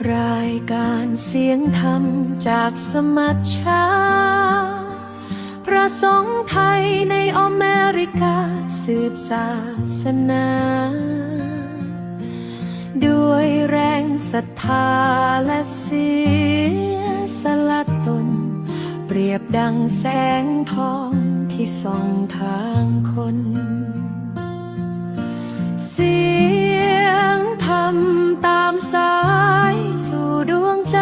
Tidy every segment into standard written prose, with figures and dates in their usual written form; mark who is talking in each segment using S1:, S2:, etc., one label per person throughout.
S1: รายการเสียงธรรมจากสมัชชาพระสงฆ์ไทยในอเมริกาสืบศาสนา ด้วยแรงศรัทธาและเสียสละตน เปรียบดังแสงทองที่ส่องทางคน เสียงธรรมตามสายสู่ดวงใจ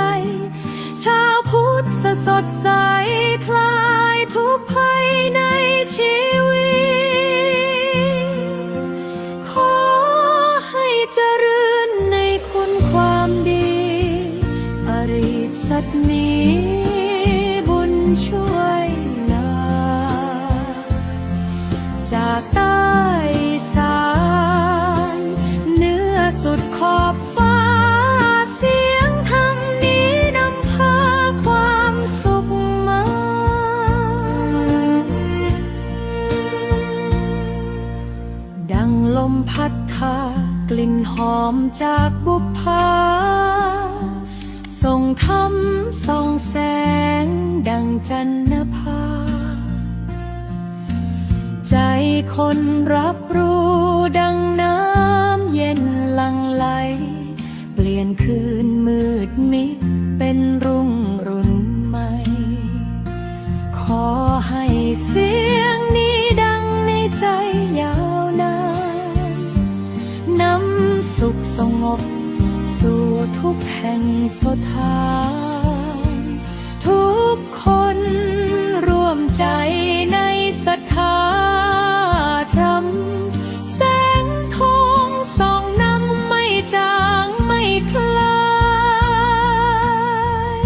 S1: ชาวพุทธสดใสคลายทุกภัยในชีวิต ขอให้เจริญในคุณความดี อริสัตนี้บุญช่วยลาจากใต้สานเหนือสุดขอบฟ้า เสียงธรรมนี้นำพาความสุขมา ดังลมพัดพากลิ่นหอมจากบุพภาส่งธรรมส่องแสงดังจันทร์ภา ใจคนรับรู้ดังน้ำเย็นหลั่งไหล เปลี่ยนคืนมืดมิดเป็นรุ่งรุ่นใหม่ ขอให้เสียงนี้ดังในใจยาวนานนำสุขสงบสู่ทุกแห่งสถานทุกคนร่วมใจในศรัทธาธรรมแสงทองส่องนำไม่จางไม่คลาย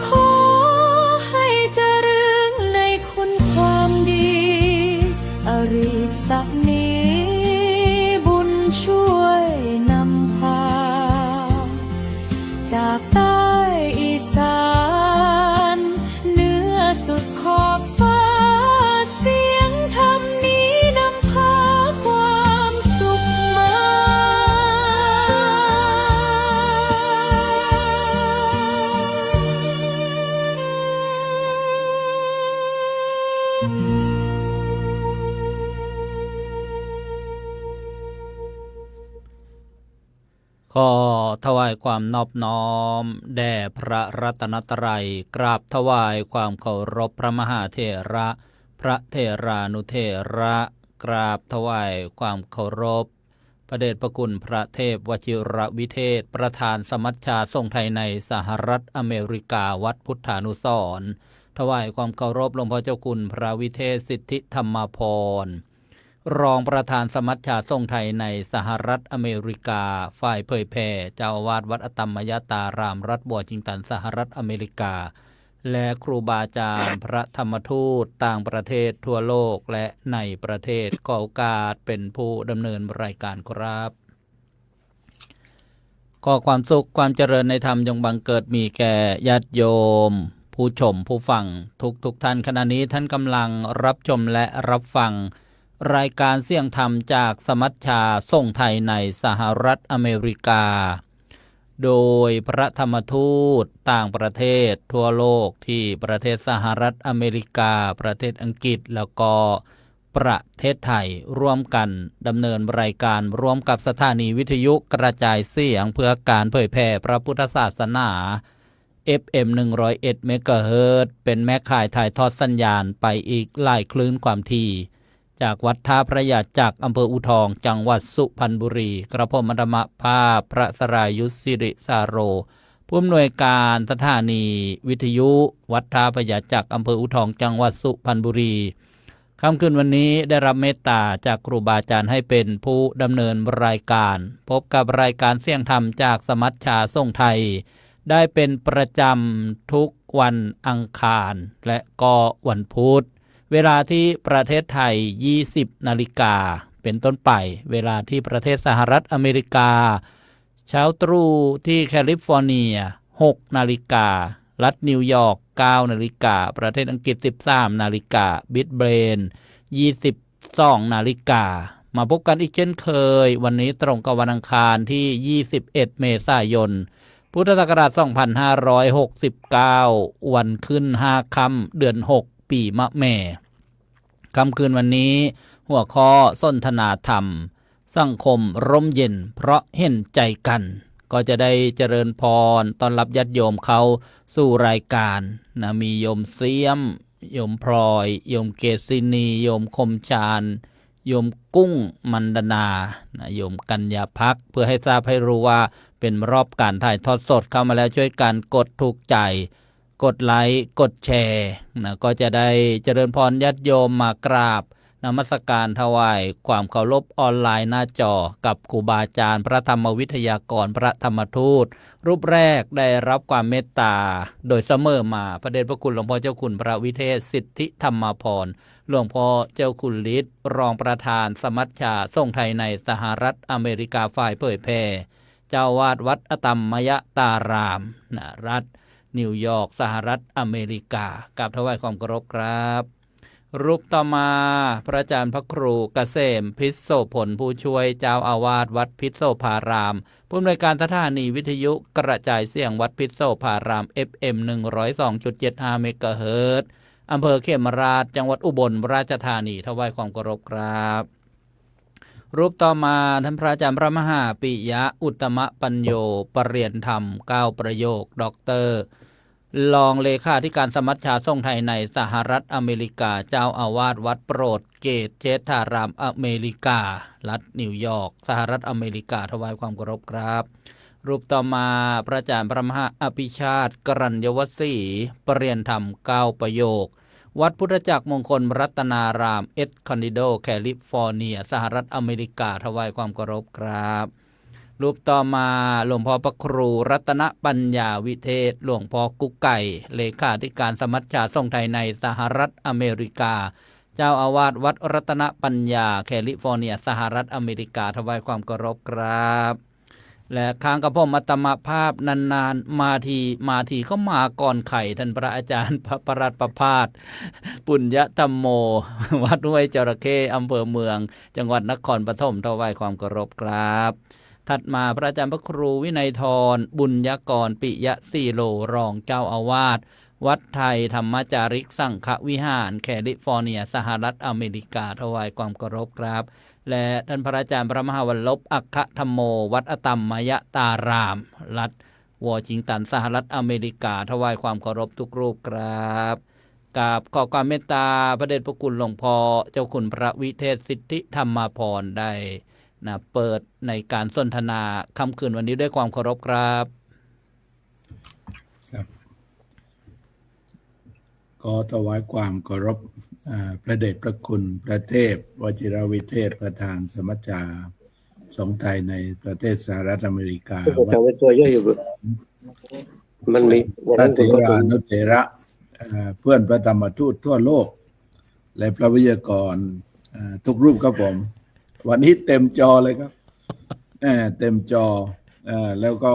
S1: ขอให้เจริญในคุณความดี อริสักนี้บุญช่วยนำพา จากใต้อีสานเหนือสุดขอบฟ้า เสียงธรรมนี้นำพาความสุขมา
S2: ขอถวายความนอบน้อมแด่พระรัตนตรัย กราบถวายความเคารพพระมหาเถระ พระเถรานุเถระ กราบถวายความเคารพพระเดชพระคุณพระเทพวชิรวิเทศ ประธานสมัชชาทรงไทยในสหรัฐอเมริกาวัดพุทธานุสรณ์ถวายความเคารพหลวงพ่อเจ้าคุณพระวิเทศสิทธิธรรมพร รองประธานสมัชชาทรงไทยในสหรัฐอเมริกาฝ่ายเผยแผ่เจ้าอาวาสวัดอตมยตารามรัฐบัวจิงตันสหรัฐอเมริกา และครูบาอาจารย์ พระธรรมทูตต่างประเทศทั่วโลกและในประเทศขอโอกาสเป็นผู้ดำเนินรายการครับขอความสุขความเจริญในธรรมจงบังเกิดมีแก่ญาติโยม ผู้ชมผู้ฟังทุกท่านขณะนี้ท่านกำลังรับชมและรับฟังรายการเสียงธรรมจากสมัชชาทรงไทยในสหรัฐอเมริกา โดยพระธรรมทูตต่างประเทศทั่วโลกที่ประเทศสหรัฐอเมริกาประเทศอังกฤษแล้วก็ประเทศไทยร่วมกันดำเนินรายการร่วมกับสถานีวิทยุกระจายเสียงเพื่อการเผยแผ่พระพุทธศาสนา FM 101 เมกะเฮิรตซ์เป็นแม่ข่ายถ่ายทอดสัญญาณไปอีกหลายคลื่นความถี่ จากวัดท่าพระยาจากอำเภออูทองจังหวัดสุพรรณบุรีกระผมอัตมภาพพระสรายุทธสิริสาโรผู้อำนวยการสถานีวิทยุวัดท่าพระยาจากอำเภออูทองจังหวัดสุพรรณบุรีค่ำคืนวันนี้ได้รับเมตตาจากครูบาอาจารย์ให้เป็นผู้ดำเนินรายการพบกับรายการเสียงธรรมจากสมัชชาทรงไทยได้เป็นประจำทุก วันอังคารและก็วันพุธเวลาที่ประเทศไทย 20 นาฬิกาเป็นต้นไปเวลาที่ประเทศสหรัฐอเมริกาเช้าตรู่ที่แคลิฟอร์เนีย 6 นาฬิการัฐนิวยอร์ก 9 นาฬิกาประเทศอังกฤษ 13 นาฬิกาบิดเบรน 22 นาฬิกามาพบกันอีกเช่นเคยวันนี้ตรงกับวันอังคารที่ 21 เมษายน พุทธศักราช 2569 วันขึ้น 5 ค่ำเดือน 6 ปีมะแม่ค่ำคืนวันนี้หัวข้อสนทนาธรรมสังคมร่มเย็นเพราะเห็นใจกันก็จะได้เจริญพรต้อนรับญาติโยมเขาสู่รายการนะมีโยมเสียมโยมพลอยโยมเกษินีโยมคมชาญโยมกุ้งมันดนานะโยมกัญญาภักเพื่อให้ทราบให้รู้ว่าเป็นรอบการถ่ายทอดสดเข้ามาแล้วช่วยกันกดถูกใจกดไลค์กดแชร์นะก็จะได้เจริญพรญาติโยมมากราบนมัสการถวายความเคารพออนไลน์หน้าจอกับครูบาอาจารย์พระธรรมวิทยากรพระธรรมทูตรูปแรกได้รับความเมตตาโดยเสมอมาพระเดชพระคุณหลวงพ่อเจ้าคุณพระวิเทศสิทธิธรรมพรหลวงพ่อเจ้าคุณฤทธิ์รองประธานสมัชชาส่งไทยในสหรัฐอเมริกาฝ่ายเผยแพร่เจ้าวาดวัดอตัมมยตารามรัฐนิวยอร์กสหรัฐอเมริกากราบถวายความเคารพครับรูปต่อมาพระอาจารย์พระครูเกษมพิษโสผลผู้ช่วยเจ้าอาวาสวัดพิษโสภารามผู้อำนวยการสถานีวิทยุกระจายเสียงวัดพิษโสภาราม FM 102.75 เมกะเฮิรตซ์อำเภอเขมราชจังหวัดอุบลราชธานีถวายความเคารพครับรูปต่อมาท่านพระอาจารย์พระมหาปิยะอุตตมปัญโยปรริยนธรรม9ประโยคด็อกเตอร์รองเลขาธิการสมัชชาส่งไทยในสหรัฐอเมริกาเจ้าอาวาสวัดโปรดเกตเชษฐารามอเมริการัฐนิวยอร์กสหรัฐอเมริกาถวายความเคารพครับรูปต่อมาพระอาจารย์พระมหาอภิชาติกรัญยวศรีปรริยนธรรม9ประโยควัดพุทธจักรมงคลรัตนารามเอสคอนดิโดแคลิฟอร์เนียสหรัฐอเมริกาถวายความเคารพครับรูปต่อมาหลวงพ่อพระครูรัตนปัญญาวิเทศหลวงพ่อกุ๊กไก่เลขาธิการสมัชชาส่งไทยในสหรัฐอเมริกาเจ้าอาวาสวัดรัตนปัญญาแคลิฟอร์เนียสหรัฐอเมริกาถวายความเคารพครับและค้างกับผมอัตมภาพนานๆมาทีก็มาก่อนไข่ท่านพระอาจารย์พระประหลัดประภาสปุญญธรรมโมวัดห้วยจระเข้อำเภอเมืองจังหวัดนครปฐมถวายความเคารพครับถัดมาพระอาจารย์พระครูวินัยธรบุญยกรปิยะสีโลรองเจ้าอาวาสวัดไทยธรรมจาริกสังฆวิหารแคลิฟอร์เนียสหรัฐอเมริกาถวายความเคารพครับและท่านพระอาจารย์พระมหาวรลบอัคคธรรมโมวัดอตัมมยตารามรัฐวอชิงตันสหรัฐอเมริกาถวายความเคารพทุกรูปครับกับขอความเมตตาพระเดชพระคุณหลวงพ่อเจ้าคุณพระวิเทศสิทธิธรรมพรได้เปิดในการสนทนาค่ำคืนวันนี้ด้วยความเคารพครับ
S3: ขอถวายความเคารพพระเดชพระคุณพระเทพวชิรวิเทศประธานสมัชชาสงฆ์ไทยในประเทศสหรัฐอเมริกา
S4: ทำเป็นตัวย่อยอยู่มันมี
S3: พระเถรานุเถระเพื่อนพระธรรมทูตทั่วโลกและพระวิทยากรทุกรูปครับผมวันนี้เต็มจอเลยครับเต็มจอแล้วก็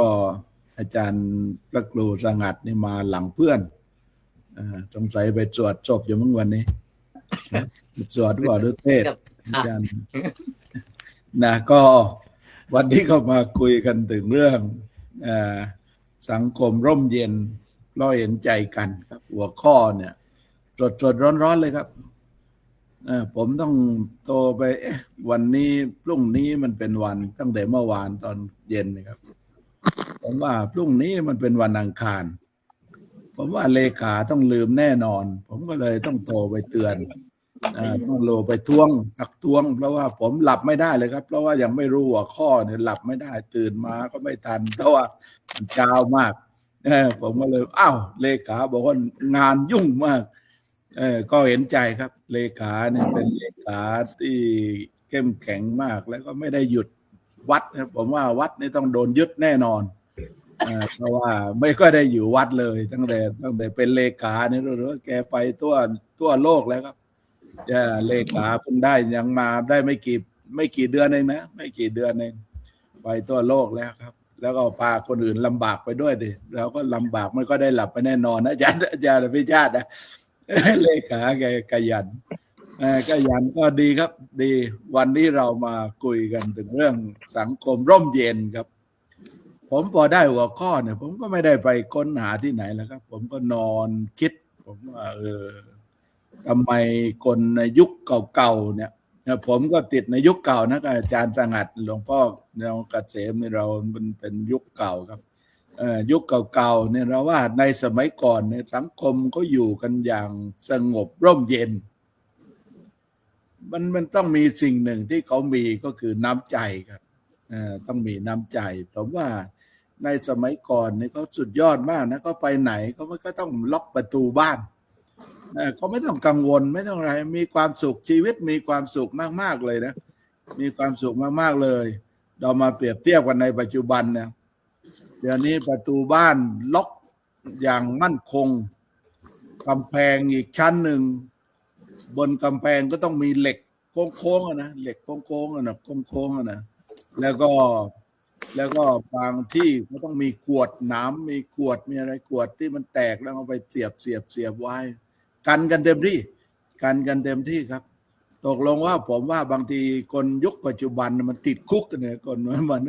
S3: อาจารย์พระครูสงัดนี่มาหลังเพื่อนสงสัยไปสวดศพอยู่เมื่อวันนี้สวดว่าฤเทศอาจารย์ก็วันนี้ก็มาคุยกันถึงเรื่องสังคมร่มเย็นเพราะเห็นใจกันครับหัวข้อเนี่ยสดร้อนๆเลยครับผมต้องโทรไปวันนี้พรุ่งนี้มันเป็นวันตั้งแต่เมื่อวานตอนเย็นนะครับผมว่าพรุ่งนี้มันเป็นวันอังคารผมว่าเลขาต้องลืมแน่นอนผมก็เลยต้องโทรไปเตือนต้องโทรไปทวงตักทวงเพราะว่าผมหลับไม่ได้เลยครับเพราะว่ายังไม่รู้หัวข้อเนี่ยหลับไม่ได้ตื่นมาก็ไม่ทันเพราะว่ามันยาวมากผมก็เลยเลขาบอกว่างานยุ่งมากก็เห็นใจครับเลขาเนี่ยเป็นเลขาที่เข้มแข็งมากแล้วก็ไม่ได้หยุดวัดนะผมว่าวัดนี่ต้องโดนยึดแน่นอน เพราะว่าไม่ก็ได้อยู่วัดเลยตั้งแต่เป็นเลขาเนี่ยรู้ว่าแกไปทั่วโลกแล้วครับเลขาเพิ่งได้ยังมาได้ไม่กี่เดือนเองนะไม่กี่เดือนเองไปทั่วโลกแล้วครับ แล้วก็พาคนอื่นลำบากไปด้วยดิเราก็ลำบากไม่ก็ได้หลับไปแน่นอนนะอาจารย์พิชาตินะเลขาแกขยันก็ดีครับดีวันนี้เรามาคุยกันถึงเรื่องสังคมร่มเย็นครับ ผมพอได้หัวข้อเนี่ยผมก็ไม่ได้ไปค้นหาที่ไหนแล้วครับ ผมก็นอนคิดผมว่าทำไมคนในยุคเก่าๆเนี่ยผมก็ติดในยุคเก่านะอาจารย์สงัดหลวงพ่อเราเกษมนี่เราเป็นยุคเก่าครับยุคเก่าๆเนี่ยเราว่าในสมัยก่อนเนี่ยสังคมก็อยู่กันอย่างสงบร่มเย็นมันต้องมีสิ่งหนึ่งที่เขามีก็คือน้ำใจครับต้องมีน้ำใจผมว่าในสมัยก่อนเนี่ยเขาสุดยอดมากนะเขาไปไหนเขาไม่ก็ต้องล็อกประตูบ้านเขาไม่ต้องกังวลไม่ต้องอะไรมีความสุขชีวิตมีความสุขมากๆเลยนะมีความสุขมากๆเลยเรามาเปรียบเทียบกันในปัจจุบันเนี่ยเดี๋ยวนี้ประตูบ้านล็อกอย่างมั่นคงกำแพงอีกชั้นหนึ่งบนกำแพงก็ต้องมีเหล็กโค้งๆนะเหล็กโค้งๆนะโค้งๆนะแล้วก็บางที่ก็ต้องมีขวดน้ำมีขวดมีอะไรขวดที่มันแตกแล้วเอาไปเสียบไว้กันเต็มที่ครับตกลงว่าผมว่าบางทีคนยุคปัจจุบันมันติดคุกเนี่ยคนมัน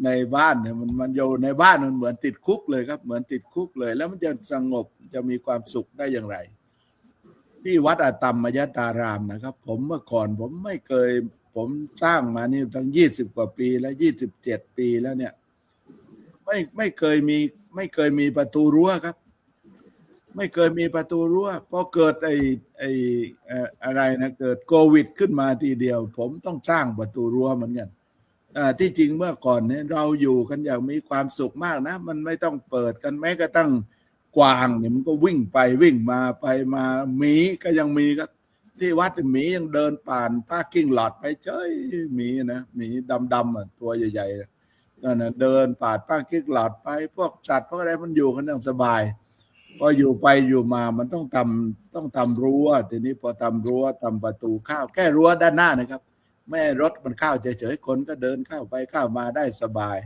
S3: ในบ้านเนี่ยมันอยู่ในบ้านมันเหมือนติดคุกเลยครับเหมือนติดคุกเลยแล้วมันจะสงบจะมีความสุขได้อย่างไรที่วัดอาตมมยตารามนะครับผมเมื่อก่อนผมไม่เคยผมสร้างมานี่ตั้ง20 กว่าปีแล้ว27 ปีแล้วเนี่ยไม่เคยมีประตูรั้วครับไม่เคยมีประตูรั้วพอเกิดอะไรนะเกิดโควิดขึ้นมาทีเดียวผมต้องสร้างประตูรั้วเหมือนกันที่จริงเมื่อก่อนเนี่ยเราอยู่กันอย่างมีความสุขมากนะมันไม่ต้องเปิดกันแม้กระทั่งกวางเนี่ยมันก็วิ่งไปวิ่งมาไปมาหมีก็ยังมีครับที่วัดหมียังเดินผ่านพาร์กิ้งลอตไปเฉยหมีนะหมีดำๆตัวใหญ่ๆนั่นนะเดินผ่านพาร์กิ้งลอตไปพวกสัตว์พวกอะไรมันอยู่กันอย่างสบายพออยู่ไปอยู่มามันต้องทำรั้วทีนี้พอทำรั้วทำประตูเข้าแค่รั้วด้านหน้านะครับแม่รถมันเข้าเฉยๆคนก็เดินเข้าไปเข้ามาได้สบาย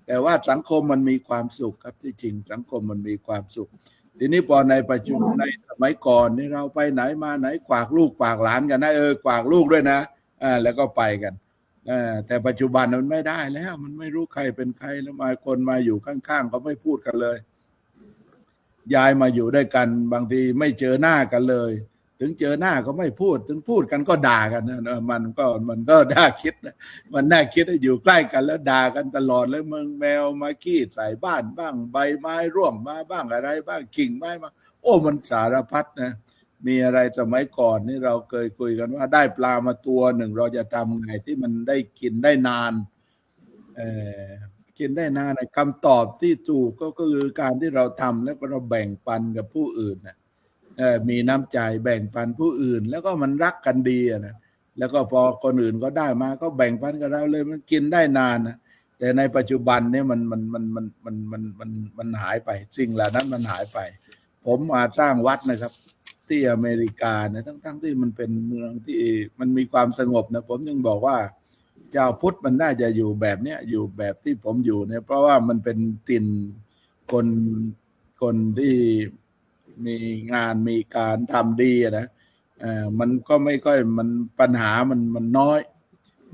S3: แต่ว่าสังคมมันมีความสุขครับที่จริงสังคมมันมีความสุขทีนี้พอในปัจจุบันในสมัยก่อนนี่เราไปไหนมาไหนกวากลูกกวากหลานกันนะกวากลูกด้วยนะแล้วก็ไปกันแต่ปัจจุบันมันไม่ได้แล้วมันไม่รู้ใครเป็นใครแล้วมาคนมาอยู่ข้างๆก็ไม่พูดกันเลยย้ายมาอยู่ด้วยกันบางทีไม่เจอหน้ากันเลยถึงเจอหน้าก็ไม่พูดถึงพูดกันก็ด่ากันนะมันก็น่าคิดนะมันน่าคิดอยู่ใกล้กันแล้วด่ากันตลอดแล้วมึงแมวมาขี้ใส่บ้านบ้างใบไม้ร่วงมาบ้างอะไรบ้างกิ่งไม้มาโอ้มันสารพัดนะมีอะไรสมัยก่อนนี่เราเคยคุยกันว่าได้ปลามาตัวหนึ่งเราจะทำไงที่มันได้กินได้นานกินได้นานคำตอบที่ถูกก็คือการที่เราทำแล้วก็เราแบ่งปันกับผู้อื่นนะมีน้ำใจแบ่งปันผู้อื่นแล้วก็มันรักกันดีนะแล้วก็พอคนอื่นก็ได้มาก็แบ่งปันกับเราเลยมันกินได้นานนะแต่ในปัจจุบันเนี่ยมันหายไปสิ่งเหล่านั้นมันหายไปผมมาสร้างวัดนะครับที่อเมริกาเนี่ยทั้งที่มันเป็นเมืองที่มันมีความสงบนะผมยังบอกว่าเจ้าพุทธมันน่าจะอยู่แบบเนี้ยอยู่แบบที่ผมอยู่เนี่ยเพราะว่ามันเป็นถิ่นคนที่มีงานมีการทำดีนะมันก็ไม่ค่อยมันปัญหามันน้อย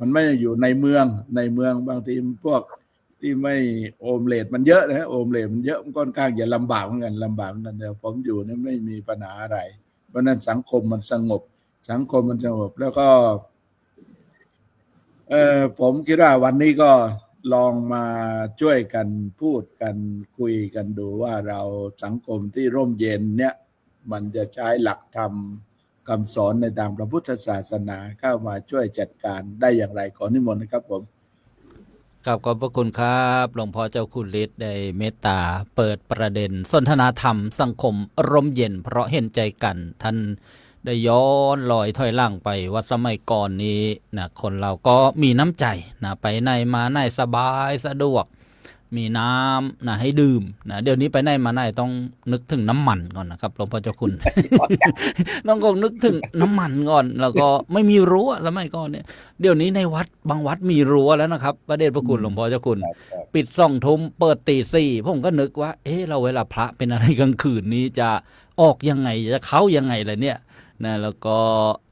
S3: มันไม่อยู่ในเมืองบางทีพวกที่ไม่โอมเลดมันเยอะนะโอมเลดมันเยอะมันค่อนข้างจะลำบากเหมือนกันเดี๋ยวผมอยู่นี่ไม่มีปัญหาอะไรเพราะนั้นสังคมมันสงบแล้วก็ผมคิดว่าวันนี้ก็ลองมาช่วยกันพูดกันคุยกันดูว่าเราสังคมที่ร่มเย็นเนี่ยมันจะใช้หลักธรรมคำสอนในทางพระพุทธศาสนาเข้ามาช่วยจัดการได้อย่างไรขอนิมนต์นะครับผม
S2: ขอบพระคุณครับหลวงพ่อเจ้าคุณฤทธิ์ได้เมตตาเปิดประเด็นสนทนาธรรมสังคมร่มเย็นเพราะเห็นใจกันท่านได้ย้อนลอยถอยหลังไปว่าสมัยก่อนนี้นะคนเราก็มีน้ำใจนะไปไหนมาไหนสบายสะดวก มีน้ำนะให้ดื่มนะเดี๋ยวนี้ไปไหนมาไหนต้องนึกถึงน้ำมันก่อนนะครับหลวงพ่อเจ้าคุณ ต้องก็นึกถึงน้ำมันก่อน แล้วก็ไม่มีรั้วสมัยก่อนเนี่ยเดี๋ยวนี้ในวัดบางวัดมีรั้วแล้วนะครับพระเดชพระคุณหลวงพ่อเจ้าคุณ ปิด2 ทุ่มเปิดตี 4ผมก็นึกว่าเราเวลาพระเป็นอะไรกลางคืนนี้จะออกยังไงจะเข้ายังไงเลยเนี่ยนะแล้วก็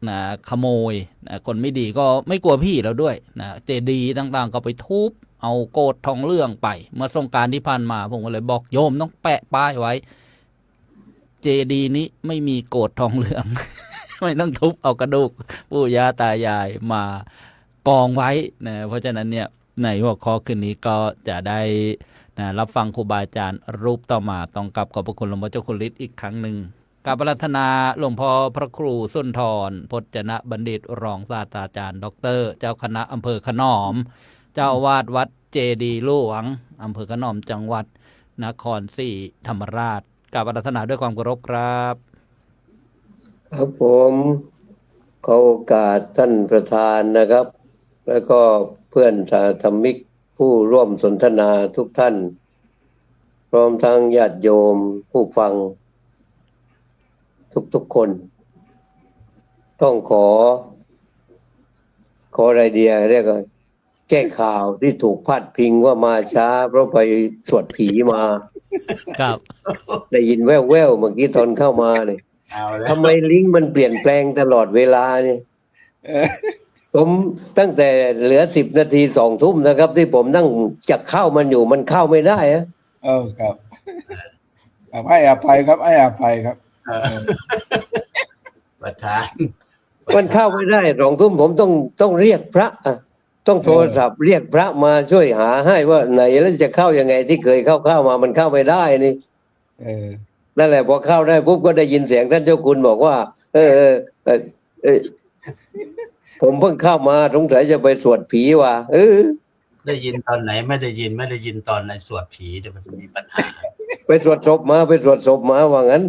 S2: นะขโมยนะคนไม่ดีก็ไม่กลัวพี่แล้วด้วยนะเจดีย์ต่างๆก็ไปทุบเอาโกฐทองเหลืองไปเมื่อสงกรานต์ที่ผ่านมาผมก็เลยบอกโยมต้องแปะป้ายไว้เจดีย์นี้ไม่มีโกฐทองเหลือง ไม่ต้องทุบเอากระดูกปู่ย่าตายายมากองไว้นะเพราะฉะนั้นเนี่ยในหัวข้อคืนนี้ก็จะได้นะรับฟังครูบาอาจารย์รูปต่อมาต้องกลับขอบพระคุณหลวงพ่อเจ้าคุณฤทธิ์อีกครั้งหนึ่งกราบอาราธนาหลวงพ่อพระครูสุนทรพจนบัณฑิตรองศาสตราจารย์ดรเจ้าคณะอำเภอขนอมเจ้าอาวาสวัดเจดีย์หลวงอำเภอขนอมจังหวัดนครศรีธรรมราชกราบอาราธนาด้วยความเคารพครับ
S4: ครับผมขอโอกาสท่านประธานนะครับ แล้วก็เพื่อนสาธมิกผู้ร่วมสนทนาทุกท่านพร้อมทั้งญาติโยมผู้ฟังทุกๆคน ต้องขออะไรเดียเรียกว่าแก้ข่าวที่ถูกพาดพิงว่ามาช้าเพราะไปสวดผีมา
S2: ครับ
S4: ได้ยินแว่วๆเมื่อกี้ตอนเข้ามาเนี่ยทำไมลิงก์มันเปลี่ยนแปลงตลอดเวลาเนี่ยผมตั้งแต่เหลือ10 นาที2 ทุ่มนะครับที่ผมนั่งจะเข้ามันอยู่มันเข้าไม่ได้อะ
S3: ครับให้อภัยครับให้อภัยครับ
S5: ประธาน
S4: มันเข้าไม่ได้2 ทุ่มผมต้องเรียกพระต้องโทรศัพท์เรียกพระมาช่วยหาให้ว่าไหนแล้วจะเข้ายังไงที่เคยเข้ามามันเข้าไม่ได้นี่นั่นแหละพอเข้าได้ปุ๊บก็ได้ยินเสียงท่านเจ้าคุณบอกว่าผมเพิ่งเข้ามาสงสัยจะไปสวดผีว่ะ
S5: ได้ยินตอนไหนไม่ได้ยินตอนในสวดผีเดี๋ยวมันมีปัญหา
S4: ไปสวดศพมาว่างั้น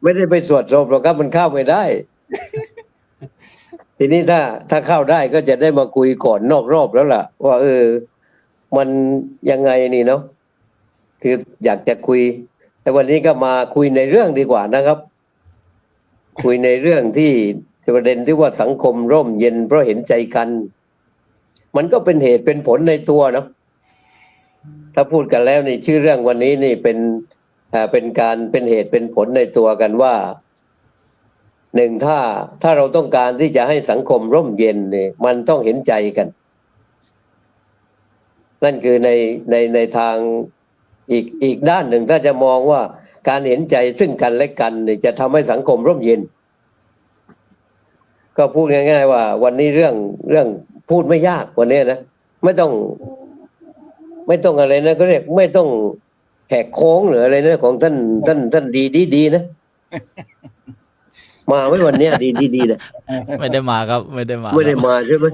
S4: ไม่ได้ไปสวดศพหรอกครับมันเข้าไม่ได้ทีนี้ถ้าเข้าได้ก็จะได้มาคุยก่อนนอกรอบแล้วล่ะว่ามันยังไงนี่เนาะคืออยากจะคุยแต่วันนี้ก็มาคุยในเรื่องดีกว่านะครับคุยในเรื่องที่ประเด็นที่ว่าสังคมร่มเย็นเพราะเห็นใจกันมันก็เป็นเหตุเป็นผลในตัวเนาะถ้าพูดกันแล้วนี่ชื่อเรื่องวันนี้นี่เป็นการเป็นเหตุเป็นผลในตัวกันว่าหนึ่งถ้าเราต้องการที่จะให้สังคมร่มเย็นเนี่ยมันต้องเห็นใจกันนั่นคือในทางอีกด้านหนึ่งถ้าจะมองว่าการเห็นใจซึ่งกันและกันเนี่ยจะทำให้สังคมร่มเย็นก็พูดง่ายๆว่าวันนี้เรื่องพูดไม่ยากวันนี้นะไม่ต้องอะไรนะก็เรียกไม่ต้องแหกโค้งหรืออะไรนะของท่านดีนะมาไว้วันนี้ดีนะ
S2: ไม่ได้มาครับไม่ได้
S4: มาใช่ไหม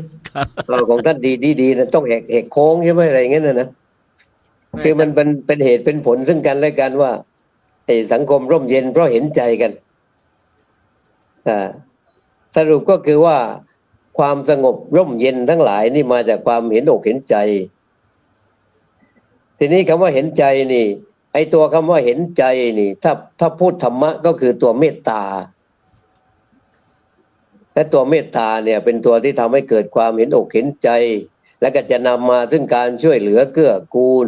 S4: ของท่านดีนะต้องแหกโค้งใช่ไหมอะไรอย่างเงี้ยนะคือมันเป็นเหตุเป็นผลซึ่งกันและกันว่าสังคมร่มเย็นเพราะเห็นใจกันสรุปก็คือว่าความสงบร่มเย็นทั้งหลายนี่มาจากความเห็นอกเห็นใจทีนี้คำว่าเห็นใจนี่ไอตัวคำว่าเห็นใจนี่ถ้าพูดธรรมะก็คือตัวเมตตาและตัวเมตตาเนี่ยเป็นตัวที่ทำให้เกิดความเห็นอกเห็นใจและก็จะนำมาถึงการช่วยเหลือเกื้อกูล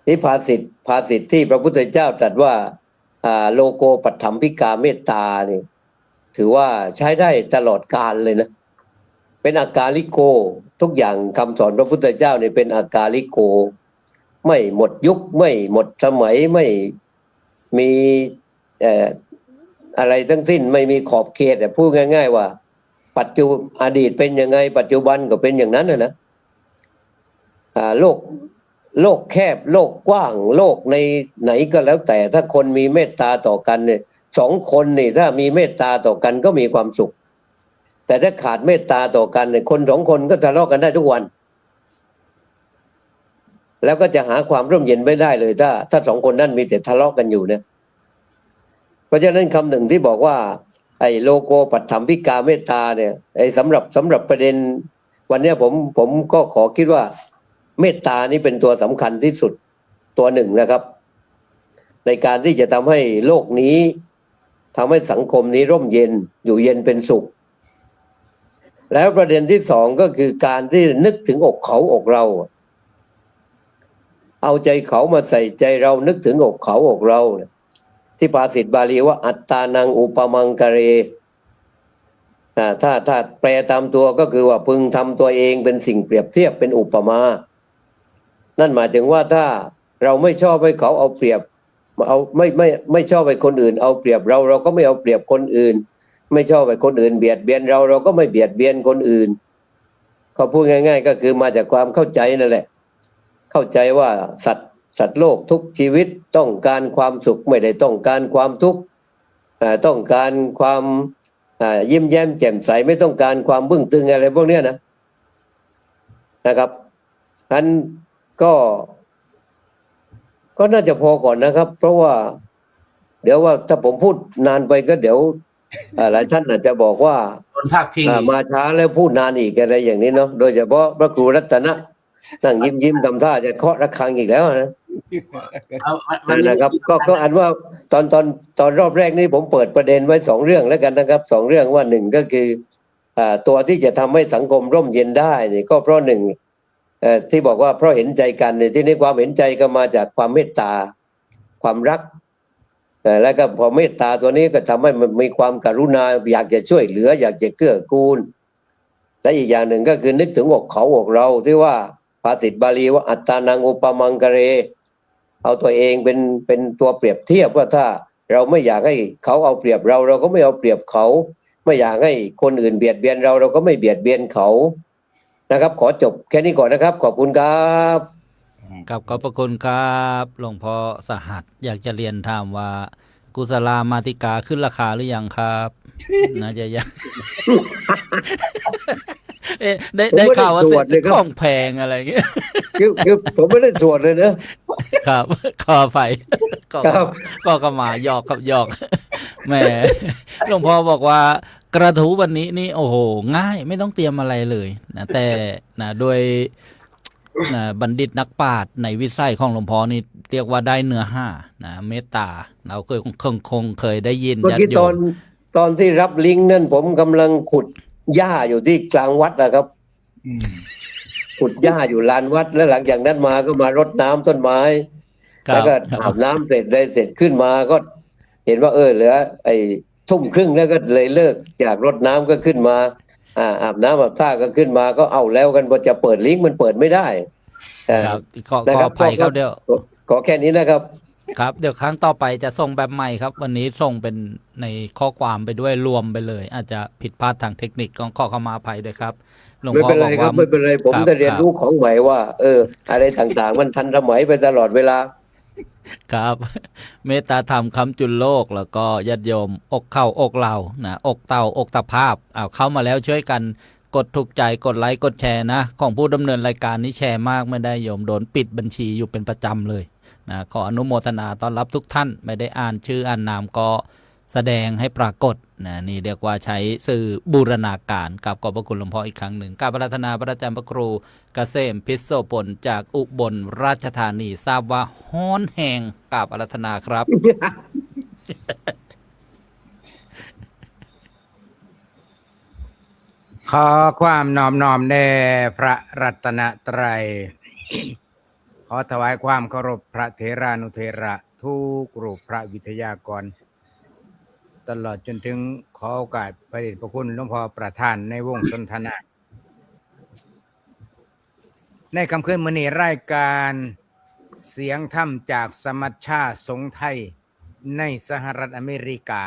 S4: ที่ภาษิตที่พระพุทธเจ้าตรัสว่าโลโกปัฏฐัมภิกาเมตตานี่ถือว่าใช้ได้ตลอดกาลเลยนะเป็นอากาลิโกทุกอย่างคำสอนพระพุทธเจ้านี่เป็นอากาลิโกไม่หมดยุคไม่หมดสมัยไม่มีอะไรทั้งสิ้นไม่มีขอบเขตพูดง่ายๆว่าปัจจุบันอดีตเป็นยังไงปัจจุบันก็เป็นอย่างนั้นนะโลกแคบโลกกว้างโลกในไหนก็แล้วแต่ถ้าคนมีเมตตาต่อกันเนี่ย2 คนนี่ถ้ามีเมตตาต่อกันก็มีความสุขแต่ถ้าขาดเมตตาต่อกันเนี่ยคน2 คนก็ทะเลาะกันได้ทุกวันแล้วก็จะหาความร่มเย็นไม่ได้เลยถ้า2 คนนั้นมีแต่ทะเลาะกันอยู่เนี่ยเพราะฉะนั้นคำหนึ่งที่บอกว่าไอ้โลโกปัฏฐัมภิกาเมตตาเนี่ยไอ้สำหรับประเด็นวันนี้ผมก็ขอคิดว่า เมตตานี่เป็นตัวสำคัญที่สุดตัวหนึ่งนะครับ ในการที่จะทำให้โลกนี้ทำให้สังคมนี้ร่มเย็นอยู่เย็นเป็นสุข แล้วประเด็นที่สองก็คือการที่นึกถึงอกเขาอกเรา เอาใจเขามาใส่ใจเรานึกถึงอกเขาอกเราที่ภาษิตบาลีว่าอัตตานังอุปมังกะเรถ้าแปลตามตัวก็คือว่าพึงทำตัวเองเป็นสิ่งเปรียบเทียบเป็นอุปมานั่นหมายถึงว่าถ้าเราไม่ชอบให้เขาเอาเปรียบเอาไม่ชอบให้คนอื่นเอาเปรียบเราเราก็ไม่เอาเปรียบคนอื่นไม่ชอบให้คนอื่นเบียดเบียนเราเราก็ไม่เบียดเบียนคนอื่นเขาพูดง่ายๆก็คือมาจากความเข้าใจนั่นแหละเข้าใจว่าสัตว์โลกทุกชีวิตต้องการความสุขไม่ได้ต้องการความทุกข์ต้องการความยิ้มแย้มแจ่มใสไม่ต้องการความบึ้งตึงอะไรพวกนี้นะครับอันก็น่าจะพอก่อนนะครับ เพราะว่าเดี๋ยวว่าถ้าผมพูดนานไปก็เดี๋ยวหลายท่านอาจจะบอกว่า
S5: คนภาคพิงอีก
S4: มาช้าแล้วพูดนานอีกอะไรอย่างนี้เนาะโดยเฉพาะพระครูรัตนะนั่งยิ้มทำท่าจะเคาะระฆังอีกแล้วนะ
S5: เอาวันนี้
S4: นะครับก็อันว่าตอนรอบแรกนี้ผมเปิดประเด็นไว้2เรื่องแล้วกันนะครับ2เรื่องว่าหนึ่งก็คือตัวที่จะทำให้สังคมร่มเย็นได้นี่ก็เพราะหนึ่งที่บอกว่าเพราะเห็นใจกันในที่นี้ความเห็นใจก็มาจากความเมตตาความรักแล้วก็พอเมตตาตัวนี้ก็ทำให้มันมีความกรุณาอยากจะช่วยเหลืออยากจะเกื้อกูลและอีกอย่างหนึ่งก็คือนึกถึงอกเขาอกเราที่ว่าภาษิตบาลีว่าอัตตานังอุปมังกะเรเอาตัวเองเป็นตัวเปรียบเทียบว่าถ้าเราไม่อยากให้เขาเอาเปรียบเราเราก็ไม่เอาเปรียบเขาไม่อยากให้คนอื่นเบียดเบียนเราเราก็ไม่เบียดเบียนเขานะครับขอจบแค่นี้ก่อนนะครับขอบคุณครับ
S2: ครับขอบพระคุณครับหลวงพ่อสหัสอยากจะเรียนถามว่ากุศลามาติกาขึ้นราคาหรือยังครับ น่าจะยัง ได้ข่าวว่าเสร็จของแพงอะไรเงี้ย
S4: คือผมไม่ได้ตรวจเลยนะครับ
S2: ขอไฟก็มาหยอกครับหยอก แหมหลวงพ่อบอกว่ากระทู้วันนี้นี่โอ้โหง่ายไม่ต้องเตรียมอะไรเลยนะแต่นะโดยบัณฑิตนักปราชญ์ในวิสัยของหลวงพ่อนี่เรียกว่าได้เนื้อห้านะเมตตาเราคงเคยได้ยิน
S4: เมื่อกี้ตอนที่รับลิงก์นั่นผมกำลังขุดหญ้าอยู่ที่กลางวัดนะครับขุดหญ้าอยู่ลานวัดแล้วหลังจากนั้นมาก็มารดน้ำต้นไม้แล้วก็อาบน้ำเสร็จขึ้นมาก็เห็นว่าเหลือทุ่มครึ่งแล้วก็เลยเลิกจากรดน้ำก็ขึ้นมาอาบน้ำอาบท่าก็ขึ้นมาก็เอาแล้วกันพอจะเปิดลิงก์มันเปิดไม่ได้
S2: ครับขออภัยครับเดี๋ยว
S4: ขอแค่นี้นะครับ
S2: ครับเดี๋ยวครั้งต่อไปจะส่งแบบใหม่ครับวันนี้ส่งเป็นในข้อความไปด้วยรวมไปเลยอาจจะผิดพลาดทางเทคนิคก็ขอเข้ามาอภัยด้วยครับหลวงพ่อบอกว่า
S4: ไม่เป็นไรผมจะเรียนรู้ของใหม่ว่าอะไรต่างๆมันทันสมัยไปตลอดเวลา
S2: ครับเมตตาธรรมคำจุลโลกแล้วก็ญาติโยมอกเข้าอกเรานะอกเต่าอกตะภาพเข้ามาแล้วช่วยกันกดถูกใจกดไลค์กดแชร์นะของผู้ดำเนินรายการนี้แชร์มากไม่ได้โยมโดนปิดบัญชีอยู่เป็นประจำเลยนะขออนุโมทนาต้อนรับทุกท่านไม่ได้อ่านชื่ออ่านนามก็แสดงให้ปรากฏนะนี่เรียกว่าใช้สื่อบูรณาการกับขอบพระคุณหลวงพ่ออีกครั้งหนึ่งกราบอาราธนาพระอาจารย์พระครูเกษมพิโสพลจากอุบลราชธานีทราบว่าฮ้อนแห้งกราบอาราธนาครับ
S6: ขอความนอบน้อมแด่พระรัตนตรัย ขอถวายความเคารพพระเถรานุเถระทุกรูปพระวิทยากรตลอดจนถึงขอโอกาสพระเดชพระคุณหลวงพ่อประธานในวงสนทนา ในค่ำคืนมื้อนี้รายการเสียงธรรมจากสมัชชาสงฆ์ไทยในสหรัฐอเมริกา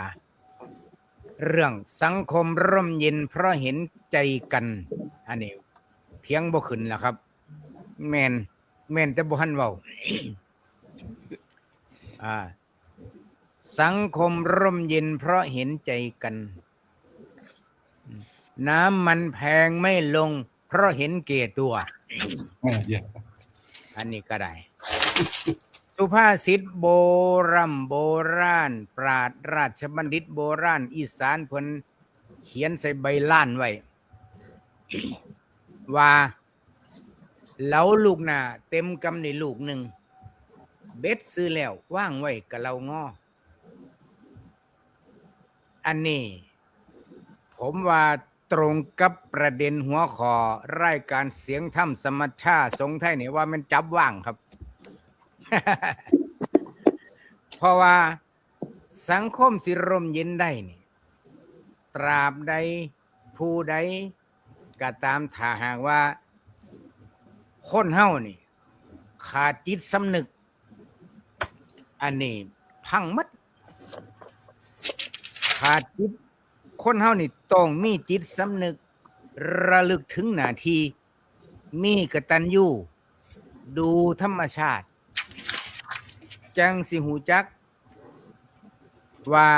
S6: เรื่องสังคมร่มเย็นเพราะเห็นใจกันอันนี้เถียงบ่ขึ้นแล้วครับแม่นแต่บ่ทันเว้า สังคมร่มเย็นเพราะเห็นใจกันน้ำมันแพงไม่ลงเพราะเห็นแก่ตัว อันนี้ก็ได้สุภาษิตโบราณปราชญ์ราชบัณฑิตโบราณอีสานเพิ่นเขียนใส่ใบล้านไว้ ว่า แล้วลูกหน้าเต็มกำในลูกหนึ่งเบ็ดซื้อแล้วว่างไว้กับเราง้ออันนี้ผมว่าตรงกับประเด็นหัวข้อรายการเสียงถ้ำสมัชชาสงไทยเนี่ยว่ามันจับว่างครับ เพราะว่าสังคมสิร่มเย็นได้นี่ตราบใดผู้ใดก็ตามถ้าหากว่าคนเฮานี่ขาดจิตสำนึกอันนี้พังมัดขาดจิตคนเฮานี่ต้องมีจิตสำนึกระลึกถึงหน้าที่มีกตัญญูดูธรรมชาติจังสิหูจักว่า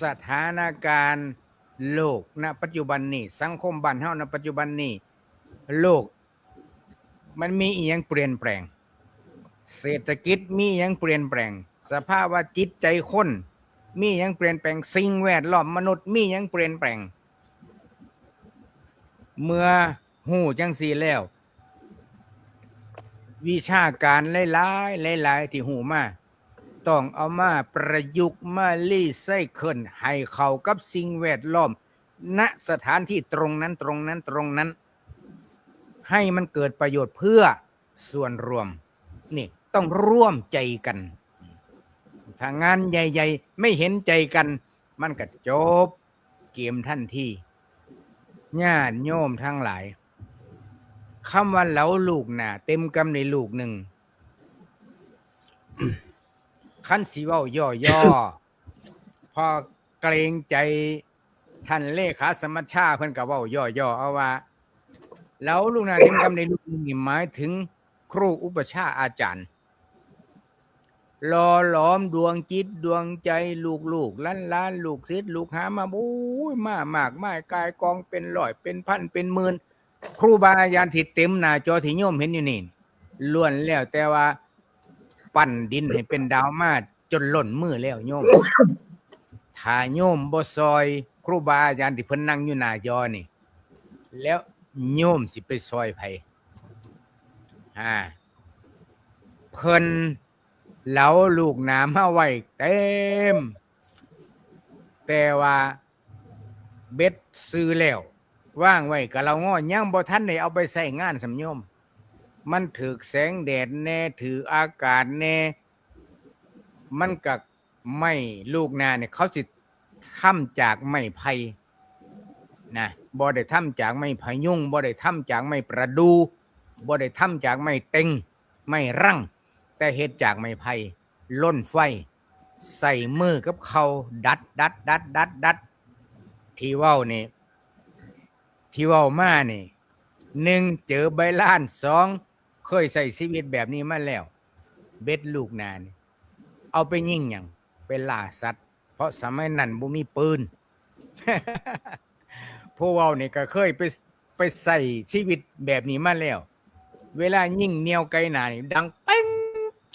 S6: สถานการณ์โลกณปัจจุบันนี้สังคมบ้านเฮาณปัจจุบันนี้โลกมันมีอีหยังเปลี่ยนแปลงเศรษฐกิจมีอีหยังเปลี่ยนแปลงสภาวะจิตใจคนมีอีหยังเปลี่ยนแปลงสิ่งแวดล้อมมนุษย์มีอีหยังเปลี่ยนแปลงเมื่อหูจังซี่แล้ววิชาการหลายๆที่หูมาต้องเอามาประยุกต์มารีไซเคิลให้เข้ากับสิ่งแวดล้อมณสถานที่ตรงนั้นให้มันเกิดประโยชน์เพื่อส่วนรวมนี่ต้องร่วมใจกันถ้างานใหญ่ๆไม่เห็นใจกันมันก็จบเกมทันทีญาติโยมทั้งหลายคำว่าเหลาลูกหน้าเต็มกำในลูกหนึ่ง คันสิเว้าย่อๆ พอเกรงใจท่านเลขาสมัชชาเพิ่นก็เว้าย่อๆเอาว่าแล้วลูกหน้าเต็มกำในลูกหนึ่งนี่หมายถึงครูอุปชฌาย์อาจารย์หล่อหลอมดวงจิตดวงใจลูกๆล้านๆลูกศิษย์ลูกหามาโอ้ยมากมายกายกองเป็นร้อยเป็นพันเป็นหมื่นครูบาอาจารย์ที่เต็มหน้าจอที่โยมเห็นอยู่นี่ล้วนแล้วแต่ว่าปั้นดินให้เป็นดาวมาจนหล่นมือแล้วโยมถ้าโยมบ่ซอยครูบาอาจารย์ที่เพิ่นนั่งอยู่หน้าจอนี่แล้วโยมสิไปซอยไผเพิ่นเหลาลูกหน้ามาไว้เต็มแต่ว่าเบ็ดซื้อแล้วว่างไว้กับเราง้อยังบ่ทันได้เอาไปใช้งานสำโยมมันถือแสงแดดแน่ถืออากาศแน่มันก็ไม่ลูกหน้าเนี่ยเขาสิทำจากไม้ไผ่นะบ่ได้ทำจากไม้พะยุงบ่ได้ทำจากไม้ประดูบ่ได้ทำจากไม้เต็งไม้รั่งแต่เฮ็ดจากไม้ไผ่ล่นไฟใส่มือกับเขาดัดที่เว้านี่ที่เว้ามานี่1เจอใบล้าน2เคยใส่ชีวิตแบบนี้มาแล้วเบ็ดลูกหน้านี่เอาไปยิงหยังไปล่าสัตว์เพราะสมัยนั้นบ่มีปืน ผู้เว้านี่ก็เคยไปใส่ชีวิตแบบนี้มาแล้วเวลายิงเหนียวไกลหน้านี่ดังเป้ง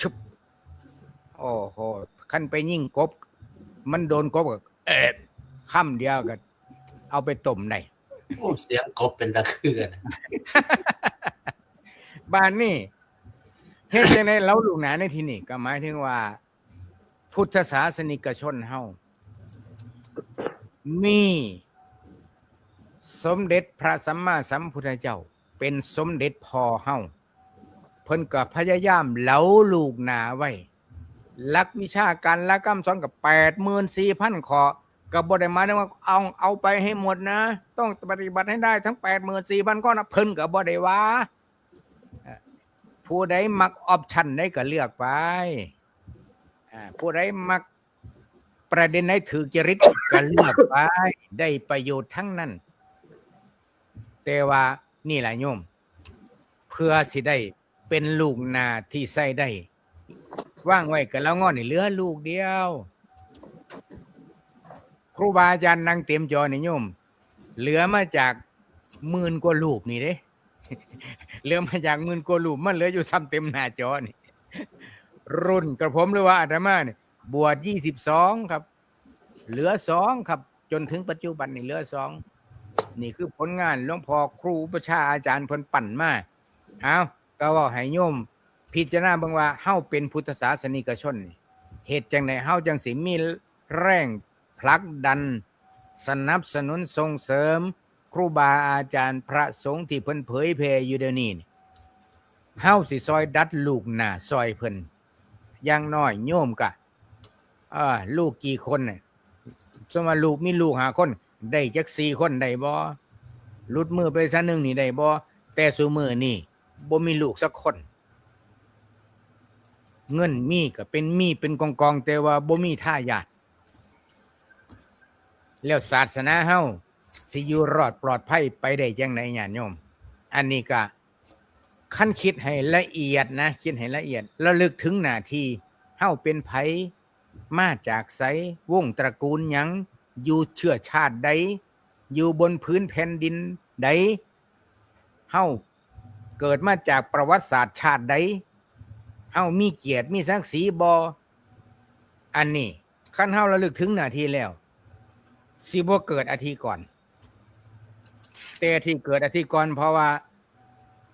S6: ชุบโอ้โหคันไปยิงกบมันโดนกบก็ค่ำเดียวก็เอาไปต้มได้
S5: โอ้เสียงกบเป็นตะคือนะ
S6: บ้านนี่เฮ็ดจังได๋เราลูกหน้าในที่นี่ก็หมายถึงว่าพุทธศาสนิกชนเฮามีสมเด็จพระสัมมาสัมพุทธเจ้าเป็นสมเด็จพ่อเฮาเพิ่นก็พยายามเหลาลูกหน้าไว้หลักวิชาการหลักคำสอนก็ 84,000 ข้อก็บ่ได้หมายถึงว่าเอาไปให้หมดนะต้องปฏิบัติให้ได้ทั้ง 84,000 ข้อนะเพิ่นก็บ่ได้ว่าผู้ใดมักออปชั่นใดก็เลือกไปผู้ใดมักประเด็นไหนถือจริตก็เลือกไปได้ประโยชน์ทั้งนั้นแต่ว่านี่แหละโยมเพื่อสิได้เป็นลูกหน้าที่ใส่ได้ว่างไว้กับเราง้อนี่เหลือลูกเดียวครูบาอาจารย์นั่งเต็มจอนี่โยมเหลือมาจาก10,000 กว่ารูปนี่เด้ เหลือมาจาก10,000 กว่ารูปมันเหลืออยู่ซ้ำเต็มหน้าจอนี่รุ่นกระผมหรือว่าอาตมาเนี่ยบวช22ครับเหลือ2ครับจนถึงปัจจุบันนี่เหลือ2นี่คือผลงานหลวงพ่อครูอุปชฌาย์อาจารย์เพิ่นปั่นมาเอา ก็เว้าให้โยมพิจารณาเบิ่งว่าเฮาเป็นพุทธศาสนิกชนนี่เหตุจังได๋เฮาจังสิมีแรงผลักดันสนับสนุนส่งเสริมครูบาอาจารย์พระสงฆ์ที่เพิ่นเผยแผ่อยู่เดี๋ยวนี้นี่เฮาสิซอยดัดลูกหน้าซอยเพิ่นอย่างน้อยโยมก็ลูกกี่คนน่ะสมมุติว่าลูกมีลูก5คนได้จัก4คนได้บ่หลุดมือไปซะหนึงนี่ได้บ่แต่ซุมื้อนี้บ่มีลูกสักคนเงินมีก็เป็นมีเป็นกองๆแต่ว่าบ่มีทายาทแล้วศาสนาเฮาสิอยู่รอดปลอดภัยไปได้จังไดญาติโยมอันนี้ก็คันคิดให้ละเอียดนะคิดให้ละเอียดระลึกถึงหน้าที่เฮาเป็นไผมาจากไสวงตระกูลหยังอยู่เชื้อชาติใดอยู่บนพื้นแผ่นดินใดเฮาเกิดมาจากประวัติศาสตร์ชาติใดเฮามีเกียรติมีศักดิ์ศรีบ่อันนี้คันเฮาระลึกถึงหน้าที่แล้วสิบ่เกิดอธิกรณ์แต่ที่เกิดอธิกรณ์เพราะว่า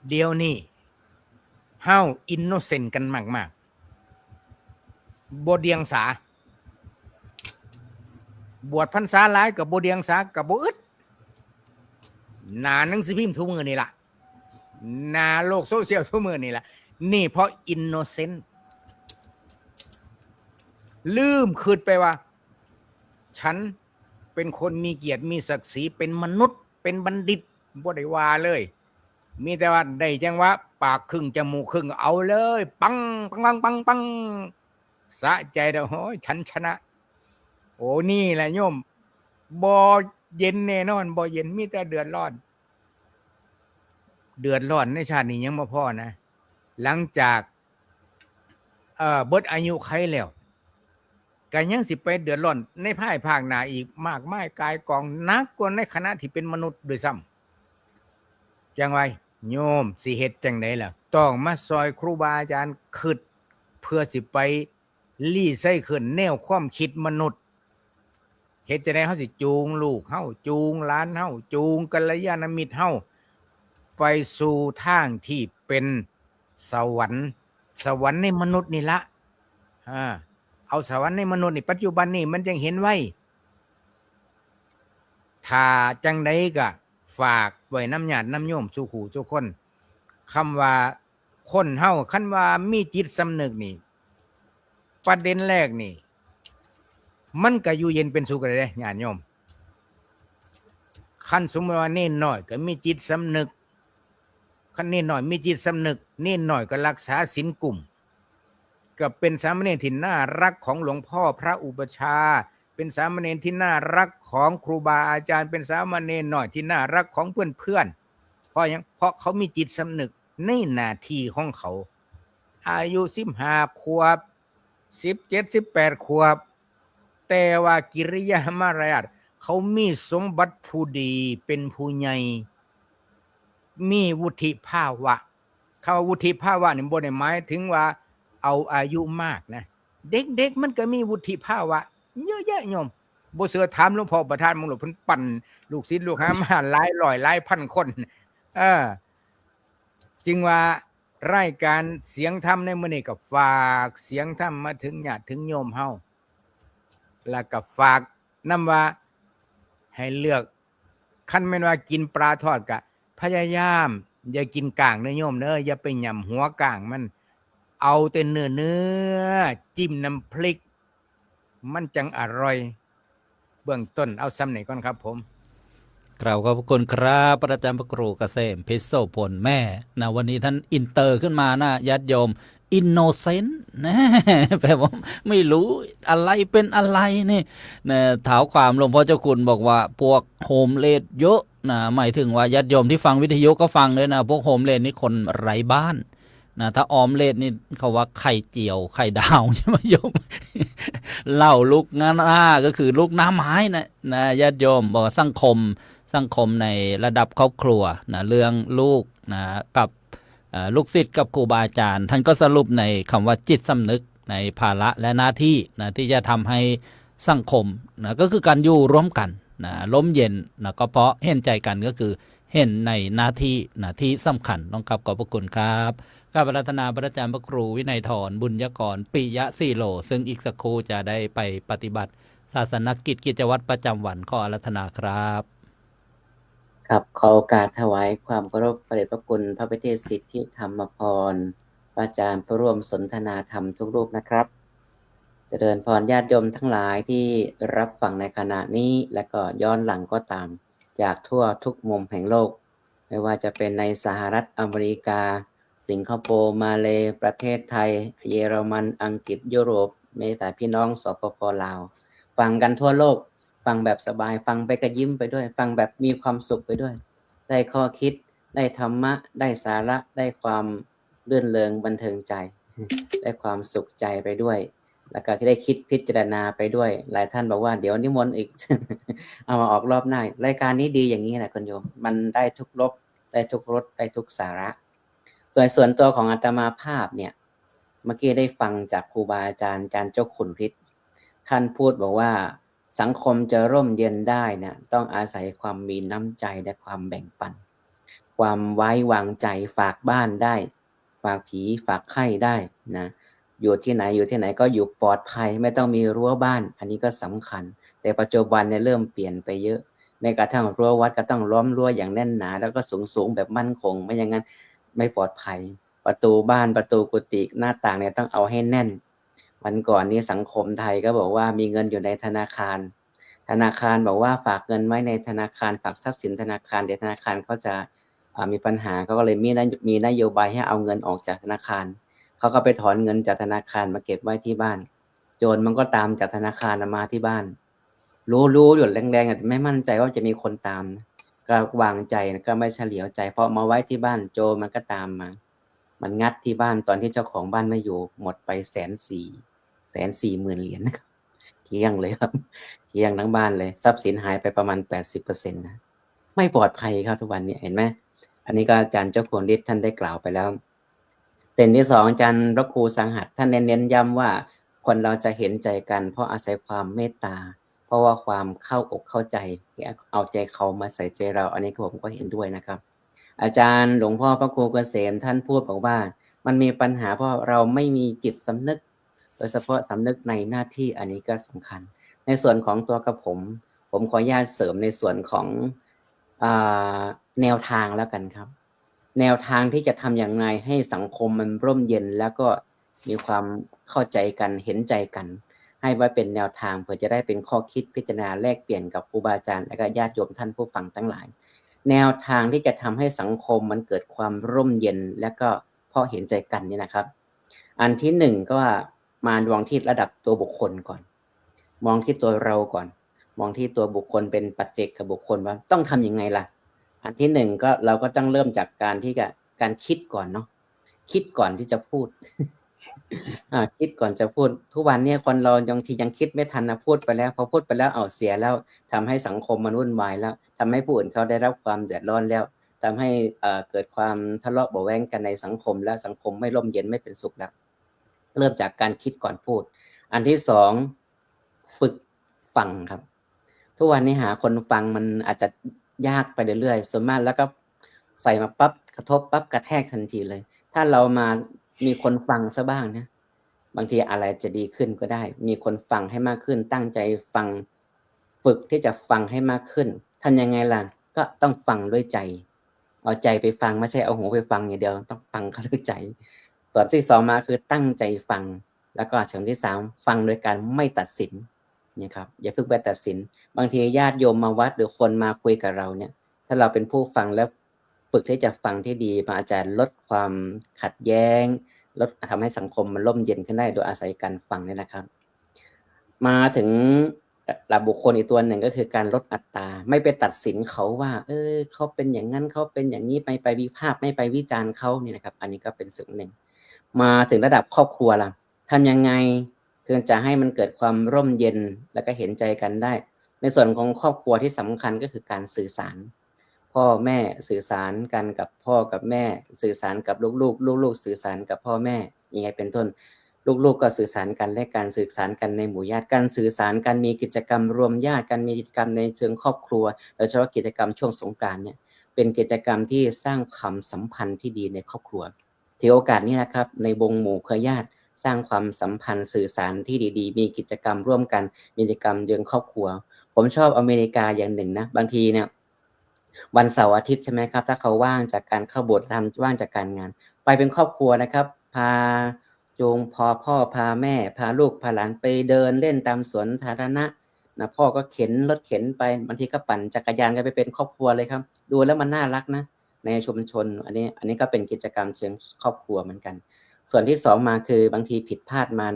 S6: เดี๋ยวนี้เฮาอินโนเซนต์กันมากๆบ่เดียงสาบวชพรรษาหลายก็บ่เดียงสาก็บ่อึดหน้าหนังสือพิมพ์ทุกมื้อนี่ล่ะหน้าโลกโซเชียลทุกมื้อนี่ล่ะนี่เพราะอินโนเซนต์ลืมคิดไปว่าฉันเป็นคนมีเกียรติมีศักดิ์ศรีเป็นมนุษย์เป็นบัณฑิตบ่ได้ว่าเลยมีแต่ว่าได้จังว่าปากครึ่งจมูกครึ่งเอาเลยปังปังปังปังปังสะใจเด้อโหยฉันชนะโอ้นี่แหละโยมบ่เย็นแน่นอนบ่เย็นมีแต่เดือดร้อนในชาตินี้ยังบ่พอนะหลังจากเบิดอายุไขแล้วก็ยังสิไปเดือดร้อนในภายภาคหน้าอีกมากมายกายกองหนักกว่าในขณะที่เป็นมนุษย์ด้วยซ้ำจังไว้โยมสิเฮ็ดจังได๋ล่ะต้องมาซอยครูบาอาจารย์คิดเพื่อสิไปรีไซเคิลแนวความคิดมนุษย์เฮ็ดจังได๋เฮาสิจูงลูกเฮาจูงหลานเฮาจูงกัลยาณมิตรเฮาไปสู่ทางที่เป็นสวรรค์ในมนุษย์นี่ละเอาสวรรค์ในมนุษย์นี่ปัจจุบันนี่มันยังเห็นไว้ถ้าจังใดก็ฝากไว้น้ำญาติน้ำโยมสู่ขู่สู่คนคำว่าคนเฮาคันว่ามีจิตสำนึกนี่ประเด็นแรกนี่มันก็อยู่เย็นเป็นสุขเลยเด้ญาติโยมคันสมมุติว่าเน้นน้อยก็มีจิตสำนึกคันเน้นน้อยมีจิตสำนึกเน้นน้อยก็รักษาศีลกลุ่มก็เป็นสามเณรที่น่ารักของหลวงพ่อพระอุปชาเป็นสามเณรที่น่ารักของครูบาอาจารย์เป็นสามเณรหน่อยที่น่ารักของเพื่อนเพราะเขามีจิตสำนึกในหน้าที่ของเขาอายุ15ขวบ17 18ขวบแต่ว่ากิริยามารยาทเขามีสมบัติผู้ดีเป็นผู้ใหญ่มีวุฒิภาวะคำว่าวุฒิภาวะนี่บ่ได้หมายถึงว่าเอาอายุมากนะเด็กๆมันก็มีวุฒิภาวะเยอะแยะโยมบ่เสือถามหลวงพ่อประธานมงคลเพิ่นปั่นลูกศิษย์ลูกหามาหลายร้อยหลายพันคนจึงว่ารายการเสียงธรรมในมื้อนี้ก็ฝากเสียงธรรมมาถึงญาติถึงโยมเฮาแล้วก็ฝากนำว่าให้เลือกคันแม่นว่ากินปลาทอดก็พยายามอย่ากินก่างเด้อโยมเด้ออย่าไปหย่ำหัวก่างมันเอาแต่เนื้อจิ้มน้ำพริกมันจังอร่อยเบื้องต้นเอาซ้ำไหนก่อนครับผม
S2: กล่าวขอบคุณครับประจำพระครูเกษมเพชรโสพลแม่นะวันนี้ท่านอินเตอร์ขึ้นมานะญาติโยมอินโนเซนต์นะแปลว่าไม่รู้อะไรเป็นอะไรนี่นะถามความหลวงพ่อเจ้าคุณบอกว่าพวกโฮมเลดเยอะนะหมายถึงว่าญาติโยมที่ฟังวิทยุก็ฟังเลยนะพวกโฮมเลดนี่คนไร้บ้านนะถ้าออมเลดนี่เขาว่าไข่เจียวไข่ดาวใช่ไหมโยม เหล้าลูกหน้าก็คือลูกน้ำไม้นะญาติโยมบอกสังคมในระดับครอบครัวนะเรื่องลูกนะกับลูกศิษย์กับครูบาอาจารย์ท่านก็สรุปในคำว่าจิตสำนึกในภาระและหน้าที่นะที่จะทำให้สังคมนะก็คือการอยู่ร่วมกันนะร่มเย็นนะก็เพราะเห็นใจกันก็คือเห็นในหน้าที่สำคัญต้องขอบพระคุณครับ ข้าพเจ้าอาราธนาพระอาจารย์พระครูวินัยธรบุญยกรปิยะสีโล ซึ่งอีกสักครู่จะได้ไปปฏิบัติศาสนกิจกิจวัตรประจำวันขออาราธนาครับ
S7: ครับขอโอกาสถวายความเคารพพระเดชพระคุณพระพิเทศสิทธิธรรมพรพระอาจารย์ผู้ร่วมสนทนาธรรมทุกรูปนะครับเจริญพรญาติโยมทั้งหลายที่รับฟังในขณะนี้และก็ย้อนหลังก็ตามจากทั่วทุกมุมแห่งโลกไม่ว่าจะเป็นในสหรัฐอเมริกาสิงคโปร์มาเลประเทศไทยเยอรมันอังกฤษยุโรปแม้แต่พี่น้องสปป.ลาวฟังกันทั่วโลกฟังแบบสบายฟังไปก็ยิ้มไปด้วยฟังแบบมีความสุขไปด้วยได้ข้อคิดได้ธรรมะได้สาระได้ความรื่นเริงบันเทิงใจได้ความสุขใจไปด้วยแล้วก็ที่ได้คิดพิจารณาไปด้วยหลายท่านบอกว่าเดี๋ยวนิมนต์อีก เอามาออกรอบหน้ารายการนี้ดีอย่างนี้แหละคุณโยมมันได้ทุกรสได้ทุกรสได้ทุกสาระส่วนตัวของอาตมาภาพเนี่ยเมื่อกี้ได้ฟังจากครูบาอาจารย์เจ้าขุนฤทธิ์ท่านพูดบอกว่าสังคมจะร่มเย็นได้เนี่ยต้องอาศัยความมีน้ำใจและความแบ่งปันความไว้วางใจฝากบ้านได้ฝากผีฝากไข้ได้นะอยู่ที่ไหนก็อยู่ปลอดภัยไม่ต้องมีรั้วบ้านอันนี้ก็สำคัญแต่ปัจจุบันเนี่ยเริ่มเปลี่ยนไปเยอะแม้กระทั่งรั้ววัดก็ต้องล้อมรั้วอย่างแน่นหนาแล้วก็สูงแบบมั่นคงไม่อย่างนั้นไม่ปลอดภัยประตูบ้านประตูกุฏิหน้าต่างเนี่ยต้องเอาให้แน่นวันก่อนนี้สังคมไทยก็บอกว่ามีเงินอยู่ในธนาคารบอกว่าฝากเงินไว้ในธนาคารฝากทรัพย์สินธนาคารเดี๋ยวธนาคารเขาจะมีปัญหาเขาก็เลยมีนโยบายให้เอาเงินออกจากธนาคารเขาก็ไปถอนเงินจากธนาคารมาเก็บไว้ที่บ้านโจรมันก็ตามจากธนาคารมาที่บ้านรู้อยู่แรงๆแต่ไม่มั่นใจว่าจะมีคนตามก็วางใจก็ไม่เฉลียวใจเพราะมาไว้ที่บ้านโจรมันก็ตามมามันงัดที่บ้านตอนที่เจ้าของบ้านไม่อยู่หมดไป140,000 เหรียญนะครับเกลี้ยงเลยครับเกลี้ยงทั้งบ้านเลยทรัพย์สินหายไปประมาณ 80% นะไม่ปลอดภัยครับทุกวันนี้เห็นไหมอันนี้ก็อาจารย์เจ้าคุณฤทธิ์ท่านได้กล่าวไปแล้วเส้นที่ 2อาจารย์พระครูสังหัสท่านเน้นย้ำว่าคนเราจะเห็นใจกันเพราะอาศัยความเมตตาเพราะว่าความเข้าอกเข้าใจเอาใจเขามาใส่ใจเราอันนี้ผมก็เห็นด้วยนะครับอาจารย์หลวงพ่อพระครูเกษมท่านพูดบอกว่ามันมีปัญหาเพราะเราไม่มีจิตสำนึกโดยเฉพาะสำนึกในหน้าที่อันนี้ก็สำคัญในส่วนของตัวกับผมขออนุญาตเสริมในส่วนของแนวทางแล้วกันครับแนวทางที่จะทำอย่างไรให้สังคมมันร่มเย็นแล้วก็มีความเข้าใจกันเห็นใจกันให้ไว้เป็นแนวทางเพื่อจะได้เป็นข้อคิดพิจารณาแลกเปลี่ยนกับครูบาอาจารย์และก็ญาติโยมท่านผู้ฟังทั้งหลายแนวทางที่จะทำให้สังคมมันเกิดความร่มเย็นและก็พอเห็นใจกันนี่นะครับอันที่หนึ่งก็ว่ามามองที่ระดับตัวบุคคลก่อนมองที่ตัวเราก่อนมองที่ตัวบุคคลเป็นปัจเจกกับบุคคลว่าต้องทำยังไงล่ะอันที่หนึ่งก็เราก็ต้องเริ่มจากการคิดก่อนเนาะคิดก่อนที่จะพูด คิดก่อนจะพูดทุกวันเนี่ยคนเรายังคิดไม่ทันนะพูดไปแล้วพอพูดไปแล้วเอาเสียแล้วทำให้สังคมมันวุ่นวายแล้วทำให้ผู้อื่นเขาได้รับความเดือดร้อนแล้วทำให้เกิดความทะเลาะเบาะแว้งกันในสังคมและสังคมไม่ร่มเย็นไม่เป็นสุขแล้วเริ่มจากการคิดก่อนพูดอันที่สองฝึกฟังครับทุกวันนี้หาคนฟังมันอาจจะยากไปเรื่อยๆส่วนมากแล้วก็ใส่มาปั๊บกระทบปั๊บกระแทกทันทีเลยถ้าเรามามีคนฟังซะบ้างนะบางทีอะไรจะดีขึ้นก็ได้มีคนฟังให้มากขึ้นตั้งใจฟังฝึกที่จะฟังให้มากขึ้นทำยังไงล่ะก็ต้องฟังด้วยใจเอาใจไปฟังไม่ใช่เอาหูไปฟังอย่างเดียวต้องฟังเขาด้วยใจส่วนที่สองมาคือตั้งใจฟังแล้วก็ส่วนที่สามฟังโดยการไม่ตัดสินเนี่ยครับอย่าเพิ่งไปตัดสินบางทีญาติโยมมาวัดหรือคนมาคุยกับเราเนี่ยถ้าเราเป็นผู้ฟังแล้วฝึกที่จะฟังที่ดีมันอาจจะลดความขัดแย้งลดทำให้สังคมมันร่มเย็นขึ้นได้โดยอาศัยการฟังเนี่ยนะครับมาถึงระดับบุคคลอีกตัวหนึ่งก็คือการลดอัตราไม่ไปตัดสินเขาว่าเขาเป็นอย่างนั้นเขาเป็นอย่างนี้ไปวิพากษ์ไม่ไปวิจารณ์เขาเนี่ยนะครับอันนี้ก็เป็นส่วนหนึ่งมาถึงระดับครอบครัวล่ะทำยังไงถึงจะให้มันเกิดความร่มเย็นแล้วก็เห็นใจกันได้ในส่วนของครอบครัวที่สำคัญก็คือการสื่อสารพ่อแม่สื่อสารกันกับพ่อกับแม่สื่อสารกับลูกสื่อสารกับพ่อแม่ยังไงเป็นต้นลูกก็สื่อสารกันและการสื่อสารกันในหมู่ญาติการสื่อสารกันมีกิจกรรมรวมญาติกันมีกิจกรรมในเชิงครอบครัวโดยเฉพาะกิจกรรมช่วงสงกรานต์เนี่ยเป็นกิจกรรมที่สร้างความสัมพันธ์ที่ดีในครอบครัว ถือโอกาสนี้นะครับในวงหมู่เครือญาติสร้างความสัมพันธ์สื่อสารที่ดีๆมีกิจกรรมร่วมกันมีกิจกรรมเยือนครอบครัวผมชอบอเมริกาอย่างหนึ่งนะบางทีเนี่ยวันเสาร์อาทิตย์ใช่ไหมครับถ้าเขาว่างจากการเข้าโบสถ์ว่างจากการงานไปเป็นครอบครัวนะครับพาจูงพ่อพาแม่พาลูกพาหลานไปเดินเล่นตามสวนสาธารณะนะพ่อก็เข็นรถเข็นไปบางทีก็ปั่นจักรยานกันไปเป็นครอบครัวเลยครับดูแล้วมันน่ารักนะในชุมชนอันนี้ก็เป็นกิจกรรมเชิงครอบครัวเหมือนกันส่วนที่สองมาคือบางทีผิดพลาดมา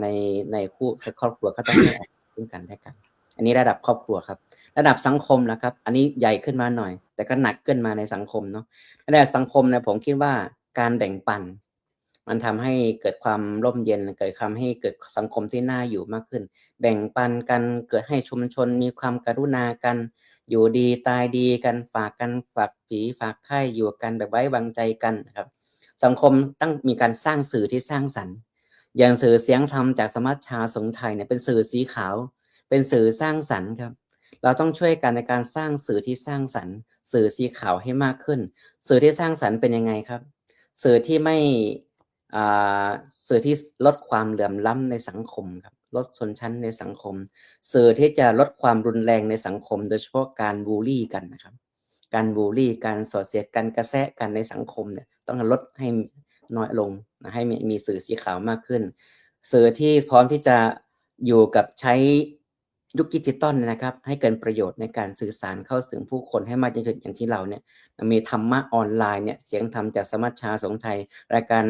S7: ในคู่ครอบครัวก็ต้องให้อภัยซึ่งกันและกันอันนี้ระดับครอบครัวครับระดับสังคมนะครับอันนี้ใหญ่ขึ้นมาหน่อยแต่ก็หนักขึ้นมาในสังคมเนาะระดับสังคมเนี่ยผมคิดว่าการแบ่งปันมันทำให้เกิดความร่มเย็นเกิดทำให้เกิดสังคมที่น่าอยู่มากขึ้นแบ่งปันกันเกิดให้ชุมชนมีความกรุณากันอยู่ดีตายดีกันฝากผีฝากไข้อยู่กันแบบไว้วางใจกันนะครับสังคมต้องมีการสร้างสื่อที่สร้างสรรค์อย่างสื่อเสียงธรรมจากสมัชชาสงฆ์ไทยเนี่ยเป็นสื่อสีขาวเป็นสื่อสร้างสรรค์ครับเราต้องช่วยกันในการสร้างสื่อที่สร้างสรรค์สื่อสีขาวให้มากขึ้นสื่อที่สร้างสรรค์เป็นยังไงครับสื่อที่ไม่สื่อที่ลดความเหลื่อมล้ำในสังคมครับลดชนชั้นในสังคมสื่อที่จะลดความรุนแรงในสังคมโดยเฉพาะการบูลลี่กันนะครับการบูลลี่การส่อเสียดกันกระแสะกันในสังคมเนี่ยต้องลดให้น้อยลงนะให้มีสื่อสีขาวมากขึ้นสื่อที่พร้อมที่จะอยู่กับใช้ยุคดิจิตอลนะครับให้เกิดประโยชน์ในการสื่อสารเข้าถึงผู้คนให้มากยิ่งขึ้นอย่างที่เราเนี่ยมีธรรมะออนไลน์เนี่ยเสียงธรรมจากสมัชชาสงฆ์ไทยรายการ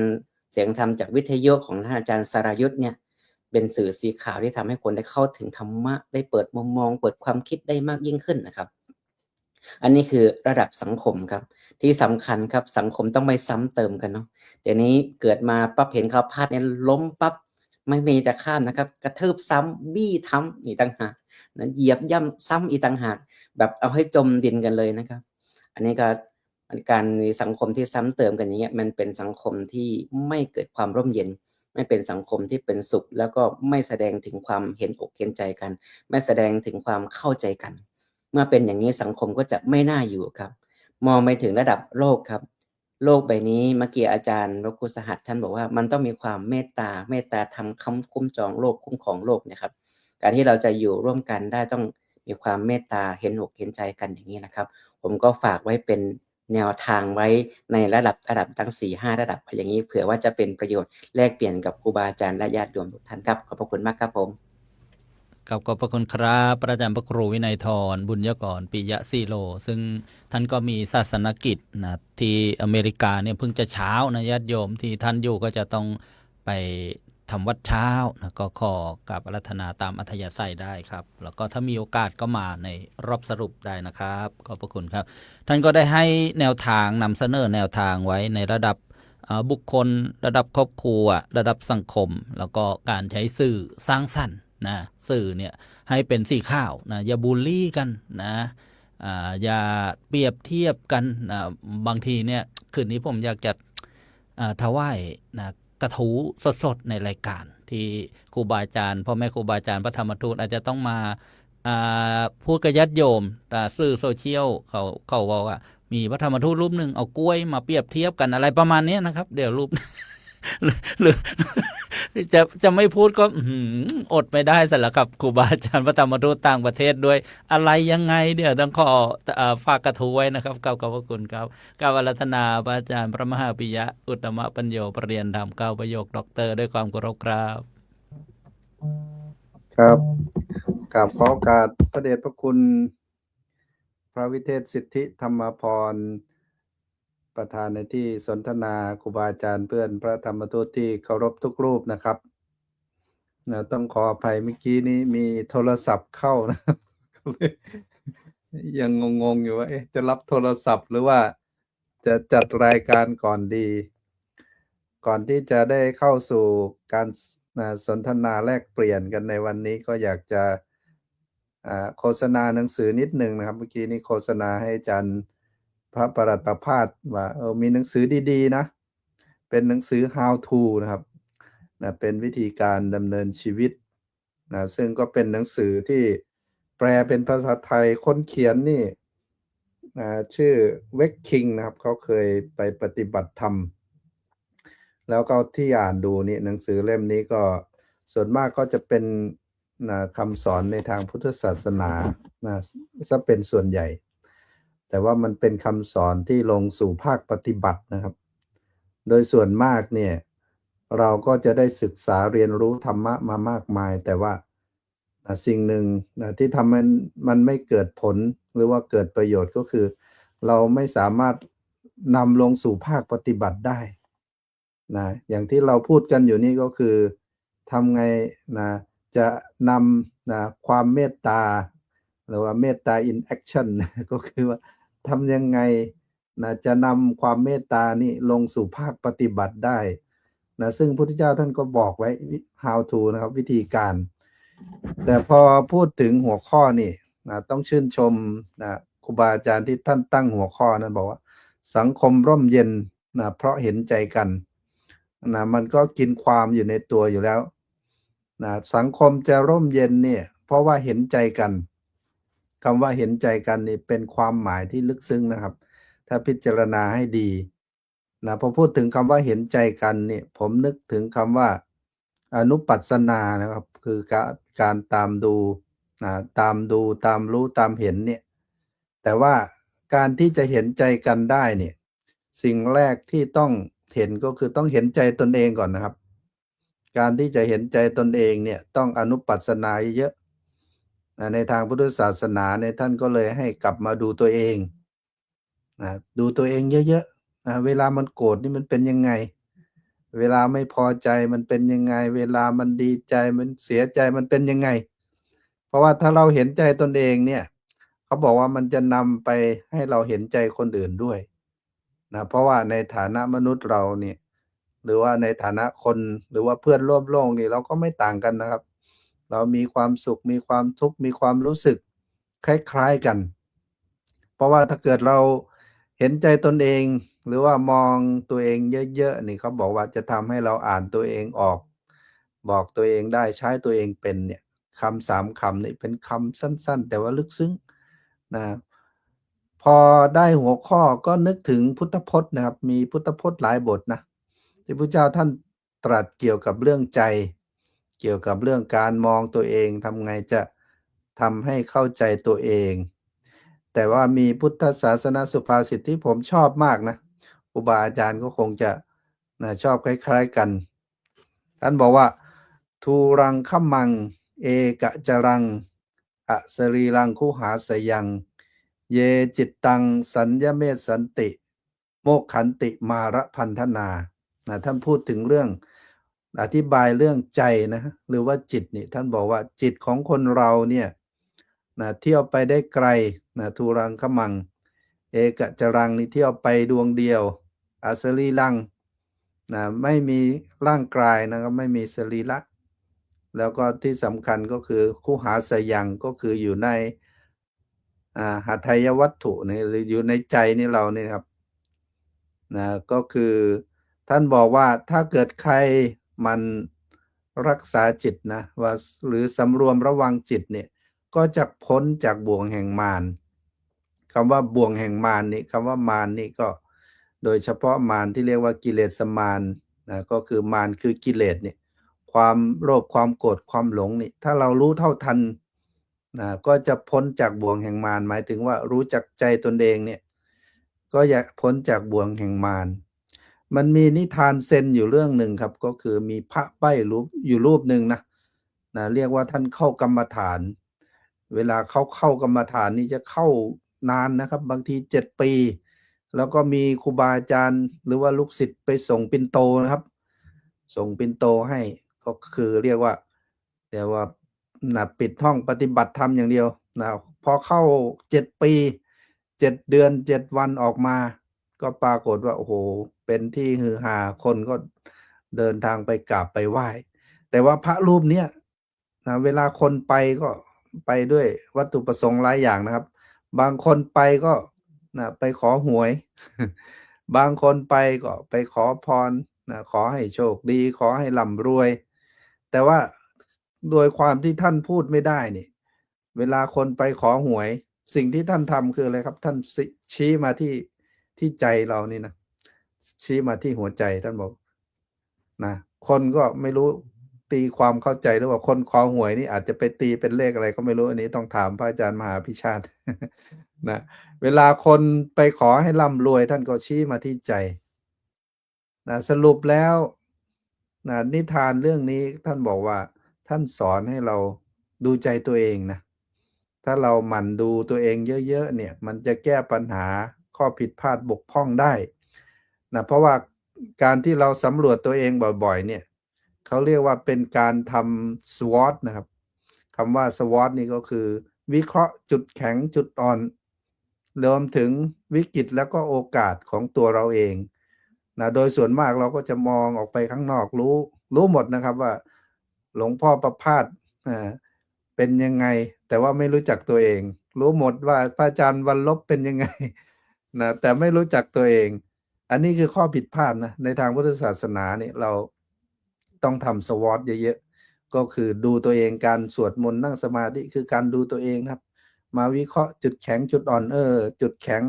S7: เสียงธรรมจากวิทยุของท่านอาจารย์สรายุทธเนี่ยเป็นสื่อสีขาวที่ทำให้คนได้เข้าถึงธรรมะได้เปิดมุมมองเปิดความคิดได้มากยิ่งขึ้นนะครับอันนี้คือระดับสังคมครับที่สำคัญครับสังคมต้องไม่ซ้ำเติมกันเนาะเดี๋ยวนี้เกิดมาปั๊บเห็นเขาพลาดเนี่ยล้มปั๊บไม่มีแต่ข้ามนะครับกระทืบซ้ำบี้ทำอีกต่างหากนะเหยียบย่ำซ้ำอีกต่างหากแบบเอาให้จมดินกันเลยนะครับอันนี้ก็การสังคมที่ซ้ำเติมกันอย่างเงี้ยมันเป็นสังคมที่ไม่เกิดความร่มเย็นไม่เป็นสังคมที่เป็นสุขแล้วก็ไม่แสดงถึงความเห็นอกเห็นใจกันไม่แสดงถึงความเข้าใจกันเมื่อเป็นอย่างนี้สังคมก็จะไม่น่าอยู่ครับมองไปถึงระดับโลกครับโลกใบนี้เมื่อกี้อาจารย์วคุสหัสท่านบอกว่ามันต้องมีความเมตตาทำคุ้มจองโลกคุ้มของโลกนะครับการที่เราจะอยู่ร่วมกันได้ต้องมีความเมตตาเห็นอกเห็นใจกันอย่างนี้นะครับผมก็ฝากไว้เป็นแนวทางไว้ในระดับทั้ง 4-5 ระดับอย่างนี้เผื่อว่าจะเป็นประโยชน์แลกเปลี่ยนกับครูบาอาจารย์และญาติโยมทุกท่านครับขอบพระคุณมากครับผม
S2: ขอบพระคุณครับอาจารย์พระครูวินัยธรบุญยกรปิยะซีโลซึ่งท่านก็มีศาสนกิจนะที่อเมริกาเนี่ยเพิ่งจะเช้านะญาติโยมที่ท่านอยู่ก็จะต้องไปทำวัดเช้านะก็ขอกับอาราธนาตามอัธยาศัยได้ครับแล้วก็ถ้ามีโอกาสก็มาในรอบสรุปได้นะครับขอบพระคุณครับท่านก็ได้ให้แนวทางนำเสนอแนวทางไว้ในระดับบุคคลระดับครอบครัวระดับสังคมแล้วก็การใช้สื่อสร้างสรรค์นะสื่อเนี่ยให้เป็นสีขาวนะอย่าบูลลี่กันนะอย่าเปรียบเทียบกันนะบางทีเนี่ยคืนนี้ผมอยากจะถวายนะกระทู้สดๆในรายการที่ครูบาอาจารย์พ่อแม่ครูบาอาจารย์พระธรรมทูตอาจจะต้องมาพูดกับญาติโยมสื่อโซเชียลเขาบอกว่ามีพระธรรมทูตรูปหนึ่งเอากล้วยมาเปรียบเทียบกันอะไรประมาณนี้นะครับเดี๋ยวรูป หรือจะไม่พูดก็อดไม่ได้สิละครับครูบาอาจารย์พระธรรมทูตต่างประเทศด้วยอะไรยังไงเดี๋ยวต้องขอฝากกระทู้ไว้นะครับขอบพระคุณครับกราบอาราธนาพระอาจารย์พระมหาปิยะอุตตมปัญโยปรริยนธรรม9ประโยคด็อกเตอร์ด้วยความเคารพครับ
S3: ครับกราบขอโอกาสพระเดชพระคุณพระวิเทศสิทธิธรรมพรประธานในที่สนทนาครูบาอาจารย์เพื่อนพระธรรมทูตที่เคารพทุกรูปนะครับต้องขออภัยเมื่อกี้นี้มีโทรศัพท์เข้านะครับยังงงอยู่ว่าจะรับโทรศัพท์หรือว่าจะจัดรายการก่อนดีก่อนที่จะได้เข้าสู่การสนทนาแลกเปลี่ยนกันในวันนี้ก็อยากจะโฆษณาหนังสือนิดนึงนะครับเมื่อกี้นี้โฆษณาให้อาจารย์พระประหลัดประภาสว่ามีหนังสือดีๆนะเป็นหนังสือ How to นะครับเป็นวิธีการดำเนินชีวิตซึ่งก็เป็นหนังสือที่แปลเป็นภาษาไทยคนเขียนนี่ชื่อเวกคิงนะครับเขาเคยไปปฏิบัติธรรม
S8: แล้วก็ที่อ่านดูนี่หนังสือเล่มนี้ก็ส่วนมากก็จะเป็นคำสอนในทางพุทธศาสนานะซะเป็นส่วนใหญ่ แต่ว่ามันเป็นคำสอนที่ลงสู่ภาคปฏิบัตินะครับ โดยส่วนมากเนี่ยเราก็จะได้ศึกษาเรียนรู้ธรรมะมามากมาย แต่ว่าสิ่งหนึ่งที่ทำให้มันไม่เกิดผลหรือว่าเกิดประโยชน์ก็คือ เราไม่สามารถนำลงสู่ภาคปฏิบัติได้นะอย่างที่เราพูดกันอยู่นี่ก็คือทำไงนะจะนำความเมตตาหรือว่าเมตตา in action ก็คือว่าทำยังไงจะนำความเมตตานี่ลงสู่ภาคปฏิบัติได้นะซึ่งพระพุทธเจ้าท่านก็บอกไว้ how to นะครับวิธีการ แต่พอพูดถึงหัวข้อนี่ต้องชื่นชมครูบาอาจารย์ที่ท่านตั้งหัวข้อนั้นบอกว่าสังคมร่มเย็นเพราะเห็นใจกันมันก็กินความอยู่ในตัวอยู่แล้วสังคมจะร่มเย็นเนี่ยเพราะว่าเห็นใจกันคำว่าเห็นใจกันนี่เป็นความหมายที่ลึกซึ้งนะครับถ้าพิจารณาให้ดีพอพูดถึงคำว่าเห็นใจกันนี่ผมนึกถึงคำว่าอนุปัสสนานะครับคือการตามดูตามรู้ตามเห็นเนี่ยแต่ว่าการที่จะเห็นใจกันได้เนี่ยสิ่งแรกที่ต้องเห็นก็คือต้องเห็นใจตนเองก่อนนะครับการที่จะเห็นใจตนเองเนี่ยต้องอนุปัสสนาเยอะในทางพุทธศาสนาเนี่ยท่านก็เลยให้กลับมาดูตัวเองดูตัวเองเยอะๆเวลามันโกรธนี่มันเป็นยังไงเวลาไม่พอใจมันเป็นยังไงเวลามันดีใจมันเสียใจมันเป็นยังไงเพราะว่าถ้าเราเห็นใจตนเองเนี่ยเขาบอกว่ามันจะนำไปให้เราเห็นใจคนอื่นด้วยเพราะว่าในฐานะมนุษย์เราเนี่ยหรือว่าในฐานะคนหรือว่าเพื่อนร่วมโลกนี่เราก็ไม่ต่างกันนะครับเรามีความสุขมีความทุกข์มีความรู้สึกคล้ายๆกันเพราะว่าถ้าเกิดเราเห็นใจตนเองหรือว่ามองตัวเองเยอะๆนี่เขาบอกว่าจะทำให้เราอ่านตัวเองออกบอกตัวเองได้ใช้ตัวเองเป็นเนี่ยคำ3 คำนี่เป็นคำสั้นๆแต่ว่าลึกซึ้งพอได้หัวข้อก็นึกถึงพุทธพจน์นะครับมีพุทธพจน์หลายบทนะที่พระเจ้าท่านตรัสเกี่ยวกับเรื่องใจเกี่ยวกับเรื่องการมองตัวเองทำไงจะทำให้เข้าใจตัวเองแต่ว่ามีพุทธศาสนสุภาษิตที่ผมชอบมากนะครูบาอาจารย์ก็คงจะชอบคล้ายๆกันท่านบอกว่าทูรังคัมมังเอกะจรังอสรีรังคุหาสยังเยจิตตังสัญญเมสสันติโมกขันติมาระพันธนาท่านพูดถึงเรื่องอธิบายเรื่องใจนะหรือว่าจิตนี่ท่านบอกว่าจิตของคนเราเนี่ยเที่ยวไปได้ไกลทูรังคัมมังเอกะจรังนี่เที่ยวไปดวงเดียวอสรีรังไม่มีร่างกายนะครับไม่มีสรีระแล้วก็ที่สำคัญก็คือคุหาสยังก็คืออยู่ในหทัยวัตถุนี่หรืออยู่ในใจนี่เราเนี่ยครับก็คือท่านบอกว่าถ้าเกิดใครมันรักษาจิตนะว่าหรือสำรวมระวังจิตเนี่ยก็จะพ้นจากบ่วงแห่งมารคำว่าบ่วงแห่งมารนี่คำว่ามารนี่ก็โดยเฉพาะมารที่เรียกว่ากิเลสมารก็คือมารคือกิเลสเนี่ยความโลภความโกรธความหลงนี่ถ้าเรารู้เท่าทันก็จะพ้นจากบ่วงแห่งมารหมายถึงว่ารู้จักใจตนเองเนี่ยก็จะพ้นจากบ่วงแห่งมารมันมีนิทานเซนอยู่เรื่องหนึ่งครับก็คือมีพระใบ้รูปอยู่รูปหนึ่งนะเรียกว่าท่านเข้ากรรมฐานเวลาเข้ากรรมฐานนี่จะเข้านานนะครับบางที7 ปีแล้วก็มีครูบาอาจารย์หรือว่าลูกศิษย์ไปส่งปิ่นโตนะครับส่งปิ่นโตให้ก็คือเรียกว่าปิดห้องปฏิบัติธรรมอย่างเดียวพอเข้า7 ปี7 เดือน7 วันออกมาก็ปรากฏว่าโอ้โหเป็นที่ฮือฮาคนก็เดินทางไปกราบไปไหว้แต่ว่าพระรูปเนี้ยเวลาคนไปก็ไปด้วยวัตถุประสงค์หลายอย่างนะครับบางคนไปก็ไปขอหวย บางคนไปก็ไปขอพรขอให้โชคดีขอให้ร่ำรวยแต่ว่าโดยความที่ท่านพูดไม่ได้นี่เวลาคนไปขอหวยสิ่งที่ท่านทำคืออะไรครับท่านชี้มาที่ใจเรานี่นะชี้มาที่หัวใจท่านบอก นะคนก็ไม่รู้ตีความเข้าใจหรือว่าคนคอหวยนี่อาจจะไปตีเป็นเลขอะไรก็ไม่รู้อันนี้ต้องถามพระอาจารย์มหาพิชาติ นะเวลาคนไปขอให้ร่ำรวยท่านก็ชี้มาที่ใจนะสรุปแล้วนะนิทานเรื่องนี้ท่านบอกว่าท่านสอนให้เราดูใจตัวเองนะถ้าเราหมั่นดูตัวเองเยอะๆเนี่ยมันจะแก้ปัญหาข้อผิดพลาดบกพร่องได้นะเพราะว่าการที่เราสำรวจตัวเองบ่อยๆเนี่ยเขาเรียกว่าเป็นการทำ SWOT นะครับคำว่า SWOT นี่ก็คือวิเคราะห์จุดแข็งจุดอ่อนรวมถึงวิกฤตแล้วก็โอกาสของตัวเราเองนะโดยส่วนมากเราก็จะมองออกไปข้างนอกรู้หมดนะครับว่าหลวงพ่อประภาสเป็นยังไงแต่ว่าไม่รู้จักตัวเองรู้หมดว่าพระอาจารย์วันลบเป็นยังไงนะแต่ไม่รู้จักตัวเองอันนี้คือข้อผิดพลาดนะในทางพุทธศาสนาเนี่ยเราต้องทำสวอตเยอะๆก็คือดูตัวเองการสวดมนต์นั่งสมาธิคือการดูตัวเองนะครับมาวิเคราะห์จุดแข็งจุดอ่อนจุดแข็ง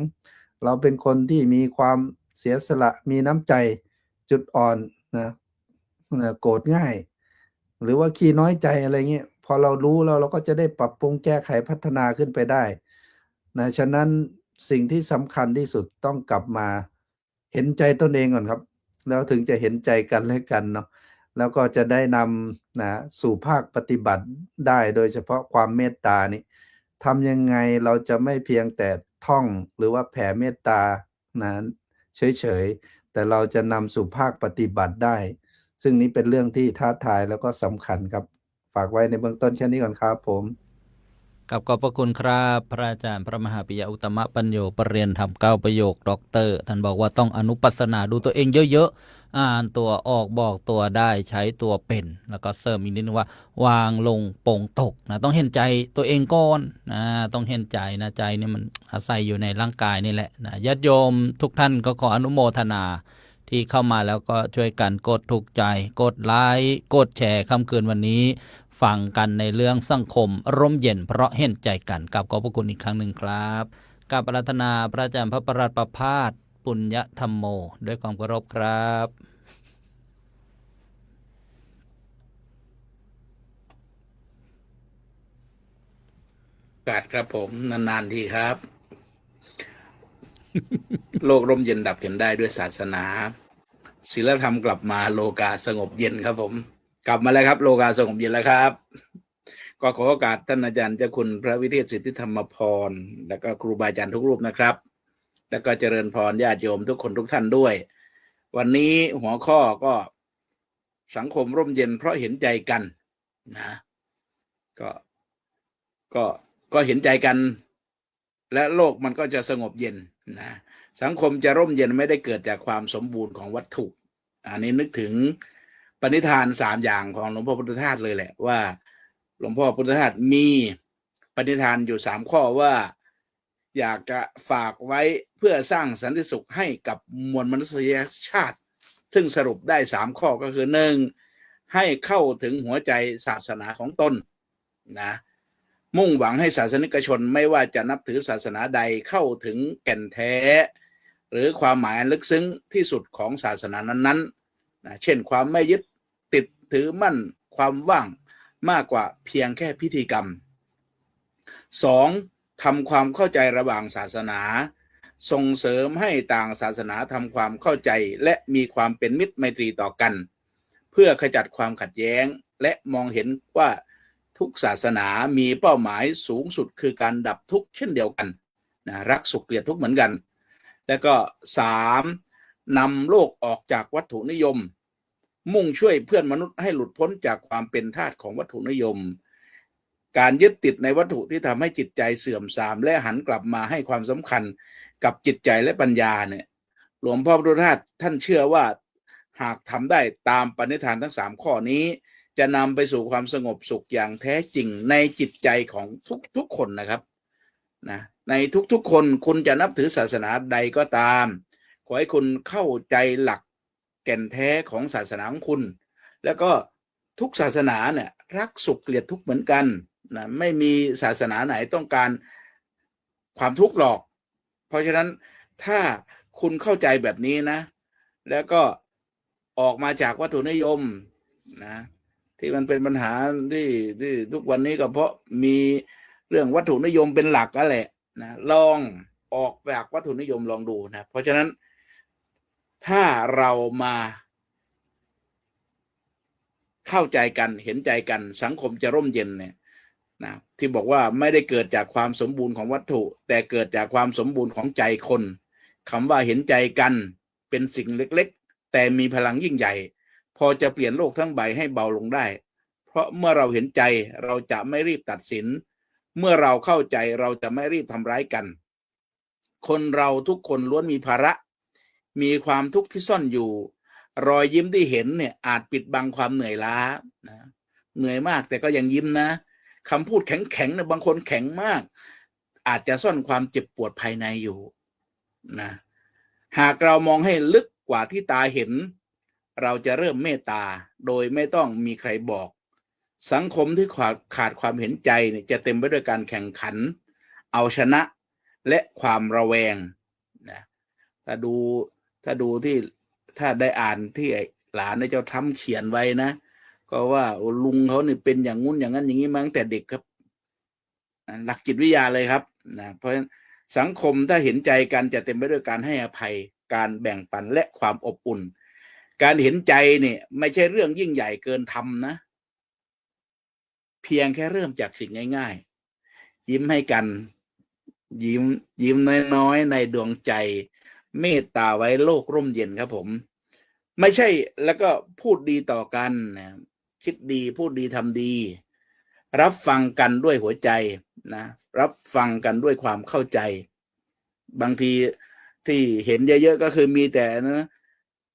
S8: เราเป็นคนที่มีความเสียสละมีน้ำใจจุดอ่อนนะโกรธง่ายหรือว่าขี้น้อยใจอะไรเงี้ยพอเรารู้แล้วเราก็จะได้ปรับปรุงแก้ไขพัฒนาขึ้นไปได้นะฉะนั้นสิ่งที่สำคัญที่สุดต้องกลับมาเห็นใจตนเองก่อนครับแล้วถึงจะเห็นใจกันและกันเนาะแล้วก็จะได้นำนะสู่ภาคปฏิบัติได้โดยเฉพาะความเมตตานี่ทำยังไงเราจะไม่เพียงแต่ท่องหรือว่าแผ่เมตตานะเฉยๆแต่เราจะนำสู่ภาคปฏิบัติได้ซึ่งนี้เป็นเรื่องที่ท้าทายแล้วก็สำคัญครับฝากไว้ในเบื้องต้นแค่นี้ก่อนครับผม
S2: กับขอบพระคุณครับพระอาจารย์พระมหาปิยอุตตมะปัญโยปรริญญาธรรม9ประโยคด็อกเตอร์ท่านบอกว่าต้องอนุปัสสนาดูตัวเองเยอะๆอ่านตัวออกบอกตัวได้ใช้ตัวเป็นแล้วก็เสริมอีกนิดนึงว่าวางลงโป่งตกนะต้องเห็นใจตัวเองก่อนนะต้องเห็นใจนะใจนี่มันอาศัยอยู่ในร่างกายนี่แหละนะญาติโยมทุกท่านก็ขออนุโมทนาที่เข้ามาแล้วก็ช่วยกันกดถูกใจกดไลค์กดแชร์ค่ำคืนวันนี้ฟังกันในเรื่องสังคมร่มเย็นเพราะเห็นใจกันกับขอบพระคุณอีกครั้งหนึ่งครับกับอาราธนาพระอาจารย์พระประหลัดประภาสปุญญธรรมโมด้วยความเคารพครับ
S9: ครับผมนานๆทีครับ โลกร่มเย็นดับเห็นได้ด้วยศาสนาศีลธรรมกลับมาโลกาสงบเย็นครับผมกลับมาแล้วครับโลกาสงบเย็นแล้วครับก็ขอโอกาสท่านอาจารย์เจ้าคุณพระวิเทศสิทธิธรรมพรแล้วก็ครูบาอาจารย์ทุกรูปนะครับแล้วก็เจริญพรญาติโยมทุกคนทุกท่านด้วยวันนี้หัวข้อก็สังคมร่มเย็นเพราะเห็นใจกันนะก็เห็นใจกันและโลกมันก็จะสงบเย็นนะสังคมจะร่มเย็นไม่ได้เกิดจากความสมบูรณ์ของวัตถุอันนี้นึกถึงปณิธาน3อย่างของหลวงพ่อพุทธทาสเลยแหละว่าหลวงพ่อพุทธทาสมีปณิธานอยู่3ข้อว่าอยากจะฝากไว้เพื่อสร้างสันติสุขให้กับมวลมนุษยชาติซึ่งสรุปได้3ข้อก็คือ1ให้เข้าถึงหัวใจศาสนาของตนนะมุ่งหวังให้ศาสนิกชนไม่ว่าจะนับถือศาสนาใดเข้าถึงแก่นแท้หรือความหมายลึกซึ้งที่สุดของศาสนานั้นๆนะเช่นความไม่ยึดติดถือมั่นความว่างมากกว่าเพียงแค่พิธีกรรม 2. ทำความเข้าใจระหว่างศาสนาส่งเสริมให้ต่างศาสนาทำความเข้าใจและมีความเป็นมิตรไมตรีต่อกันเพื่อขจัดความขัดแย้งและมองเห็นว่าทุกศาสนามีเป้าหมายสูงสุดคือการดับทุกข์เช่นเดียวกันนะรักสุขเกลียดทุกข์เหมือนกันแล้วก็ 3. นำโลกออกจากวัตถุนิยมมุ่งช่วยเพื่อนมนุษย์ให้หลุดพ้นจากความเป็นทาสของวัตถุนิยมการยึดติดในวัตถุที่ทำให้จิตใจเสื่อมทรามและหันกลับมาให้ความสำคัญกับจิตใจและปัญญาเนี่ยหลวงพ่อพุทธทาสท่านเชื่อว่าหากทำได้ตามปณิธานทั้ง3ข้อนี้จะนำไปสู่ความสงบสุขอย่างแท้จริงในจิตใจของทุกคนนะครับนะในทุกคนคุณจะนับถือศาสนาใดก็ตามขอให้คุณเข้าใจหลักแก่นแท้ของศาสนาของคุณแล้วก็ทุกศาสนาเนี่ยรักสุขเกลียดทุกข์เหมือนกันนะไม่มีศาสนาไหนต้องการความทุกข์หรอกเพราะฉะนั้นถ้าคุณเข้าใจแบบนี้นะแล้วก็ ออกมาจากวัตถุนิยมนะที่มันเป็นปัญหาที่ทุกวันนี้ก็เพราะมีเรื่องวัตถุนิยมเป็นหลักนั่นแหละนะลองออกจากวัตถุนิยมลองดูนะเพราะฉะนั้นถ้าเรามาเข้าใจกันเห็นใจกันสังคมจะร่มเย็นเนี่ยนะที่บอกว่าไม่ได้เกิดจากความสมบูรณ์ของวัตถุ แต่เกิดจากความสมบูรณ์ของใจคนคำว่าเห็นใจกันเป็นสิ่งเล็กๆแต่มีพลังยิ่งใหญ่พอจะเปลี่ยนโลกทั้งใบให้เบาลงได้เพราะเมื่อเราเห็นใจเราจะไม่รีบตัดสินเมื่อเราเข้าใจเราจะไม่รีบทำร้ายกันคนเราทุกคนล้วนมีภาระมีความทุกข์ที่ซ่อนอยู่รอยยิ้มที่เห็นเนี่ยอาจปิดบังความเหนื่อยล้านะเหนื่อยมากแต่ก็ยังยิ้มนะคำพูดแข็งๆเนี่ยบางคนแข็งมากอาจจะซ่อนความเจ็บปวดภายในอยู่นะหากเรามองให้ลึกกว่าที่ตาเห็นเราจะเริ่มเมตตาโดยไม่ต้องมีใครบอกสังคมที่ขาดความเห็นใจเนี่ยจะเต็มไปด้วยการแข่งขันเอาชนะและความระแวงนะถ้าดูที่ถ้าได้อ่านที่หลานเจ้าทำเขียนไว้นะก็ว่าลุงเขาเนี่ยเป็นอย่างงุ้นอย่างนั้นอย่างนี้มาตั้งแต่เด็กครับหลักจิตวิทยาเลยครับนะเพราะฉะนั้นสังคมถ้าเห็นใจกันจะเต็มไปด้วยการให้อภัยการแบ่งปันและความอบอุ่นการเห็นใจเนี่ยไม่ใช่เรื่องยิ่งใหญ่เกินทำนะเพียงแค่เริ่มจากสิ่งง่ายๆยิ้มให้กันยิ้มน้อยๆในดวงใจเมตตาไว้โลกร่มเย็นครับผมไม่ใช่แล้วก็พูดดีต่อกันนะคิดดีพูดดีทำดีรับฟังกันด้วยหัวใจนะรับฟังกันด้วยความเข้าใจบางทีที่เห็นเยอะๆก็คือมีแต่นะ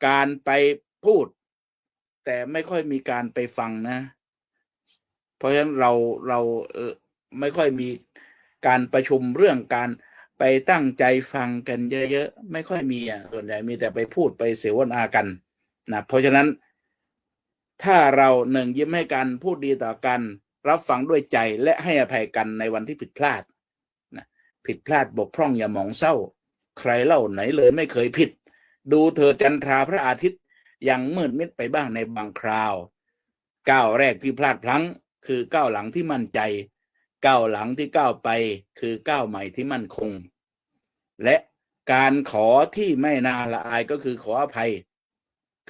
S9: การไปพูดแต่ไม่ค่อยมีการไปฟังนะเพราะฉะนั้นเราไม่ค่อยมีการประชุมเรื่องการไปตั้งใจฟังกันเยอะๆไม่ค่อยมีส่วนใหญ่มีแต่ไปพูดไปเสวนากันนะเพราะฉะนั้นถ้าเราหนึ่งยิ้มให้กันพูดดีต่อกันรับฟังด้วยใจและให้อภัยกันในวันที่ผิดพลาดนะผิดพลาดบกพร่องอย่าหมองเศร้าใครเล่าไหนเลยไม่เคยผิดดูเธอจันทราพระอาทิตย์ยังมืดมิดไปบ้างในบางคราวก้าวแรกที่พลาดพลั้งคือก้าวหลังที่มั่นใจก้าวหลังที่ก้าวไปคือก้าวใหม่ที่มั่นคงและการขอที่ไม่น่าละอายก็คือขออภัย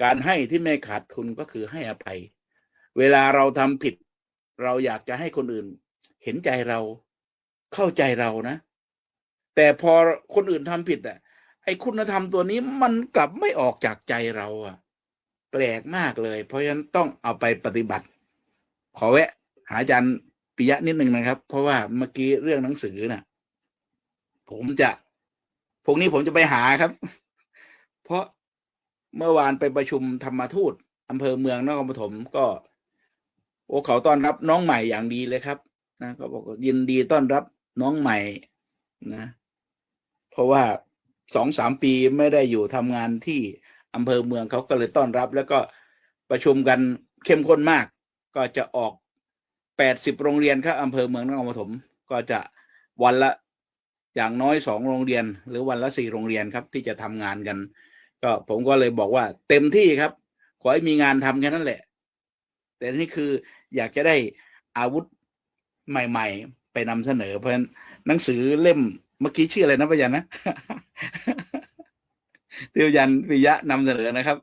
S9: การให้ที่ไม่ขาดทุนก็คือให้อภัยเวลาเราทำผิดเราอยากจะให้คนอื่นเห็นใจเราเข้าใจเรานะแต่พอคนอื่นทำผิดไอ้คุณธรรมตัวนี้มันกลับไม่ออกจากใจเราแปลกมากเลยเพราะฉะนั้นต้องเอาไปปฏิบัติขอแวะหาอาจารย์ปิยะนิดนึงนะครับเพราะว่าเมื่อกี้เรื่องหนังสือพรุ่งนี้ผมจะไปหาครับเพราะเมื่อวานไปประชุมธรรมทูตอำเภอเมืองนครปฐมก็เขาต้อนรับน้องใหม่อย่างดีเลยครับนะก็บอกยินดีต้อนรับน้องใหม่นะเพราะว่า 2-3 ปีไม่ได้อยู่ทำงานที่อำเภอเมืองเขาก็เลยต้อนรับแล้วก็ประชุมกันเข้มข้นมากก็จะออก80 โรงเรียนครับอำเภอเมืองนครปฐมก็จะวันละอย่างน้อย2 โรงเรียนหรือวันละ4 โรงเรียนครับที่จะทำงานกันก็ผมก็เลยบอกว่าเต็มที่ครับขอให้มีงานทำแค่นั้นแหละแต่นี่คืออยากจะได้อาวุธใหม่ๆไปนำเสนอเพราะฉะนั้นหนังสือเล่มเมื่อกี้ชื่ออะไรนะพยันนะ ที่พยันปิยะนำเสนอนะครับ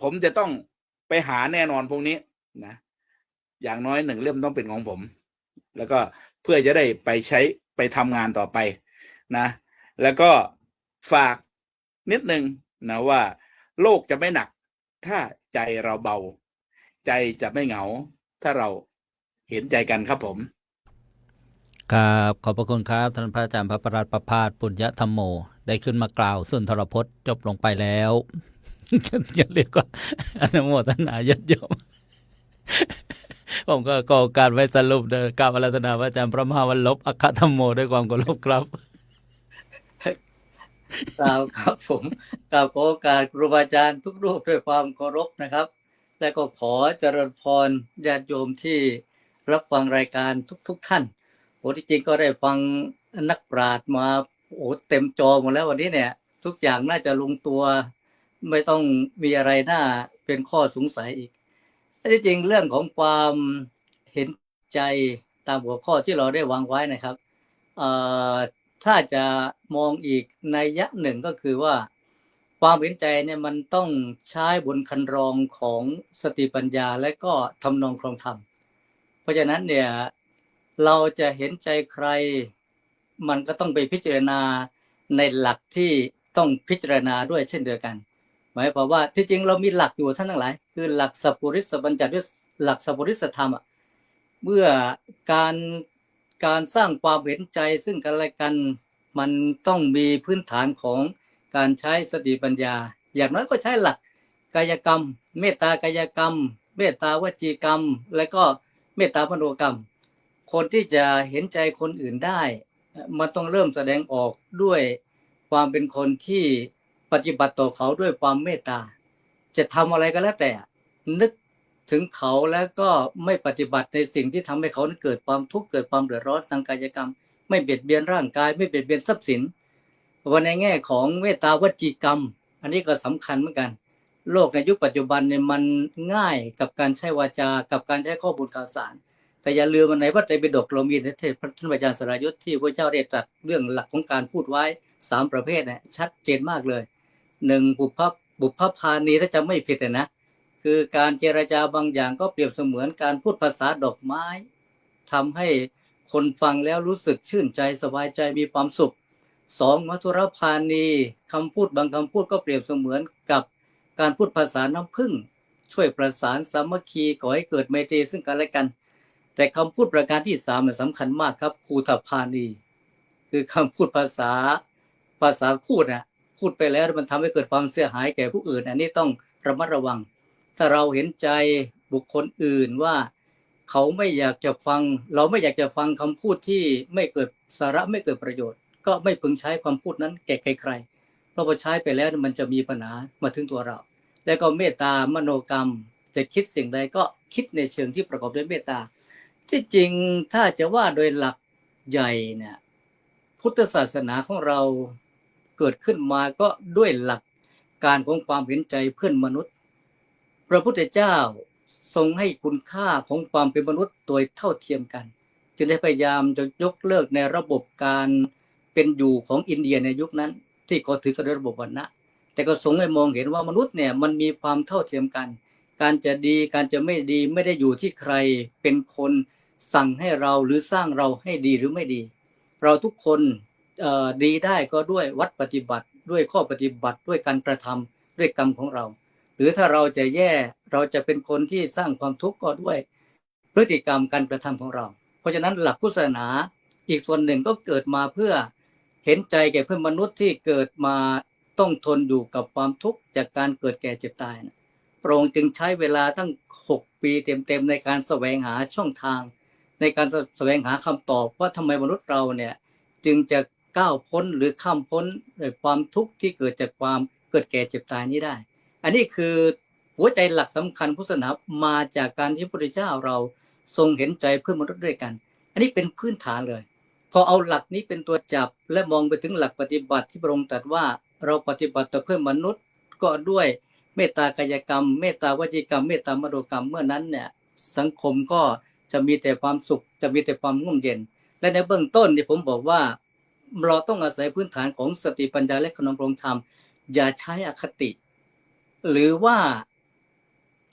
S9: ผมจะต้องไปหาแน่นอนพวกนี้นะอย่างน้อย1 เล่มต้องเป็นของผมแล้วก็เพื่อจะได้ไปใช้ไปทำงานต่อไปนะแล้วก็ฝากนิดนึงนะว่าโลกจะไม่หนักถ้าใจเราเบาใจจะไม่เหงาถ้าเราเห็นใจกันครับผม
S2: ครับขอบพระคุณครับท่านพระอาจารย์พระประหลัดประภาสปุญญธรรมโมได้ขึ้นมากล่าวสุนทรพจน์จบลงไปแล้ว อย่าเรียกว่าอนุโมทนาญาติโยม ผมก็ขอโอกาสไว้สรุปเด้อกราบอาราธนาพระอาจารย์พระมหาวัลลบอัคคธรรมโมด้วยความเคารพครับ
S10: ครับผมกราบขอโอกาสครูบาอาจารย์ทุกรูปด้วยความเคารพนะครับ และก็ขอเจริญพรญาติโยมที่รับฟังรายการทุกท่านที่จริงก็ได้ฟังนักปราชญ์มาเต็มจอหมดแล้ววันนี้เนี่ยทุกอย่างน่าจะลงตัวไม่ต้องมีอะไรน่า เป็นข้อสงสัยอีกที่จริงเรื่องของความเห็นใจตามหัวข้อที่เราได้วางไว้นะครับถ้าจะมองอีกนัยยะหนึ่งก็คือว่าความเห็นใจเนี่ยมันต้องใช้บนคันรองของสติปัญญาและก็ทำนองครองธรรมเพราะฉะนั้นเนี่ยเราจะเห็นใจใครมันก็ต้องไปพิจารณาในหลักที่ต้องพิจารณาด้วยเช่นเดียวกันหมายความว่าที่จริงเรามีหลักอยู่ท่านทั้งหลายคือหลักสัพพุริสบัญญัติด้วยหลักสัพพุริสธรรมเมื่อการสร้างความเห็นใจซึ่งกันและกันมันต้องมีพื้นฐานของการใช้สติปัญญาอย่างน้อยก็ใช้หลักกายกรรมเมตตากายกรรมเมตตาวจีกรรมและก็เมตตามโนกรรมคนที่จะเห็นใจคนอื่นได้มันต้องเริ่มแสดงออกด้วยความเป็นคนที่ปฏิบัติต่อเขาด้วยความเมตตาจะทำอะไรก็แล้วแต่นึกถึงเขาแล้วก็ไม่ปฏิบัติในสิ่งที่ทำให้เขาเกิดความทุกข์เกิดความเดือดร้อนทางกายกรรมไม่เบียดเบียนร่างกายไม่เบียดเบียนทรัพย์สินวันในแง่ของเมตตาวจีกรรมอันนี้ก็สำคัญเหมือนกันโลกในยุคปัจจุบันเนี่ยมันง่ายกับการใช้วาจากับการใช้ข้อมูลข่าวสารแต่อย่าลืมในพระไตรปิฎกเรามีในเทศพระท่านอาจารย์สรายุทธที่พระเจ้าได้ตรัสเรื่องหลักของการพูดไว้3ประเภทเนี่ยชัดเจนมากเลย1บุพพานีถ้าจะไม่ผิดนะคือการเจรจาบางอย่างก็เปรียบเสมือนการพูดภาษาดอกไม้ทำให้คนฟังแล้วรู้สึกชื่นใจสบายใจมีความสุข2มัทุรพานีคำพูดบางคำพูดก็เปรียบเสมือนกับการพูดภาษาน้ำผึ้งช่วยประสานสามัคคีก่อให้เกิดไมตรีซึ่งกันและกันแต่คำพูดประการที่3เนี่ยสำคัญมากครับคูทพานีคือคำพูดภาษาคูดนะพูดไปแล้วมันทำให้เกิดความเสียหายแก่ผู้อื่นอันนี้ต้องระมัดระวังถ้าเราเห็นใจบุคคลอื่นว่าเขาไม่อยากจะฟังเราไม่อยากจะฟังคำพูดที่ไม่เกิดสาระไม่เกิดประโยชน์ก็ไม่พึงใช้ความพูดนั้นแก่ใครๆเพราะพอใช้ไปแล้วมันจะมีปัญหามาถึงตัวเราแล้วก็เมตตามโนกรรมจะคิดสิ่งใดก็คิดในเชิงที่ประกอบด้วยเมตตาที่จริงถ้าจะว่าโดยหลักใหญ่เนี่ยพุทธศาสนาของเราเกิดขึ้นมาก็ด้วยหลักการของความเห็นใจเพื่อนมนุษย์พระพุทธเจ้าทรงให้คุณค่าของความเป็นมนุษย์โดยเท่าเทียมกันจึงได้พยายามจะยกเลิกในระบบการเป็นอยู่ของอินเดียในยุคนั้นที่เขาถือกันด้วยระบบวรรณะแต่ก็ทรงให้มองเห็นว่ามนุษย์เนี่ยมันมีความเท่าเทียมกันการจะดีการจะไม่ดีไม่ได้อยู่ที่ใครเป็นคนสั่งให้เราหรือสร้างเราให้ดีหรือไม่ดีเราทุกคนดีได้ก็ด้วยวัดปฏิบัติด้วยข้อปฏิบัติด้วยการกระทำด้วยกรรมของเราหรือถ้าเราจะแย่เราจะเป็นคนที่สร้างความทุกข์ก็ด้วยพฤติกรรมการกระทำของเราเพราะฉะนั้นหลักพุทธศาสนาอีกส่วนหนึ่งก็เกิดมาเพื่อเห็นใจแก่เพื่อนมนุษย์ที่เกิดมาต้องทนอยู่กับความทุกข์จากการเกิดแก่เจ็บตายนะพระองค์จึงใช้เวลาตั้ง6 ปีเต็มๆในการแสวงหาช่องทางในการแสวงหาคำตอบว่าทำไมมนุษย์เราเนี่ยจึงจะก้าวพ้นหรือข้ามพ้นความทุกข์ที่เกิดจากความเกิดแก่เจ็บตายนี้ได้อันนี้คือหัวใจหลักสำคัญพุทธศาสนามาจากการที่พระพุทธเจ้าเราทรงเห็นใจเพื่อนมนุษย์ด้วยกันอันนี้เป็นพื้นฐานเลยพอเอาหลักนี้เป็นตัวจับและมองไปถึงหลักปฏิบัติที่พระองค์ตรัสว่าเราปฏิบัติต่อเพื่อนมนุษย์ก็ด้วยเมตตากายกรรมเมตตาวจีกรรมเมตตามโนกรรมเมื่อนั้นเนี่ยสังคมก็จะมีแต่ความสุขจะมีแต่ความร่มเย็นและในเบื้องต้นที่ผมบอกว่าเราต้องอาศัยพื้นฐานของสติปัญญาและขนองครองธรรมอย่าใช้อคติหรือว่า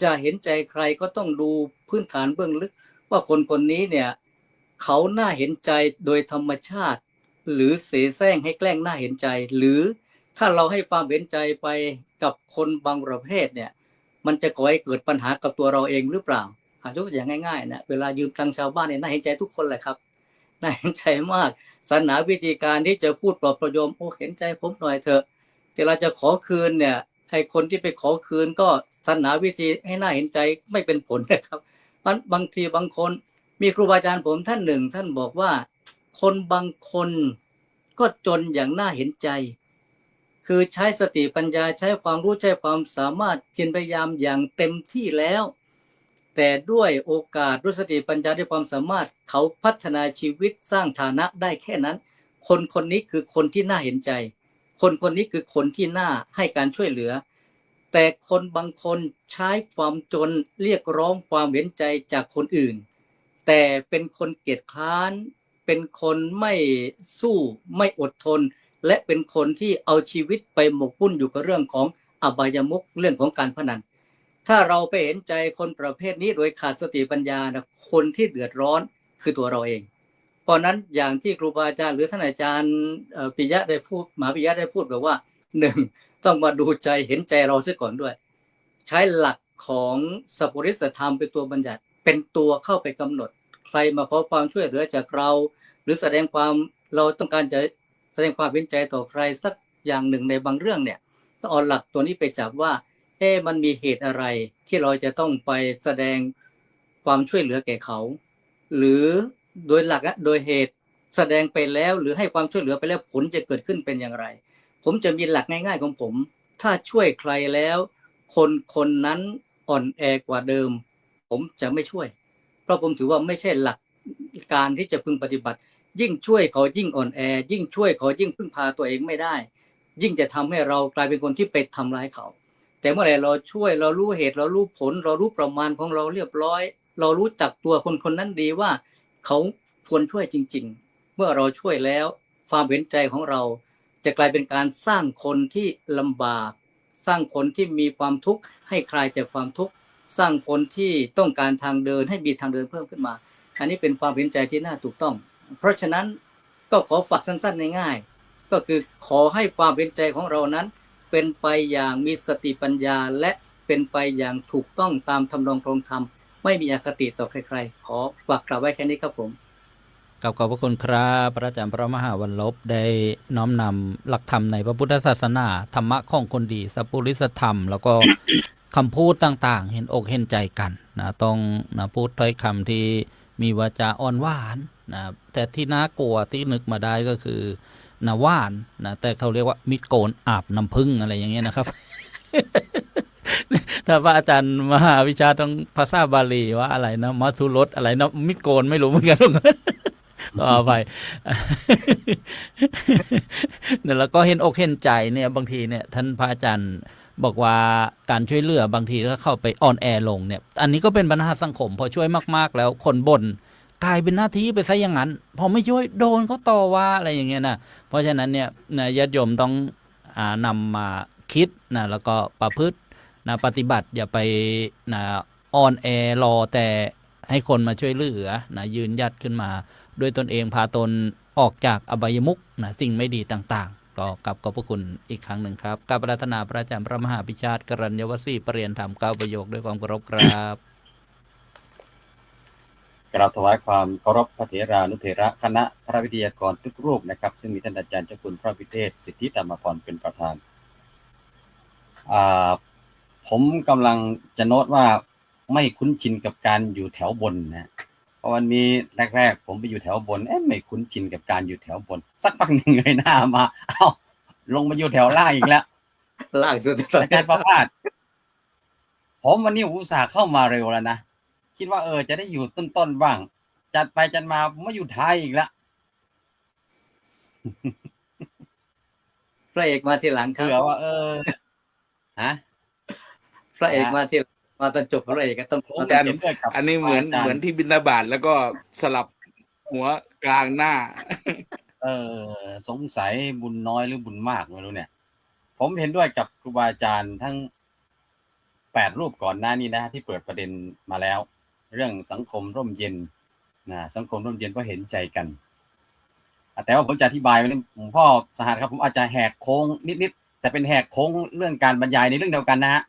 S10: จะเห็นใจใครก็ต้องดูพื้นฐานเบื้องลึกว่าคนคนนี้เนี่ยเขาน่าเห็นใจโดยธรรมชาติหรือเสแสร้งให้แกล้งน่าเห็นใจหรือถ้าเราให้ความเห็นใจไปกับคนบางประเภทเนี่ยมันจะก่อให้เกิดปัญหากับตัวเราเองหรือเปล่ายกตัวอย่างง่ายๆนะเวลายืมตังค์ชาวบ้านเนี่ยน่าเห็นใจทุกคนแหละครับน่าเห็นใจมากสรรหาวิธีการที่จะพูดปลอบประโลมโอ้เห็นใจผมหน่อยเถอะเวลาจะขอคืนเนี่ยไอ้คนที่ไปขอคืนก็สรรหาวิธีให้น่าเห็นใจไม่เป็นผลนะครับบางทีบางคนมีครูบาอาจารย์ผมท่านหนึ่งท่านบอกว่าคนบางคนก็จนอย่างน่าเห็นใจคือใช้สติปัญญาใช้ความรู้ใช้ความสามารถเพียรพยายามอย่างเต็มที่แล้วแต่ด้วยโอกาสด้วยสติปัญญาด้วยความสามารถเขาพัฒนาชีวิตสร้างฐานะได้แค่นั้นคนคนนี้คือคนที่น่าเห็นใจคนคนนี้คือคนที่น่าให้การช่วยเหลือ แต่คนบางคนใช้ความจนเรียกร้องความเห็นใจจากคนอื่นแต่เป็นคนเกียจคร้านเป็นคนไม่สู้ไม่อดทนและเป็นคนที่เอาชีวิตไปหมกมุ่นอยู่กับเรื่องของอบายมุขเรื่องของการพนันถ้าเราไปเห็นใจคนประเภทนี้โดยขาดสติปัญญานะคนที่เดือดร้อนคือตัวเราเองเพราะนั้นอย่างที่ครูบาอาจารย์หรือท่านอาจารย์ปิยะได้พูดมหาปิยะได้พูดแบบว่า1ต้องมาดูใจเห็นใจเราซะก่อนด้วยใช้หลักของสัพพุริสธรรมเป็นตัวบัญญัติเป็นตัวเข้าไปกำหนดใครมาขอความช่วยเหลือจากเราหรือแสดงความเราต้องการจะแสดงความเห็นใจต่อใครสักอย่างหนึ่งในบางเรื่องเนี่ยต้องเอาหลักตัวนี้ไปจับว่ามันมีเหตุอะไรที่เราจะต้องไปแสดงความช่วยเหลือแก่เขาหรือโดยหลักโดยเหตุแสดงไปแล้วหรือให้ความช่วยเหลือไปแล้วผลจะเกิดขึ้นเป็นอย่างไรผมจะมีหลักง่ายๆของผมถ้าช่วยใครแล้วคนนั้นอ่อนแอกว่าเดิมผมจะไม่ช่วยเพราะผมถือว่าไม่ใช่หลักการที่จะพึงปฏิบัติยิ่งช่วยเขายิ่งอ่อนแอยิ่งช่วยเขายิ่งพึ่งพาตัวเองไม่ได้ยิ่งจะทำให้เรากลายเป็นคนที่ไปทำร้ายเขาแต่เมื่อไหร่เราช่วยเรารู้เหตุเรารู้ผลเรารู้ประมาณของเราเรียบร้อยเรารู้จักตัวคนนั้นดีว่าเขาควรช่วยจริงๆเมื่อเราช่วยแล้วความเห็นใจของเราจะกลายเป็นการสร้างคนที่ลำบากสร้างคนที่มีความทุกข์ให้คลายจากความทุกข์สร้างคนที่ต้องการทางเดินให้มีทางเดินเพิ่มขึ้นมาอันนี้เป็นความเห็นใจที่น่าถูกต้องเพราะฉะนั้นก็ขอฝากสั้นๆง่ายๆก็คือขอให้ความเห็นใจของเรานั้นเป็นไปอย่างมีสติปัญญาและเป็นไปอย่างถูกต้องตามทำนองครองธรรมไม่มีอคติต่อใครๆขอฝากกล่าวไว้แค่นี้ครับผม
S2: ขอบพระคุณครับพระอาจารย์พระมหาวันลบได้น้อมนำหลักธรรมในพระพุทธศาสนาธรรมะของคนดีสัพพุริสธรรมแล้วก็ คำพูดต่างๆเห็นอกเห็นใจกันนะต้องนะพูดถ้อยคำที่มีวาจาอ่อนหวานนะแต่ที่น่ากลัวที่นึกมาได้ก็คือนะหวานนะแต่เขาเรียกว่ามิโกนอาบน้ำผึ้งอะไรอย่างเงี้ยนะครับ ถ้าพระอาจารย์มหาวิชาต้องภาษาบาลีว่าอะไรนะมัทุรสอะไรนะมิโกนไม่รู้เหมือนกัน ก็เอาไป เนี่ยแล้วก็เห็นอกเห็นใจเนี่ยบางทีเนี่ยท่านพระอาจารย์บอกว่าการช่วยเหลือบางทีถ้าเข้าไปอ่อนแอลงเนี่ยอันนี้ก็เป็นปัญหาสังคมพอช่วยมากๆแล้วคนบ่นกลายเป็นหน้าที่ไปซะอย่างนั้นพอไม่ช่วยโดนเขาต่อว่าอะไรอย่างเงี้ยนะเพราะฉะนั้นเนี่ยญาติโยมต้องนำมาคิดนะแล้วก็ประพฤตินะปฏิบัติอย่าไปนะอ่อนแอรอแต่ให้คนมาช่วยเหลือนะยืนหยัดขึ้นมาด้วยตนเองพาตนออกจากอบายมุขนะสิ่งไม่ดีต่างๆก็กลับขอบพระคุณอีกครั้งหนึ่งครับกราบปรารถนาพระอาจารย์พระมหาภิชาติกรัญยวสีประเรียนธรรม9ประโยคด้วยความเคารพครับ
S11: กราบถวายความเคารพพระเถรานุเถระคณะพระวิทยากรทุกรูปนะครับซึ่งมีท่านอาจารย์เจ้าคุณพระวิเทศสิทธิธรรมพรเป็นประธานผมกำลังจะโน้ตว่าไม่คุ้นชินกับการอยู่แถวบนนะเพราะวันนี้แรกๆผมไปอยู่แถวบนไม่คุ้นชินกับการอยู่แถวบนสักพักหนึ่งเงยหน้ามาลงมาอยู่แถวล่างอีกแล้ว
S10: ล่างสุด
S11: อาจารย์ประภาสผมวันนี้อุตส่าห์เข้ามาเร็วแล้วนะคิดว่าจะได้อยู่ต้นๆบ้างจัดไปจัดมาผมมาอยู่ท้ายอีกแล้ว
S10: พระเอกมาทีหลังครับ
S11: เผื่อว่าฮะ
S10: พระเอกมาทีมาตอนจบพระเอกก็ต้อง
S9: จบอันนี้เหมือนที่บิณฑบาตแล้วก็สลับหัวกลางหน้า
S11: สงสัยบุญน้อยหรือบุญมากไม่รู้เนี่ยผมเห็นด้วยกับครูบาอาจารย์ทั้ง8รูปก่อนหน้านี้นะที่เปิดประเด็นมาแล้วเรื่องสังคมร่มเย็นนะสังคมร่มเย็นก็เห็นใจกันแต่ว่าผมจะอธิบายไว้หลวงพ่อสหัสครับผมอาจจะแหกโค้งนิดๆแต่เป็นแหกโค้งเรื่องการบรรยายในเรื่องเดียวกันนะฮะ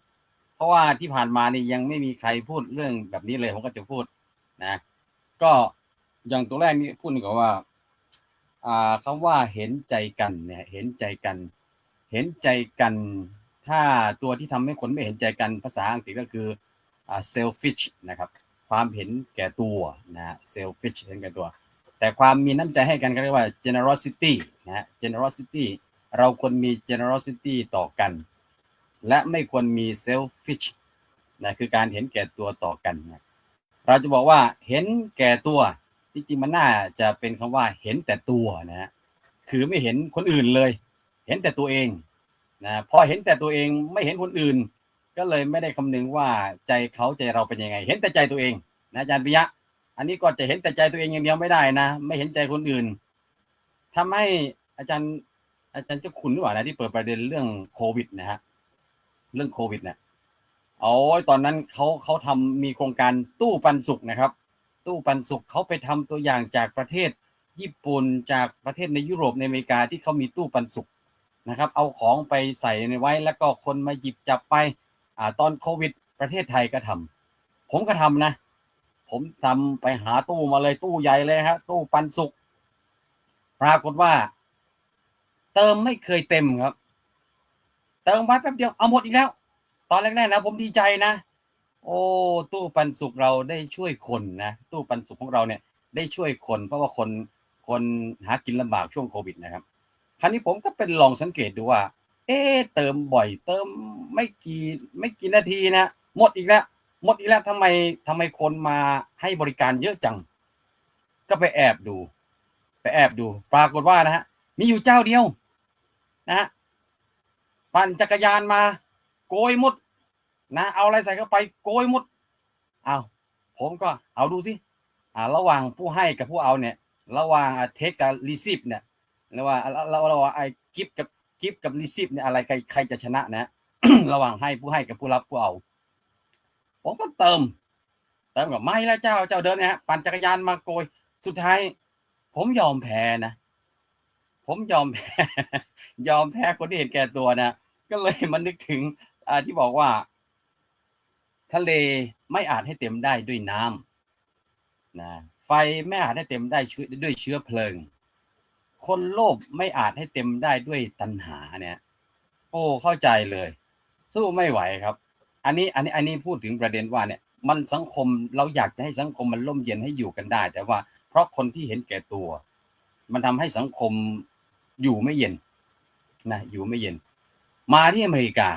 S11: เพราะว่าที่ผ่านมานี่ยังไม่มีใครพูดเรื่องแบบนี้เลยผมก็จะพูดนะก็อย่างตัวแรกนี่พูดก่อนว่าคำว่าเห็นใจกันเนี่ยเห็นใจกันถ้าตัวที่ทำให้คนไม่เห็นใจกันภาษาอังกฤษก็คือselfish นะครับความเห็นแก่ตัวนะ selfish เห็นแก่ตัวแต่ความมีน้ำใจให้กันก็เรียกว่า generosity นะ generosity เราควรมี generosity ต่อกันและไม่ควรมี selfish นะคือการเห็นแก่ตัวต่อกันนะเราจะบอกว่าเห็นแก่ตัวที่จริงมันน่าจะเป็นคำว่าเห็นแต่ตัวนะคือไม่เห็นคนอื่นเลยเห็นแต่ตัวเองนะพอเห็นแต่ตัวเองไม่เห็นคนอื่น ก็เลยไม่ได้คำนึงว่าใจเขาใจเราเป็นยังไง เห็นแต่ใจตัวเองนะอาจารย์ปิยะ อันนี้ก็จะเห็นแต่ใจตัวเองอย่างเดียวไม่ได้นะไม่เห็นใจคนอื่นทำให้อาจารย์เจ้าคุณหรือเปล่านะที่เปิดประเด็นเรื่องโควิดนะฮะเรื่องโควิดเนี่ยตอนนั้นเขาทำมีโครงการตู้ปันสุขนะครับตู้ปันสุขเขาไปทำตัวอย่างจากประเทศญี่ปุ่นจากประเทศในยุโรปในอเมริกาที่เขามีตู้ปันสุขนะครับเอาของไปใส่ในไว้แล้วก็คนมาหยิบจับไปตอนโควิดประเทศไทยก็ทำผมก็ทำนะผมทำไปหาตู้มาเลยตู้ใหญ่เลยครับตู้ปันสุขปรากฏว่าเติมไม่เคยเต็มครับเติมไว้แป๊บเดียวเอาหมดอีกแล้วตอนแรกๆนะผมดีใจนะโอ้ตู้ปันสุขเราได้ช่วยคนนะตู้ปันสุขของเราเนี่ยได้ช่วยคนเพราะว่าคนหากินลำบากช่วงโควิดนะครับคราวนี้ผมก็เป็นลองสังเกตดูว่าเติมบ่อยเติมไม่กี่นาทีนะหมดอีกแล้วทำไมคนมาให้บริการเยอะจังก็ไปแอบดูปรากฏว่านะฮะมีอยู่เจ้าเดียวนะฮะปั่นจักรยานมาโกยหมดนะเอาอะไรใส่เข้าไปโกยหมดผมก็เอาดูสิระหว่างผู้ให้กับผู้เอาเนี่ยระหว่างเทคกับรีซีฟเนี่ยระหว่างไอ้กิฟกับรีซีฟเนี่ยอะไรใครจะชนะนะ ระหว่างผู้ให้กับผู้รับผู้เอาผมก็เติมกับไม่แล้วเจ้าเดิมเนี่ยฮะปั่นจักรยานมาโกยสุดท้ายผมยอมแพ้นะผมยอมแพ้คนที่เห็นแก่ตัวนะก็เลยมันนึกถึงที่บอกว่าทะเลไม่อาจให้เต็มได้ด้วยน้ำนะไฟไม่อาจให้เต็มได้ด้วยเชื้อเพลิงคนโลภไม่อาจให้เต็มได้ด้วยตัณหาเนี่ยเข้าใจเลยสู้ไม่ไหวครับอันนี้พูดถึงประเด็นว่าเนี่ยมันสังคมเราอยากจะให้สังคมมันร่มเย็นให้อยู่กันได้แต่ว่าเพราะคนที่เห็นแก่ตัวมันทำให้สังคมอยู่ไม่เย็นนะอยู่ไม่เย็นมาที่อเมริกา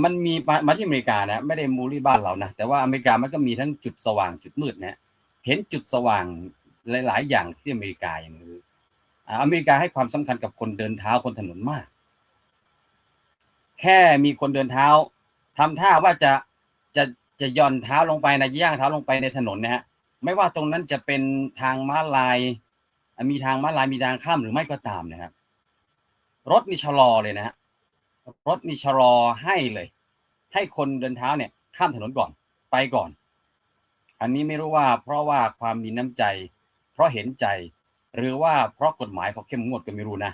S11: มันมีมาที่อเมริกานะไม่ได้มูลี่บ้านเรานะแต่ว่าอเมริกามันก็มีทั้งจุดสว่างจุดมืดนะเห็นจุดสว่างหลายๆอย่างที่อเมริกาอย่างนี้อเมริกาให้ความสำคัญกับคนเดินเท้าคนถนนมากแค่มีคนเดินเท้าทำท่าว่าจะย่อนเท้าลงไปนะย่างเท้าลงไปในถนนนะฮะไม่ว่าตรงนั้นจะเป็นทางม้าลายมีทางม้าลายมีทางข้ามหรือไม่ก็ตามนะครับรถนี่ชะลอเลยนะฮะรถนี่ชะลอให้เลยให้คนเดินเท้าเนี่ยข้ามถนนก่อนไปก่อนอันนี้ไม่รู้ว่าเพราะว่าความมีน้ำใจเพราะเห็นใจหรือว่าเพราะกฎหมายเขาเข้มงวดก็ไม่รู้นะ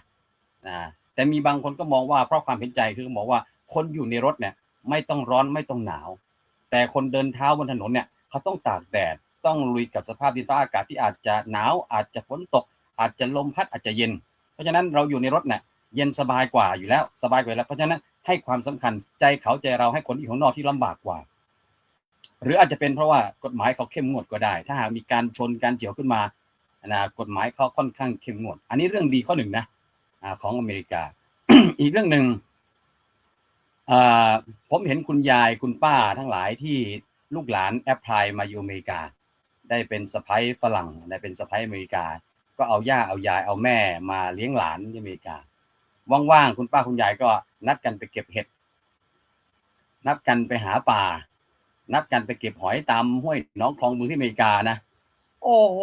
S11: แต่มีบางคนก็มองว่าเพราะความเห็นใจคือมองว่าคนอยู่ในรถเนี่ยไม่ต้องร้อนไม่ต้องหนาวแต่คนเดินเท้าบนถนนเนี่ยเขาต้องตากแดดต้องลุยกับสภาพดินฟ้าอากาศที่อาจจะหนาวอาจจะฝนตกอาจจะลมพัดอาจจะเย็นเพราะฉะนั้นเราอยู่ในรถเนี่ยเย็นสบายกว่าอยู่แล้วสบายกว่าแล้วเพราะฉะนั้นให้ความสำคัญใจเขาใจเราให้คนที่อยู่ข้างนอกที่ลำบากกว่าหรืออาจจะเป็นเพราะว่ากฎหมายเขาเข้มงวดก็ได้ถ้าหากมีการชนการเฉี่ยวขึ้นมากฎหมายเขาค่อนข้างเข้มงวดอันนี้เรื่องดีข้อหนึ่งนะของอเมริกา อีกเรื่องหนึ่งผมเห็นคุณยายคุณป้าทั้งหลายที่ลูกหลานแอพพลายมาอยู่อเมริกาได้เป็นสะใภ้ฝรั่งได้เป็นสะใภ้อเมริกาก็เอาย่าเอายายเอาแม่มาเลี้ยงหลานที่อเมริกาว่างๆคุณป้าคุณยายก็นัดกันไปเก็บเห็ดนัดกันไปหาปลานัดกันไปเก็บหอยตามห้วยหนองคลองบึงที่อเมริกานะโอ้โห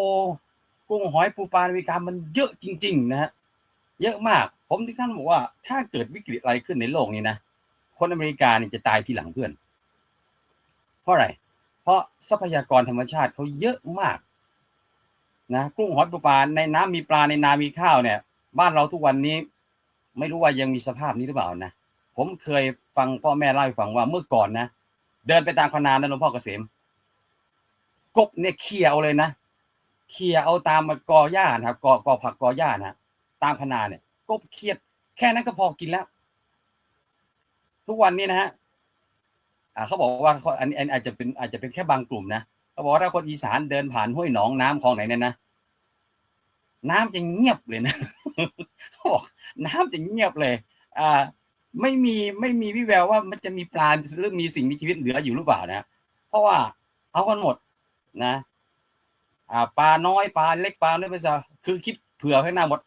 S11: กุ้งหอยปูปลาอเมริกามันเยอะจริงๆนะฮะเยอะมากผมที่ขั้นบอกว่าถ้าเกิดวิกฤตอะไรขึ้นในโลกนี้นะคนอเมริกานี่จะตายทีหลังเพื่อนเพราะอะไรเพราะทรัพยากรธรรมชาติเขาเยอะมากนะกุ้งหอยปูปลาในน้ำมีปลาในนามีข้าวเนี่ยบ้านเราทุกวันนี้ไม่รู้ว่ายังมีสภาพนี้หรือเปล่านะผมเคยฟังพ่อแม่เล่าให้ฟังว่าเมื่อก่อนนะเดินไปตามคันนานะหลวงพ่อเกษมกบเนี่ยเขี่ยเอาเลยนะเขี่ยเอาตามกอหญ้านะครับกอผักกอหญ้านะตามคันนาเนี่ยกบเขี่ยแค่นั้นก็พอกินแล้วทุกวันนี้นะฮะเขาบอกว่าอันอาจจะเป็นแค่บางกลุ่มนะเขาบอกว่าถ้าคนอีสานเดินผ่านห้วยหนองน้ำคลองไหนเนี่ยนะน้ำจะเงียบเลยนะเขาบอกน้ำจะเงียบเลยไม่มีวิแววว่ามันจะมีปลาหรือมีสิ่งมีชีวิตเหลืออยู่หรือเปล่านะเพราะว่าเอากันหมดนะปลาน้อยปลาเล็กปลาน้อยไปซะคือคิดเผื่อให้หน้าหมด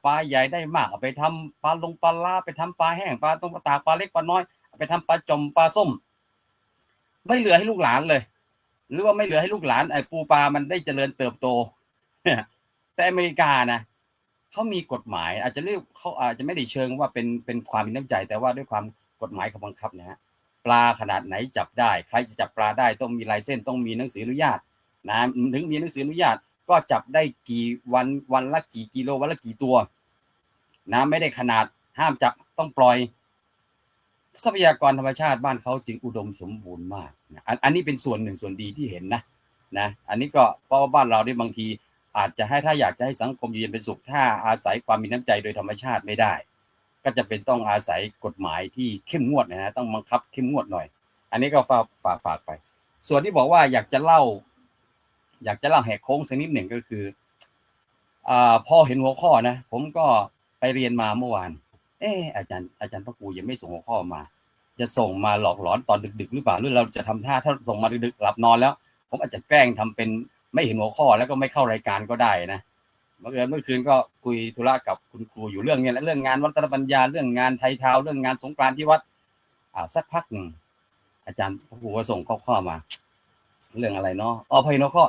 S11: ปลาใหญ่ได้มากเอาไปทำปลาลาไปทำปลาแห้งปลาตรงปลาตากปลาเล็กปลาน้อย ไปทำปลาจอมปลาส้มไม่เหลือให้ลูกหลานเลย หรือว่าไม่เหลือให้ลูกหลานไอ้ปูปลามันได้เจริญเติบโต แต่อเมริกานะเขามีกฎหมายอาจจะเรียกเขาอาจจะไม่ได้เชิงว่าเป็นความมีน้ำใจแต่ว่าด้วยความกฎหมายเขาบังคับนะฮะปลาขนาดไหนจับได้ใครจะจับปลาได้ต้องมีไลเซนส์ต้องมีหนังสืออนุญาตนะถึงมีหนังสืออนุญาตก็จับได้กี่วันละกี่กิโลวันละกี่ตัวนะไม่ได้ขนาดห้ามจับต้องปล่อยทรัพยากรธรรมชาติบ้านเขาจึงอุดมสมบูรณ์มากนะอันนี้เป็นส่วนหนึ่งส่วนดีที่เห็นนะอันนี้ก็เพราะว่าบ้านเราได้บางทีอาจจะให้ถ้าอยากจะให้สังคมอยู่เย็นเป็นสุขถ้าอาศัยความมีน้ำใจโดยธรรมชาติไม่ได้ก็จะเป็นต้องอาศัยกฎหมายที่เข้มงวดนะต้องบังคับเข้มงวดหน่อยอันนี้ก็ฝากไปส่วนที่บอกว่าอยากจะเล่าแหกโค้งสักนิดหนึ่งก็คือพอเห็นหัวข้อนะผมก็ไปเรียนมาเมื่อวานอาจารย์พระครูยังไม่ส่งหัวข้อมาจะส่งมาหลอกหลอนตอนดึกๆหรือเปล่าหรือเราจะทำท่าถ้าส่งมาดึกๆหลับนอนแล้วผมอาจจะแกล้งทำเป็นไม่เห็นหัวข้อแล้วก็ไม่เข้ารายการก็ได้นะเมื่อคืนก็คุยธุระกับคุณครูอยู่เรื่องนี้แหละเรื่องงานวัฒนปัญญาเรื่องงานไทยทาวน์เรื่องงานสงกรานต์ที่วัดสักพักหนึ่งอาจารย์พระครูก็ส่งข้อมาเรื่องอะไรเนาะพอเห็นหัวข้อ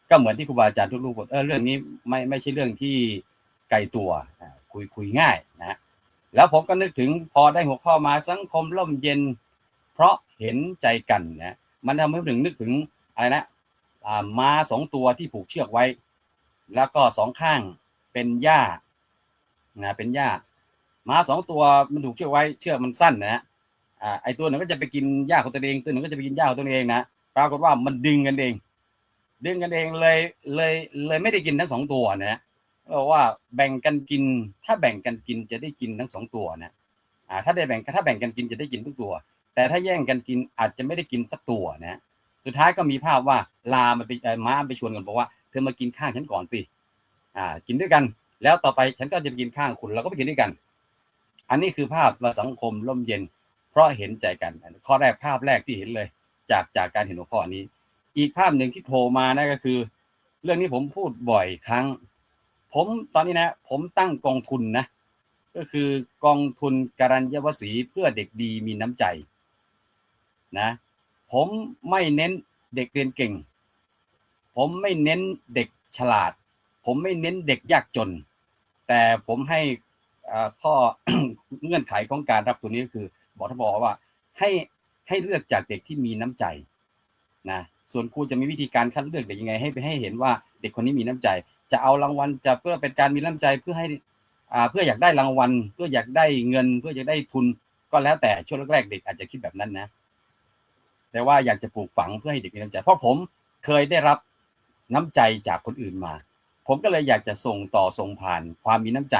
S11: ก็เหมือนที่ครูบาอาจารย์ทุกรูปบอกเรื่องนี้ไม่ใช่เรื่องที่ไกลตัวคุยง่ายนะแล้วผมก็นึกถึงพอได้หัวข้อมาสังคมร่มเย็นเพราะเห็นใจกันนะมันทำให้ผมนึกถึงอะไรนะม้า2ตัวที่ผูกเชือกไว้แล้วก็2ข้างเป็นหญ้าเป็นหญ้าม้า2ตัวมันถูกเชือกไว้เชือกมันสั้นนะไอตัวหนึ่งก็จะไปกินหญ้าของตัวเองตัวหนึ่งก็จะไปกินหญ้าของตัวเองนะปรากฏว่ามันดึงกันเองเลยไม่ได้กินทั้ง2ตัวนะบอกว่าแบ่งกันกินถ้าแบ่งกันกินจะได้กินทั้ง2ตัวนะถ้าแบ่งกันกินจะได้กินทุกตัวแต่ถ้าแย่งกันกินอาจจะไม่ได้กินสักตัวนะสุดท้ายก็มีภาพว่าม้าไปชวนกันบอกว่าเธอมากินข้างฉันก่อนสิกินด้วยกันแล้วต่อไปฉันก็จะไปกินข้างคุณเราก็ไปกินด้วยกันอันนี้คือภาพว่าสังคมร่มเย็นเพราะเห็นใจกันข้อแรกภาพแรกที่เห็นเลยจากการเห็นหัวข้อนี้อีกภาพหนึ่งที่โผล่มานะก็คือเรื่องนี้ผมพูดบ่อยครั้งตอนนี้นะผมตั้งกองทุนนะก็คือกองทุนการัญยวสีเพื่อเด็กดีมีน้ำใจนะผมไม่เน้นเด็กเรียนเก่งผมไม่เน้นเด็กฉลาดผมไม่เน้นเด็กยากจนแต่ผมให้ข้อ เงื่อนไขของการรับตัวนี้ก็คือบอกว่าให้เลือกจากเด็กที่มีน้ำใจนะส่วนครูจะมีวิธีการคัดเลือกเด็กยังไงให้เห็นว่าเด็กคนนี้มีน้ำใจจะเอารางวัลจะเพื่อเป็นการมีน้ำใจเพื่อให้เพื่ออยากได้รางวัลเพื่ออยากได้เงินเพื่ออยากได้ทุนก็แล้วแต่ช่วงแรกๆเด็กอาจจะคิดแบบนั้นนะแต่ว่าอยากจะปลูกฝังเพื่อให้เด็กมีน้ำใจเพราะผมเคยได้รับน้ำใจจากคนอื่นมาผมก็เลยอยากจะส่งผ่านความมีน้ำใจ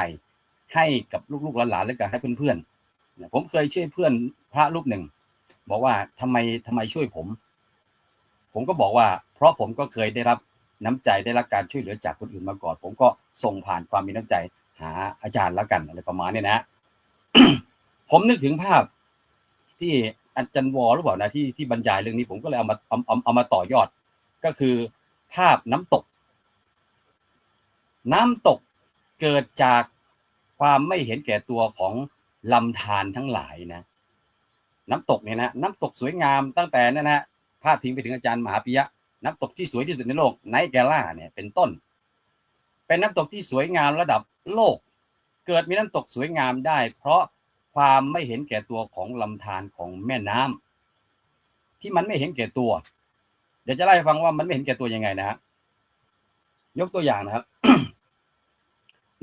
S11: ให้กับลูกๆหลานๆและกับให้เพื่อนๆผมเคยช่วยเพื่อนพระรูปหนึ่งบอกว่าทำไมช่วยผมก็บอกว่าเพราะผมก็เคยได้รับน้ำใจได้รับการช่วยเหลือจากคนอื่นมาก่อนผมก็ส่งผ่านความมีน้ำใจหาอาจารย์แล้วกันอะไรประมาณนี้นะ ผมนึกถึงภาพที่อาจารย์วอหรือเปล่านะที่บรรยายเรื่องนี้ผมก็เลยเอามาต่อยอดก็คือภาพน้ำตกเกิดจากความไม่เห็นแก่ตัวของลำธารทั้งหลายนะน้ำตกเนี่ยนะน้ำตกสวยงามตั้งแต่นั่นนะพาดพิงไปถึงอาจารย์มหาปิยะน้ำตกที่สวยที่สุดในโลกไนแกล่าเนี่ยเป็นต้นเป็นน้ำตกที่สวยงามระดับโลกเกิดมีน้ำตกสวยงามได้เพราะความไม่เห็นแก่ตัวของลำธารของแม่น้ำที่มันไม่เห็นแก่ตัวเดี๋ยวจะเล่าให้ฟังว่ามันไม่เห็นแก่ตัวยังไงนะฮะยกตัวอย่างนะครับ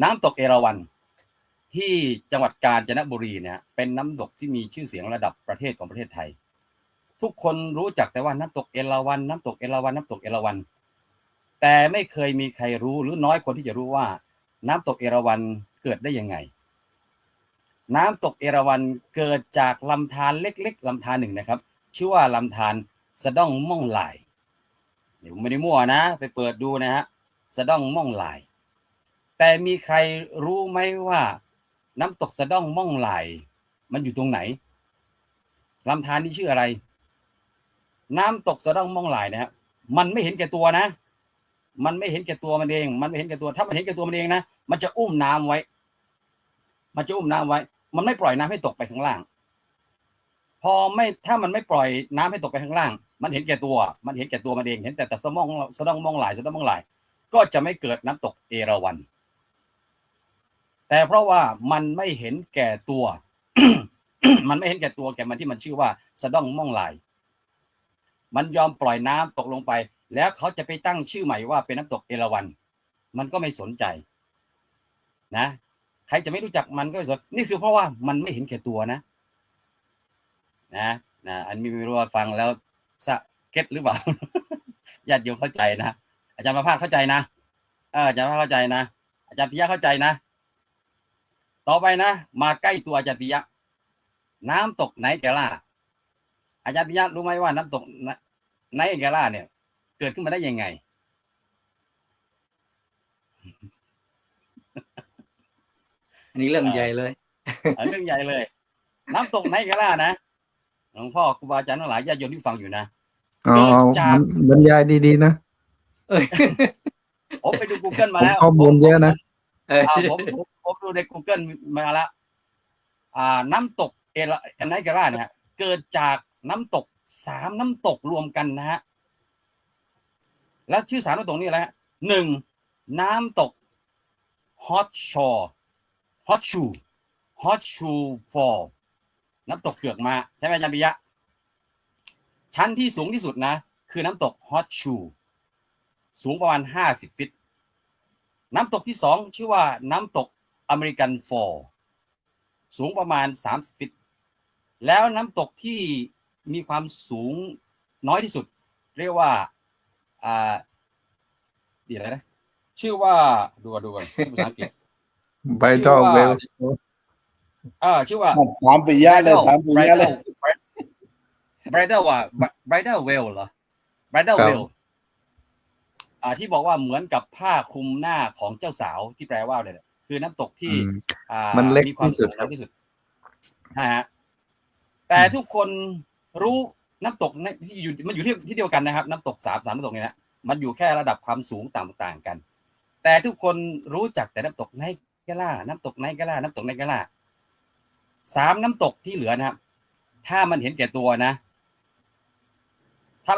S11: น้ำตกเอราวัณที่จังหวัดกาญจนบุรีเนี่ยเป็นน้ำตกที่มีชื่อเสียงระดับประเทศของประเทศไทยทุกคนรู้จักแต่ว่าน้ำตกเอราวัณน้ำตกเอราวัณน้ำตกเอราวัณแต่ไม่เคยมีใครรู้หรือน้อยคนที่จะรู้ว่าน้ำตกเอราวัณเกิดได้ยังไงน้ำตกเอราวัณเกิดจากลำธารเล็กๆลำธารหนึ่งนะครับชื่อว่าลำธารสะด้องม่องลายเดี๋ยวไม่ได้มั่วนะไปเปิดดูนะฮะสะด้องม่องลายแต่มีใครรู้ไหมว่าน้ำตกสะด้องม่องลายมันอยู่ตรงไหนลำธารนี้ชื่ออะไรน้ำตกสะด้องม่องลายนะครับมันไม่เห็นแก่ตัวนะมันไม่เห็นแก่ตัวมันเองมันไม่เห็นแก่ตัวถ้ามันเห็นแก่ตัวมันเองนะมันจะอุ้มน้ำไว้มันไม่ปล่อยน้ำให้ตกไปข้างล่าง ถ้ามันไม่ปล่อยน้ำให้ตกไปข้างล่างมันเห็นแก่ตัวมันเห็นแก่ตัวมันเองเห็นแต่สะดองมองหลายก็จะไม่เกิดน้ำตกเอราวัณแต่เพราะว่ามันไม่เห็นแก่ตัว มันไม่เห็นแก่ตัวแก่มันที่มันชื่อว่าสะดองมองหลายมันยอมปล่อยน้ำตกลงไปแล้วเขาจะไปตั้งชื่อใหม่ว่าเป็นน้ำตกเอราวัณมันก็ไม่สนใจนะใครจะไม่รู้จักมันก็ไม่สนนี่คือเพราะว่ามันไม่เห็นแก่ตัวนะอันนี้ไม่รู้ว่าฟังแล้วเก็ตหรือเปล่า ญาติโยมเข้าใจนะอาจารย์ประภาสเข้าใจนะอาจารย์เข้าใจนะอาจารย์ปิยะเข้าใจนะต่อไปนะมาใกล้ตัวอาจารย์ปิยะน้ำตกไนแกล่าอาจารย์ปิยะรู้ไหมว่าน้ำตกไนแกล่าเนี่ยเกิดขึ้นมาได้ยังไง
S10: อันนี้เรื่องใหญ่เลย
S11: เรื่องใหญ่เลยน้ำตกไนแกล่านะหลวงพ่อครูบาอาจารย์ทั้งหลายญาติโยมที่ฟังอยู่นะเกิดจาก
S8: บรรยายดีๆนะ
S11: ผมไปดู Google มาแล้ว
S8: ข้อมูลเยอะนะ
S11: ผมดูใน Google มาแล้วน้ำตกไนแกล่าเนี่ยเกิดจากน้ำตก3น้ำตกรวมกันนะฮะและชื่อ3น้ำตกนี่แหละ1น้ำตก Hot Shoe Fall น้ำตกเกือกมาใช่ไหมอาจารย์ปิยะชั้นที่สูงที่สุดนะคือน้ำตก Hot Shoe สูงประมาณ50 ฟิตน้ำตกที่2ชื่อว่าน้ำตก American Fall สูงประมาณ30 ฟิตแล้วน้ำตกที่มีความสูงน้อยที่สุดเรียกว่าดีอะไรนะชื่อว่าดูก่อนภาษาอังกฤษ
S8: ไบดอลเวล
S11: ชื่อว่า
S3: ถามปิยะเลย
S11: Bridal Veil เหรอ Bridal Veil ที่บอกว่าเหมือนกับผ้าคลุมหน้าของเจ้าสาวที่แปลว่าเนี่ยคือน้ำตกที่
S8: มันเล็ก
S11: มีความสูงน้อยที่สุดนะฮะแต่ทุกคนรู้น้ำตกที่อยู่มันอยู่ที่เดียวกันนะครับน้ำตกสามน้ำตกเนี่ยนะมันอยู่แค่ระดับความสูงต่างกันแต่ทุกคนรู้จักแต่น้ำตกไนแกล่าน้ำตกไนแกล่าน้ำตกไนแกล่า3น้ำตกที่เหลือนะครับถ้ามันเห็นแก่ตัวนะท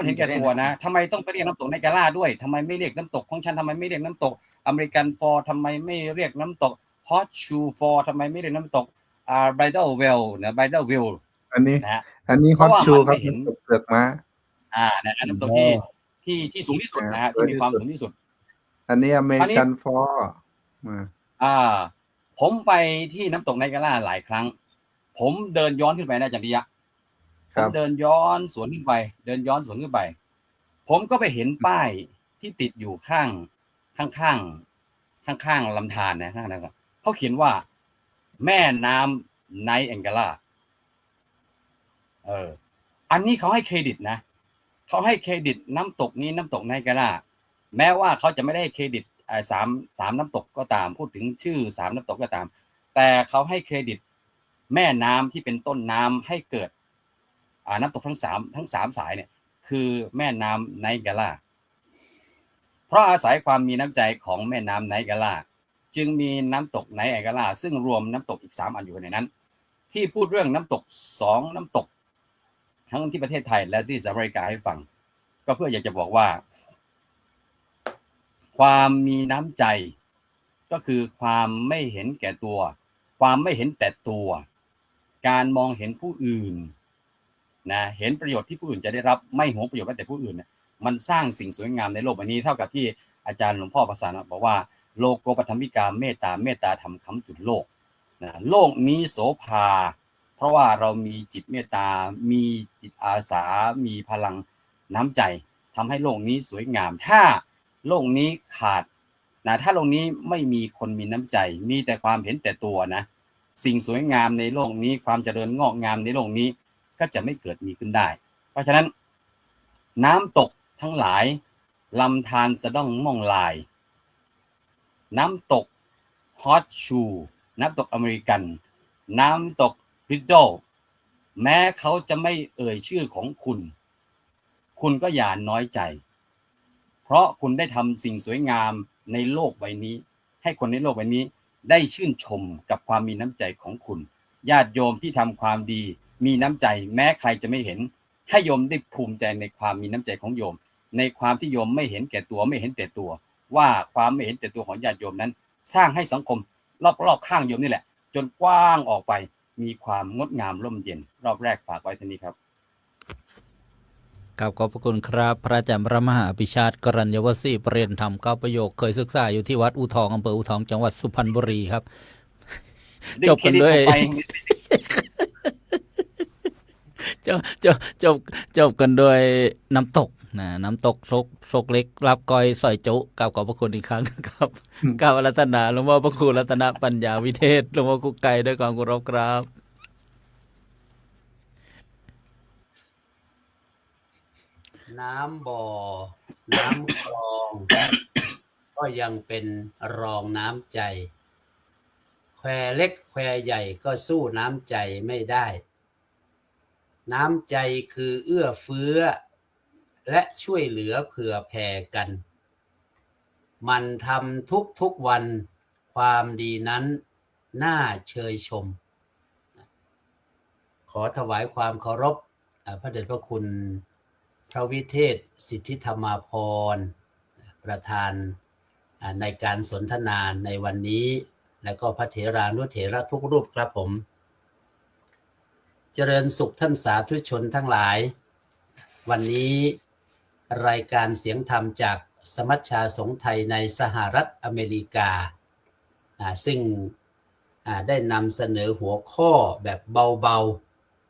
S11: ำไมต้องไปเรียกน้ำตกไนแกล่าด้วยทำไมไม่เรียกน้ำตกของฉันทำไมไม่เรียกน้ำตกอเมริกันฟอร์ทำไมไม่เรียกน้ำตกฮอตชูฟอร์ทำไมไม่เรียกน้ำตกไบรดัลเวลนะไบรดัลเวล
S8: อันนี้ฮอตชูครับน้ำตกเกือกม้า
S11: น้ำตกที่สูงที่สุดนะฮะที่มีความสูงที่สุด
S8: อันนี้อเมริกันฟอร์
S11: ผมไปที่น้ำตกไนแกล่าหลายครั้งผมเดินย้อนขึ้นไปนะอาจารย์ปิยะผมเดินย้อนสวนขึ้นไปผมก็ไปเห็นป้ายที่ติดอยู่ข้างลำธารนะข้างนั้นเขาเขียนว่าแม่น้ำไนแองเกล่าอันนี้เขาให้เครดิตนะเขาให้เครดิตน้ำตกนี้น้ำตกไนแองเกล่าแม้ว่าเขาจะไม่ได้เครดิตสามน้ำตกก็ตามพูดถึงชื่อ3น้ำตกก็ตามแต่เขาให้เครดิตแม่น้ำที่เป็นต้นน้ำให้เกิดน้ำตกทั้ง3สายเนี่ยคือแม่น้ำไนแองเกล่าเพราะอาศัยความมีน้ำใจของแม่น้ำไนแองเกล่าจึงมีน้ำตกไนแองเกล่าซึ่งรวมน้ำตกอีก3อันอยู่ในนั้นที่พูดเรื่องน้ำตก2น้ำตกทั้งที่ประเทศไทยและที่สหรัฐอเมริกาให้ฟังก็เพื่ออยากจะบอกว่าความมีน้ำใจก็คือความไม่เห็นแก่ตัวความไม่เห็นแต่ตัวการมองเห็นผู้อื่นนะเห็นประโยชน์ที่ผู้อื่นจะได้รับไม่หวงประโยชน์แม้แต่ผู้อื่นเนี่ยมันสร้างสิ่งสวยงามในโลกใบนี้เท่ากับที่อาจารย์หลวงพ่อประสานบอกว่าโลโกปฐมิกาเมตตาธรรมค้ำจุนโลกนะโลกนี้โสภาเพราะว่าเรามีจิตเมตตามีจิตอาสามีพลังน้ำใจทำให้โลกนี้สวยงามถ้าโลกนี้ขาดนะถ้าโลกนี้ไม่มีคนมีน้ำใจมีแต่ความเห็นแต่ตัวนะสิ่งสวยงามในโลกนี้ความเจริญงอกงามในโลกนี้ก็จะไม่เกิดมีขึ้นได้เพราะฉะนั้นน้ำตกทั้งหลายลำธารสะด้องม่องลายน้ำตกฮอตชูน้ำตกอเมริกันน้ำตกริดเดิลแม้เขาจะไม่เอ่ยชื่อของคุณก็อย่าน้อยใจเพราะคุณได้ทำสิ่งสวยงามในโลกใบนี้ให้คนในโลกใบนี้ได้ชื่นชมกับความมีน้ำใจของคุณญาติโยมที่ทำความดี มีน้ำใจแม้ใครจะไม่เห็นให้โยมได้ภูมิใจในความมีน้ำใจของโยมในความที่โยมไม่เห็นแก่ตัวไม่เห็นแต่ตัวว่าความไม่เห็นแต่ตัวของญาติโยมนั้นสร้างให้สังคมรอบๆข้างโยมนี่แหละจนกว้างออกไปมีความงดงามร่มเย็นรอบแรกฝากไว้เท่านี้ครับ
S2: ครับขอบพระคุณครับพระอาจารย์พระมหาอภิชาติกรัญยวสีประเรียนธรรม9ประโยคเคยศึกษาอยู่ที่วัดอู่ทองอำเภออู่ทองจังหวัดสุพรรณบุรีครับจบกันด้วยจบกันด้วยน้ำตกนะน้ำตกโซกเล็กรับก้อยซอยจุกับขอบพระคุณอีกครั้งครับกราบอาราธนาหลวงพ่อพระครูรัตนปัญญาวิเทศหลวงพ่อกุ๊กไก่ด้วยความเคารพครับ
S5: น้ำบ่อน้ำคลอง ก็ยังเป็นรองน้ำใจแควเล็กแควใหญ่ก็สู้น้ำใจไม่ได้น้ำใจคือเอื้อเฟื้อและช่วยเหลือเผื่อแผ่กันมันทำทุกวันความดีนั้นน่าเชยชมขอถวายความเคารพพระเดชพระคุณพระวิเทศสิทธิธรรมาภรณ์ประธานในการสนทนาในวันนี้และก็พระเถรานุเถระทุกรูปครับผมเจริญสุขท่านสาธุชนทั้งหลายวันนี้รายการเสียงธรรมจากสมัชชาสงฆ์ไทยในสหรัฐอเมริกาซึ่งได้นำเสนอหัวข้อแบบเบา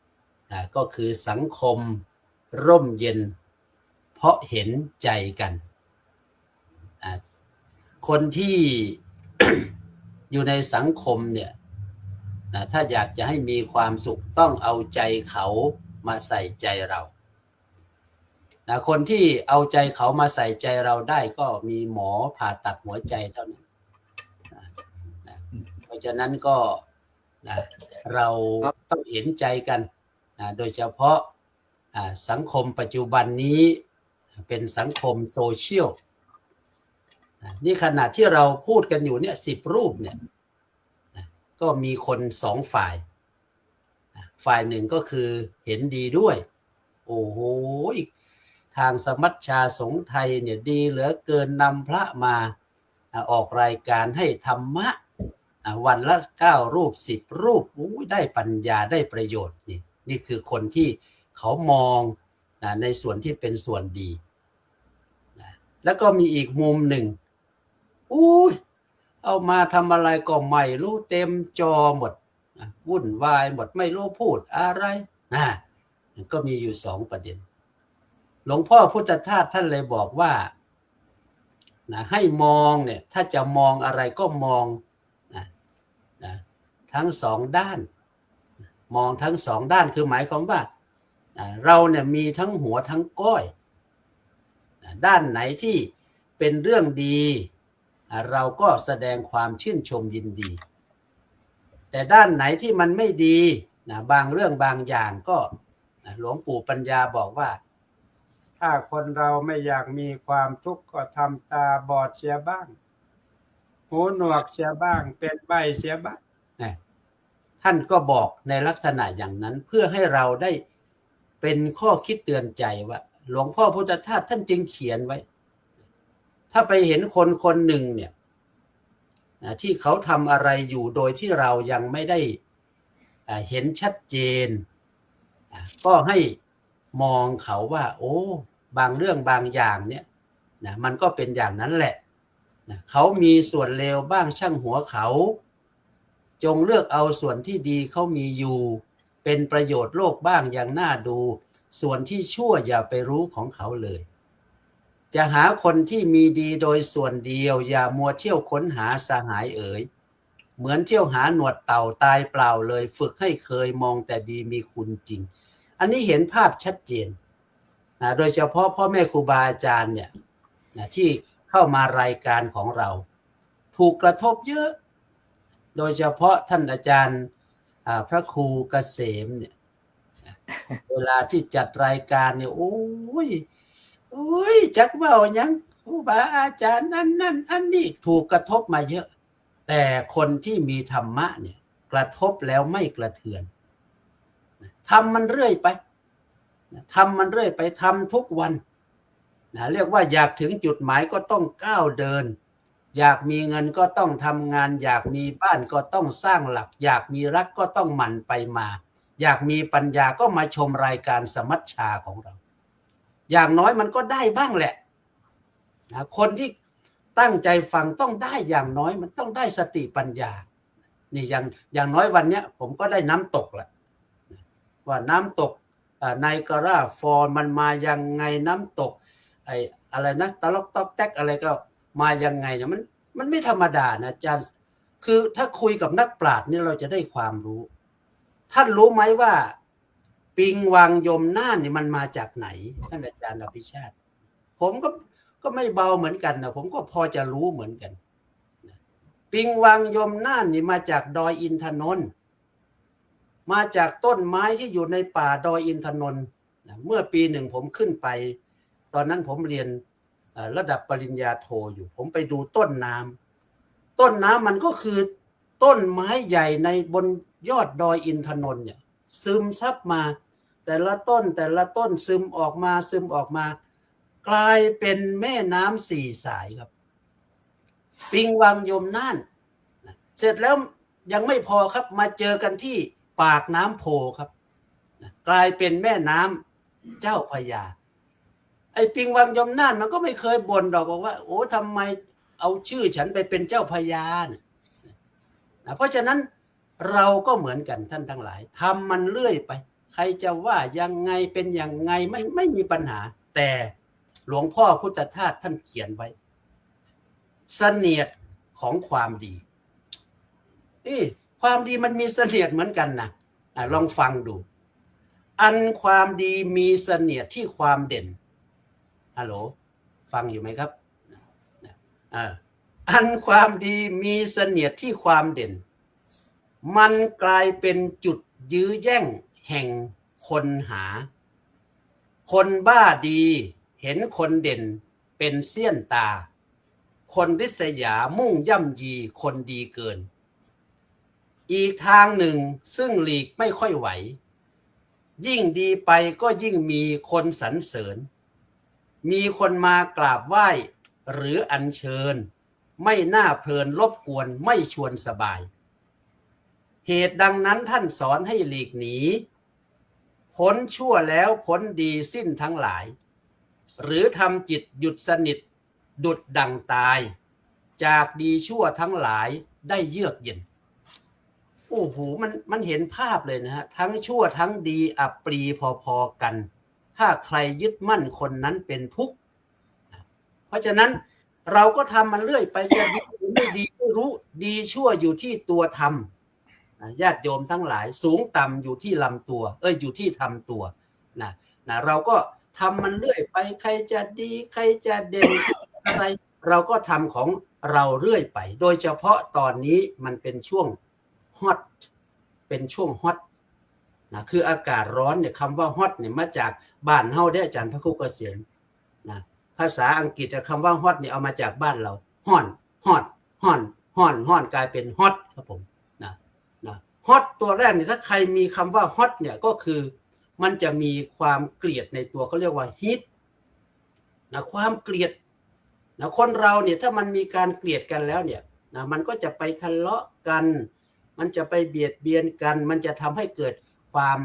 S5: ๆก็คือสังคมร่มเย็นเพราะเห็นใจกันคนที่ อยู่ในสังคมเนี่ยถ้าอยากจะให้มีความสุขต้องเอาใจเขามาใส่ใจเราคนที่เอาใจเขามาใส่ใจเราได้ก็มีหมอผ่าตัดหัวใจเท่านั้นเพราะฉะนั้นก็เราต้องเห็นใจกันโดยเฉพาะสังคมปัจจุบันนี้เป็นสังคมโซเชียลนี่ขณะที่เราพูดกันอยู่เนี่ย10 รูปเนี่ยก็มีคน2 ฝ่ายฝ่ายหนึ่งก็คือเห็นดีด้วยโอ้โหทางสมัชชาสงฆ์ไทยเนี่ยดีเหลือเกินนำพระมาออกรายการให้ธรรมะวันละ9 รูป10 รูปได้ปัญญาได้ประโยชน์นี่คือคนที่เขามองในส่วนที่เป็นส่วนดีแล้วก็มีอีกมุมหนึ่งเอามาทำอะไรก็ไม่รู้เต็มจอหมดวุ่นวายหมดไม่รู้พูดอะไรก็มีอยู่2 ประเด็นหลวงพ่อพุทธทาสท่านเลยบอกว่าให้มองเนี่ยถ้าจะมองอะไรก็มองทั้ง2 ด้านมองทั้ง2 ด้านคือหมายความว่าเราเนี่ยมีทั้งหัวทั้งก้อยด้านไหนที่เป็นเรื่องดีเราก็แสดงความชื่นชมยินดีแต่ด้านไหนที่มันไม่ดีบางเรื่องบางอย่างก็หลวงปู่ปัญญาบอกว่าถ้าคนเราไม่อยากมีความทุกข์ก็ทำตาบอดเสียบ้างหูหนวกเสียบ้างเป็นใบ้เสียบ้างท่านก็บอกในลักษณะอย่างนั้นเพื่อให้เราได้เป็นข้อคิดเตือนใจว่าหลวงพ่อพุทธทาสท่านจึงเขียนไว้ถ้าไปเห็นคนหนึ่งเนี่ยที่เขาทำอะไรอยู่โดยที่เรายังไม่ได้เห็นชัดเจนก็ให้มองเขาว่าบางเรื่องบางอย่างเนี่ยมันก็เป็นอย่างนั้นแหละเขามีส่วนเลวบ้างช่างหัวเขาจงเลือกเอาส่วนที่ดีเขามีอยู่เป็นประโยชน์โลกบ้างอย่างน่าดูส่วนที่ชั่วอย่าไปรู้ของเขาเลยจะหาคนที่มีดีโดยส่วนเดียวอย่ามัวเที่ยวค้นหาสหายเอ๋ยเหมือนเที่ยวหาหนวดเต่าตายเปล่าเลยฝึกให้เคยมองแต่ดีมีคุณจริงอันนี้เห็นภาพชัดเจนโดยเฉพาะพ่อแม่ครูบาอาจารย์เนี่ยที่เข้ามารายการของเราถูกกระทบเยอะโดยเฉพาะท่านอาจารย์พระครูเกษมเนี่ยเวลาที่จัดรายการเนี่ยโอ้ยจักเว้าหยังครูบาอาจารย์นั่นอันนี้ถูกกระทบมาเยอะแต่คนที่มีธรรมะเนี่ยกระทบแล้วไม่กระเทือน ทำมันเรื่อยไปทำมันเรื่อยไปทำทุกวันเรียกว่าอยากถึงจุดหมายก็ต้องก้าวเดินอยากมีเงินก็ต้องทำงานอยากมีบ้านก็ต้องสร้างหลักอยากมีรักก็ต้องหมั่นไปมาอยากมีปัญญาก็มาชมรายการสมัชชาของเราอย่างน้อยมันก็ได้บ้างแหละคนที่ตั้งใจฟังต้องได้อย่างน้อยมันต้องได้สติปัญญานี่อย่างน้อยวันเนี้ยผมก็ได้น้ำตกแหละว่าน้ำตกไนการาฟอลมันมายังไงน้ำตกอะไรนะตะลอกตอกแตกอะไรก็มายังไงเนี่ยมันไม่ธรรมดานะอาจารย์คือถ้าคุยกับนักปราชญ์นี่เราจะได้ความรู้ท่านรู้ไหมว่าปิงวังยมน่านนี่มันมาจากไหนท่านอาจารย์อภิชาติผมก็ไม่เบาเหมือนกันนะผมก็พอจะรู้เหมือนกันปิงวังยมน่านนี่มาจากดอยอินทนนท์มาจากต้นไม้ที่อยู่ในป่าดอยอินทนนท์เมื่อปีหนึ่งผมขึ้นไปตอนนั้นผมเรียนระดับปริญญาโทอยู่ผมไปดูต้นน้ำมันก็คือต้นไม้ใหญ่ในบนยอดดอยอินทนนท์เนี่ยซึมซับมาแต่ละต้นซึมออกมากลายเป็นแม่น้ำสี่สายครับปิงวังยมน่านเสร็จแล้วยังไม่พอครับมาเจอกันที่ปากน้ำโพครับกลายเป็นแม่น้ำเจ้าพระยาไอ้ปิงวังยมน่านมันก็ไม่เคยบ่นดอกบอกว่าโอ้ทำไมเอาชื่อฉันไปเป็นเจ้าพระยาเพราะฉะนั้นเราก็เหมือนกันท่านทั้งหลายทำมันเรื่อยไปใครจะว่ายังไงเป็นยังไงมันไม่มีปัญหาแต่หลวงพ่อพุทธทาสท่านเขียนไว้เสนียดของความดีความดีมันมีเสนียดเหมือนกันนะลองฟังดูอันความดีมีเสนียดที่ความเด่นฮัลโหลฟังอยู่ไหมครับอันความดีมีเสนียดที่ความเด่นมันกลายเป็นจุดยื้อแย่งแห่งคนหาคนบ้าดีเห็นคนเด่นเป็นเสี้ยนตาคนริษยามุ่งย่ำยีคนดีเกินอีกทางหนึ่งซึ่งหลีกไม่ค่อยไหวยิ่งดีไปก็ยิ่งมีคนสรรเสริญมีคนมากราบไหว้หรืออัญเชิญไม่น่าเพลินรบกวนไม่ชวนสบายเหตุดังนั้นท่านสอนให้หลีกหนีพ้นชั่วแล้วพ้นดีสิ้นทั้งหลายหรือทำจิตหยุดสนิทดุดดังตายจากดีชั่วทั้งหลายได้เยือกเย็นโอ้โหมันเห็นภาพเลยนะฮะทั้งชั่วทั้งดีอับปรีพอๆกันถ้าใครยึดมั่นคนนั้นเป็นทุกข์เพราะฉะนั้นเราก็ทำมันเรื่อยไปจะดีหรือไม่ดีไม่รู้ดีชั่วอยู่ที่ตัวทำญาติโยมทั้งหลายสูงต่ำอยู่ที่ลำตัวอยู่ที่ทำตัวนะเราก็ทำมันเรื่อยไปใครจะดีใครจะเด่นอะไรเราก็ทำของเราเรื่อยไปโดยเฉพาะตอนนี้มันเป็นช่วงฮอตเป็นช่วงฮอตคืออากาศร้อนเนี่ยคำว่าฮอตเนี่ยมาจากบ้านเฮาได้อาจารย์พระครูเกษียณนะภาษาอังกฤษคำว่าฮอตเนี่ยเอามาจากบ้านเราฮ้อนกลายเป็นฮอตครับผมนะฮอตตัวแรกเนี่ยถ้าใครมีคำว่าฮอตเนี่ยก็คือมันจะมีความเกลียดในตัวเขาเรียกว่าฮิตความเกลียดคนเราเนี่ยถ้ามันมีการเกลียดกันแล้วเนี่ยมันก็จะไปทะเลาะกันมันจะไปเบียดเบียนกันมันจะทำให้เกิดความ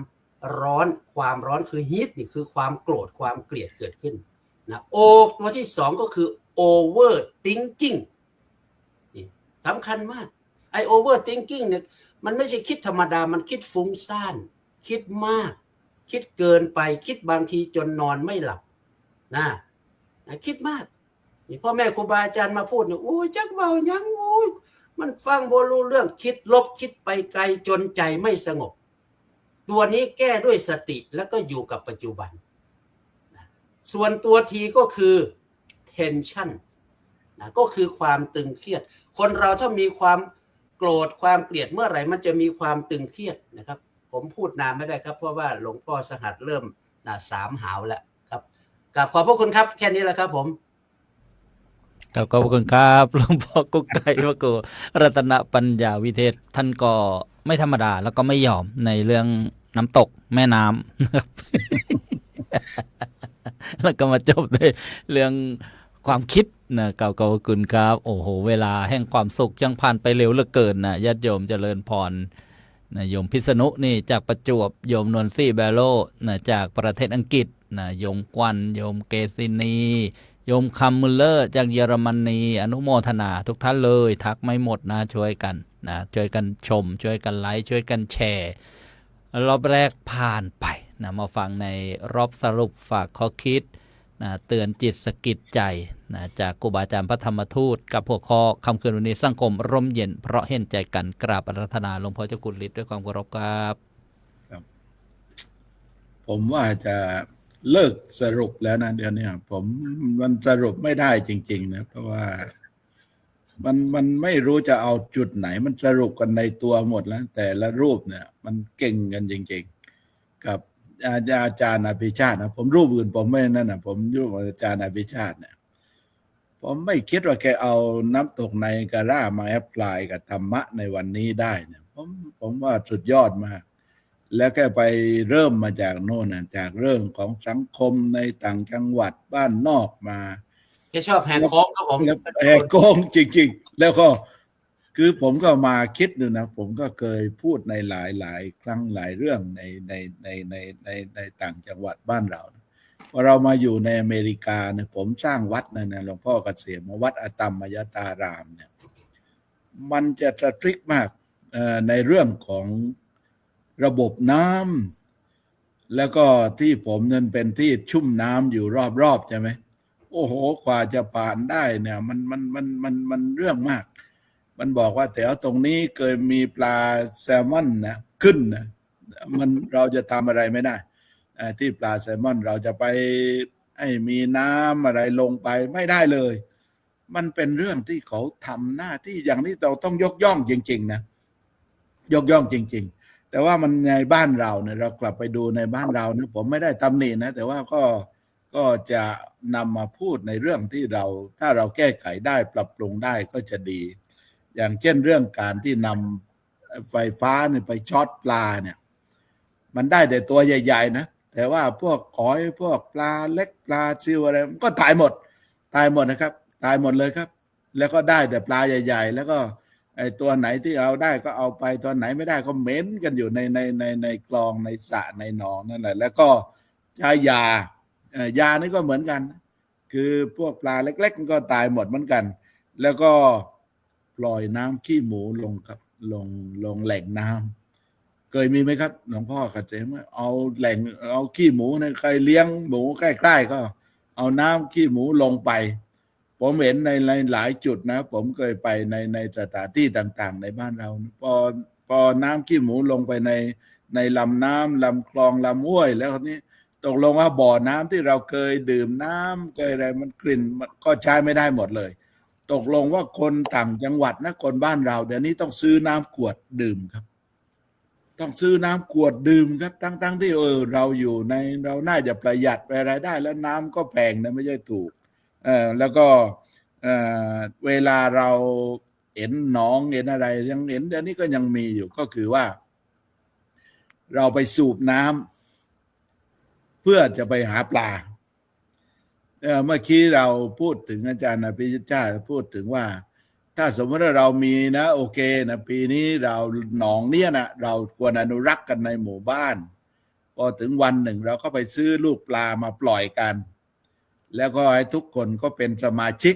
S5: ร้อนคือฮีทนี่คือความโกรธความเกลียดเกิดขึ้นโอตัวที่สองก็คือ over thinking นี่สำคัญมากไอ้ over thinking เนี่ยมันไม่ใช่คิดธรรมดามันคิดฟุ้งซ่านคิดมากคิดเกินไปคิดบางทีจนนอนไม่หลับคิดมากนี่พ่อแม่ครูบาอาจารย์มาพูดเนี่ยโอ้ยจักเบายังโอ้ยมันฟังบ่รู้เรื่องคิดลบคิดไปไกลจนใจไม่สงบตัวนี้แก้ด้วยสติแล้วก็อยู่กับปัจจุบันส่วนตัวทีก็คือ tension ก็คือความตึงเครียดคนเราถ้ามีความโกรธความเกลียดเมื่อไหร่มันจะมีความตึงเครียดนะครับผมพูดนานไม่ได้ครับเพราะว่าหลวงพ่อสหัสเริ่ม3 หาวแล้วครับกราบขอบพระคุณครับแค่นี้แหละครับผม
S2: ขอบคุณครับหลวงพ่อกุ๊กไก่พระครูรัตนปัญญาวิเทศท่านก็ไม่ธรรมดาแล้วก็ไม่ยอมในเรื่อง น้ำตกแม่น้ำนะครับ แล้วก็มาจบด้วยเรื่องความคิดนะเก่าๆคุณครับโอ้โหเวลาแห่งความสุขจังผ่านไปเร็วเหลือเกินนะญาติโยมเจริญพรนะโยมพิษณุนี่จากประจวบโยมนวลซี่แบโลนะจากประเทศอังกฤษนะโยมกวันโยมเกซินีโยมคัมมุลเลอร์จากเยอรมนีอนุโมทนาทุกท่านเลยทักไม่หมดนะช่วยกันนะช่วยกันชมช่วยกันไลค์ช่วยกันแชร์รอบแรกผ่านไปนะมาฟังในรอบสรุปฝากข้อคิดนะเตือนจิตสะกิดใจนะจากครูบาอาจารย์พระธรรมทูตกับหัวข้อคำคืนวันนี้สังคมร่มเย็นเพราะเห็นใจกันกราบอาราธนาหลวงพ่อเจ้าคุณฤทธิ์ด้วยความเคารพครับ
S3: ผมว่าจะเลิกสรุปแล้วนะเดี๋ยวนี้มันสรุปไม่ได้จริงๆนะเพราะว่ามันไม่รู้จะเอาจุดไหนมันสรุปกันในตัวหมดแล้ว แต่ละรูปเนี่ยมันเก่งกันจริงๆกับอาจารย์อภิชาตินะผมรูปอื่นผมไม่นั่นนะผมรูปอาจารย์อภิชาติเนี่ยผมไม่คิดว่าแกเอาน้ำตกในกะร่ามาแอพพลายกับธรรมะในวันนี้ได้เนี่ยผมว่าสุดยอดมาก แล้วก็ไปเริ่มมาจากโน่นนะจากเรื่องของสังคมในต่างจังหวัดบ้านนอกมา
S5: แกชอบแหกโค้งครับผม
S3: แล้วแหกโค้งจริงๆแล้วก็คือผมก็มาคิดดูนะผมก็เคยพูดในหลายครั้งหลายเรื่องในต่างจังหวัดบ้านเราพอเรามาอยู่ในอเมริกาเนี่ยผมสร้างวัดนะหลวงพ่อเกษมวัดอตัมมยตารามเนี่ยมันจะสตริกมากในเรื่องของระบบน้ำแล้วก็ที่ผมนั้นเป็นที่ชุ่มน้ำอยู่รอบๆใช่ไหมโอ้โหกว่าจะผ่านได้เนี่ยมันเรื่องมากมันบอกว่าแต่ตรงนี้เคยมีปลาแซลมอนนะขึ้นนะเราจะทำอะไรไม่ได้ที่ปลาแซลมอนเราจะไปให้มีน้ำอะไรลงไปไม่ได้เลยมันเป็นเรื่องที่เขาทำหน้าที่อย่างนี้เราต้องยกย่องจริงๆนะยกย่องจริงๆแต่ว่ามันในบ้านเราเนี่ยเรากลับไปดูในบ้านเรานะผมไม่ได้ตำหนินะแต่ว่าก็จะนำมาพูดในเรื่องที่ถ้าเราแก้ไขได้ปรับปรุงได้ก็จะดี อย่างเช่นเรื่องการที่นำไฟฟ้าเนี่ยไปช็อตปลาเนี่ยมันได้แต่ตัวใหญ่ๆนะแต่ว่าพวกหอยพวกปลาเล็กปลาซิวอะไรมันก็ตายหมดนะครับตายหมดเลยครับแล้วก็ได้แต่ปลาใหญ่ๆแล้วก็ไอ้ตัวไหนที่เอาได้ก็เอาไปตัวไหนไม่ได้ก็เหม็นกันอยู่ในคลองในสระในหนองนั่นแหละแล้วก็ใช้ยานี่ก็เหมือนกันคือพวกปลาเล็กๆก็ตายหมดเหมือนกันแล้วก็ปล่อยน้ำขี้หมูลงครับลงแหล่งน้ำเคยมีไหมครับหลวงพ่อขัดเจมเอาขี้หมูเนี่ยใครเลี้ยงหมูใกล้ๆก็เอาน้ำขี้หมูลงไปผมเห็นในหลายจุดนะผมเคยไปในสถานที่ต่างๆในบ้านเราพอน้ำขี้หมูลงไปในลำน้ำลำคลองลำห้วยแล้วนี้ตกลงว่าบ่อน้ำที่เราเคยดื่มน้ำเคยอะไรมันกลิ่นก็ใช้ไม่ได้หมดเลยตกลงว่าคนต่างจังหวัดนะคนบ้านเราเดี๋ยวนี้ต้องซื้อน้ำขวดดื่มครับต้องซื้อน้ำขวดดื่มครับทั้งที่เราอยู่เราน่าจะประหยัดไปอะไรได้แล้วน้ำก็แพงนะไม่ใช่ถูกแล้วก็เวลาเราเห็นหนองเห็นอะไรยังเห็นเดี๋ยวนี้ก็ยังมีอยู่ก็คือว่าเราไปสูบน้ำเพื่อจะไปหาปลาเมื่อกี้เราพูดถึงอาจารย์อภิชาติพูดถึงว่าถ้าสมมติว่าเรามีนะโอเคนะปีนี้เราหนองเนี่ยนะเราควรอนุรักษ์กันในหมู่บ้านพอถึงวันหนึ่งเราก็ไปซื้อลูกปลามาปล่อยกันแล้วก็ให้ทุกคนก็เป็นสมาชิก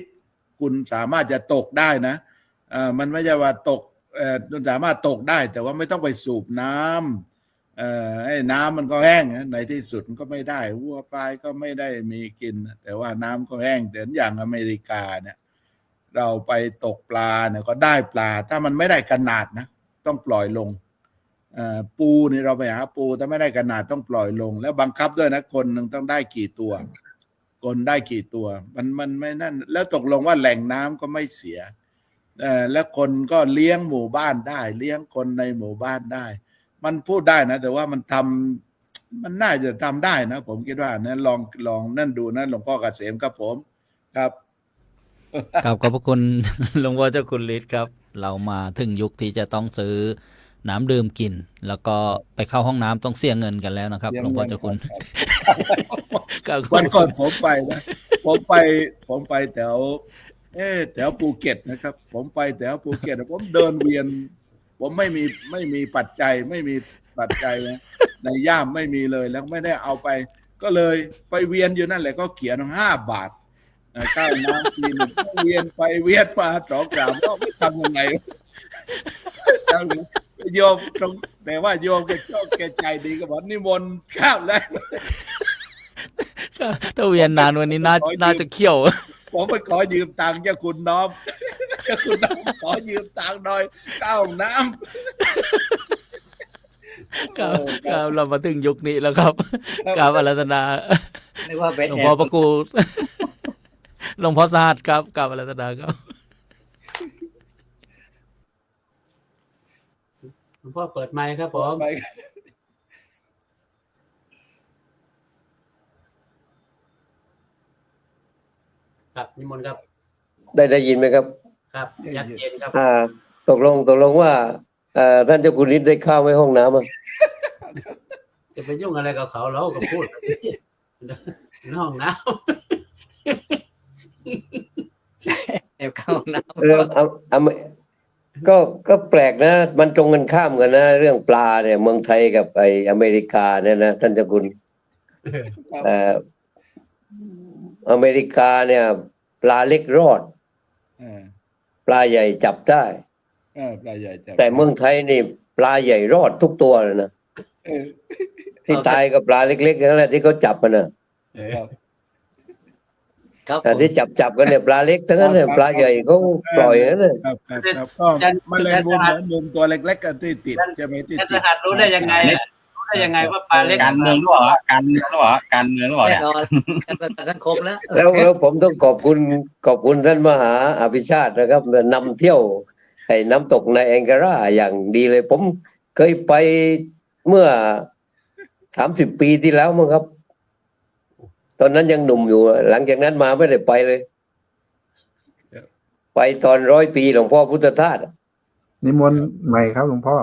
S3: คุณสามารถจะตกได้นะมันไม่ใช่ว่าตกคุณสามารถตกได้แต่ว่าไม่ต้องไปสูบน้ำให้น้ำมันก็แห้งในที่สุดมันก็ไม่ได้วัวปลายก็ไม่ได้มีกินแต่ว่าน้ำก็แห้งแต่อย่างอเมริกาเนี่ยเราไปตกปลาเนี่ยก็ได้ปลาถ้ามันไม่ได้ขนาดนะต้องปล่อยลงปูนี่เราไปหาปูถ้าไม่ได้ขนาดต้องปล่อยลงแล้วบังคับด้วยนะคนหนึ่งต้องได้กี่ตัวคนได้กี่ตัวมันไม่นั่นแล้วตกลงว่าแหล่งน้ำก็ไม่เสียแล้วคนก็เลี้ยงหมู่บ้านได้เลี้ยงคนในหมู่บ้านได้มันพูดได้นะแต่ว่ามันน่าจะทำได้นะผมคิดว่านะลองนั่นดูนะหลวงพ่อเกษมครับผมครับ
S2: ขอบพระคุณ หลวงพ่อเจ้าคุณฤทธิ์ครับเรามาถึงยุคที่จะต้องซื้อ น้ำดื่มกิน แล้วก็ไปเข้าห้องน้ำต้องเสียเงินกันแล้วนะครับหลวงพ่อเจ้าคุณ
S3: ครับวันก่อนผมไปนะผมไปแถวแถวภูเก็ตนะครับ ผมไปแถวภูเก็ตผมเดินเวียน ผมไม่มีปัจจัยนะในย่ามไม่มีเลยแล้วไม่ได้เอาไป ก็เลยไปเวียนอยู่นั่นแหละก็เขียน5 บาทข้าวน้ำกินเวียนไปเวียนมา2-3ก็ไม่ทำยังไงโยมตรงแต่ว่าโยมแกใจดีก็บอกนิมนต์ข้ามแล้ว
S2: ถ้าเวียนนานวันนี้น่าจะเขี้ยว
S3: ผมไปขอยืมตังค์เจ้าคุณน้อมขอยืมตังค์หน่อยข้าวน้ำ
S2: ครับเรามาถึงยุคนี้แล้วครับกราบอาราธนา
S10: เรียกว่าเป็น
S2: หลวงพ่อพระครู หลวงพ่อสหัสครับกราบอาราธนาครับ
S5: หลวงพ่อเปิดไมค์ครับผม
S3: ไป
S5: ครับนิมนต์ครับ
S4: ได้ยินไหมครับ
S5: ครับชัดเจนครับ
S4: ตกลงว่าท่านเจ้าคุณนิดได้ข้าวไว้ห้องน้ำอ่ะ
S5: จะไปยุ่งอะไรกับเขาเราก็พูด ในห้องน้
S10: แอบเข้าน้
S4: ก็แปลกนะ มันตรงกันข้ามกันนะ เรื่องปลาเนี่ยเมืองไทยกับไออเมริกาเนี่ยนะท่านเจ้าคุณอเมริกาเนี่ย ปลาเล็กรอด ปลาใหญ่จับได้
S3: ปลาใหญ่จับ
S4: แต่เมืองไทยนี่ปลาใหญ่รอดทุกตัวเลยนะ ที่ตายก็ปลาเล็กๆนั่นแหละที่เขาจับมันนะ
S3: ครับ
S10: ำครับ
S4: แต่ที่จับกันเนี่ยปลาเล็กทั้งนั้นเนี่ยปลาใหญ่เขาปล่อยนั่นเลย
S3: ครับก็แมลงมุมตัวเล็กๆกันที่ติดใช่ไหมที่
S5: ท่าน
S3: ติ
S5: ร
S3: ด
S5: หัสรู้ได้ยังไงรู้ได้ยังไงว่าปลาเล็ก
S11: การเมืองหรือเปล่าฮะการเมืองหรือเปล่าฮะการเมืองหรือเปล่า
S10: แน่
S11: เนี่ย
S10: นอนการประกันสังคมแล้ว
S4: แล้วผมต้องขอบคุณท่านมหาอภิชาตินะครับนำเที่ยวไอ้น้ำตกในแองการาอย่างดีเลย ผมเคยไปเมื่อ30 ปีที่แล้วมั้งครับ ตอนนั้นยังหนุ่มอยู่ หลังจากนั้นมาไม่ได้ไปเลย ไปตอน100 ปีหลวงพ่อพุทธทาส
S8: นิมนต์ใหม่ครับหลวงพ่อ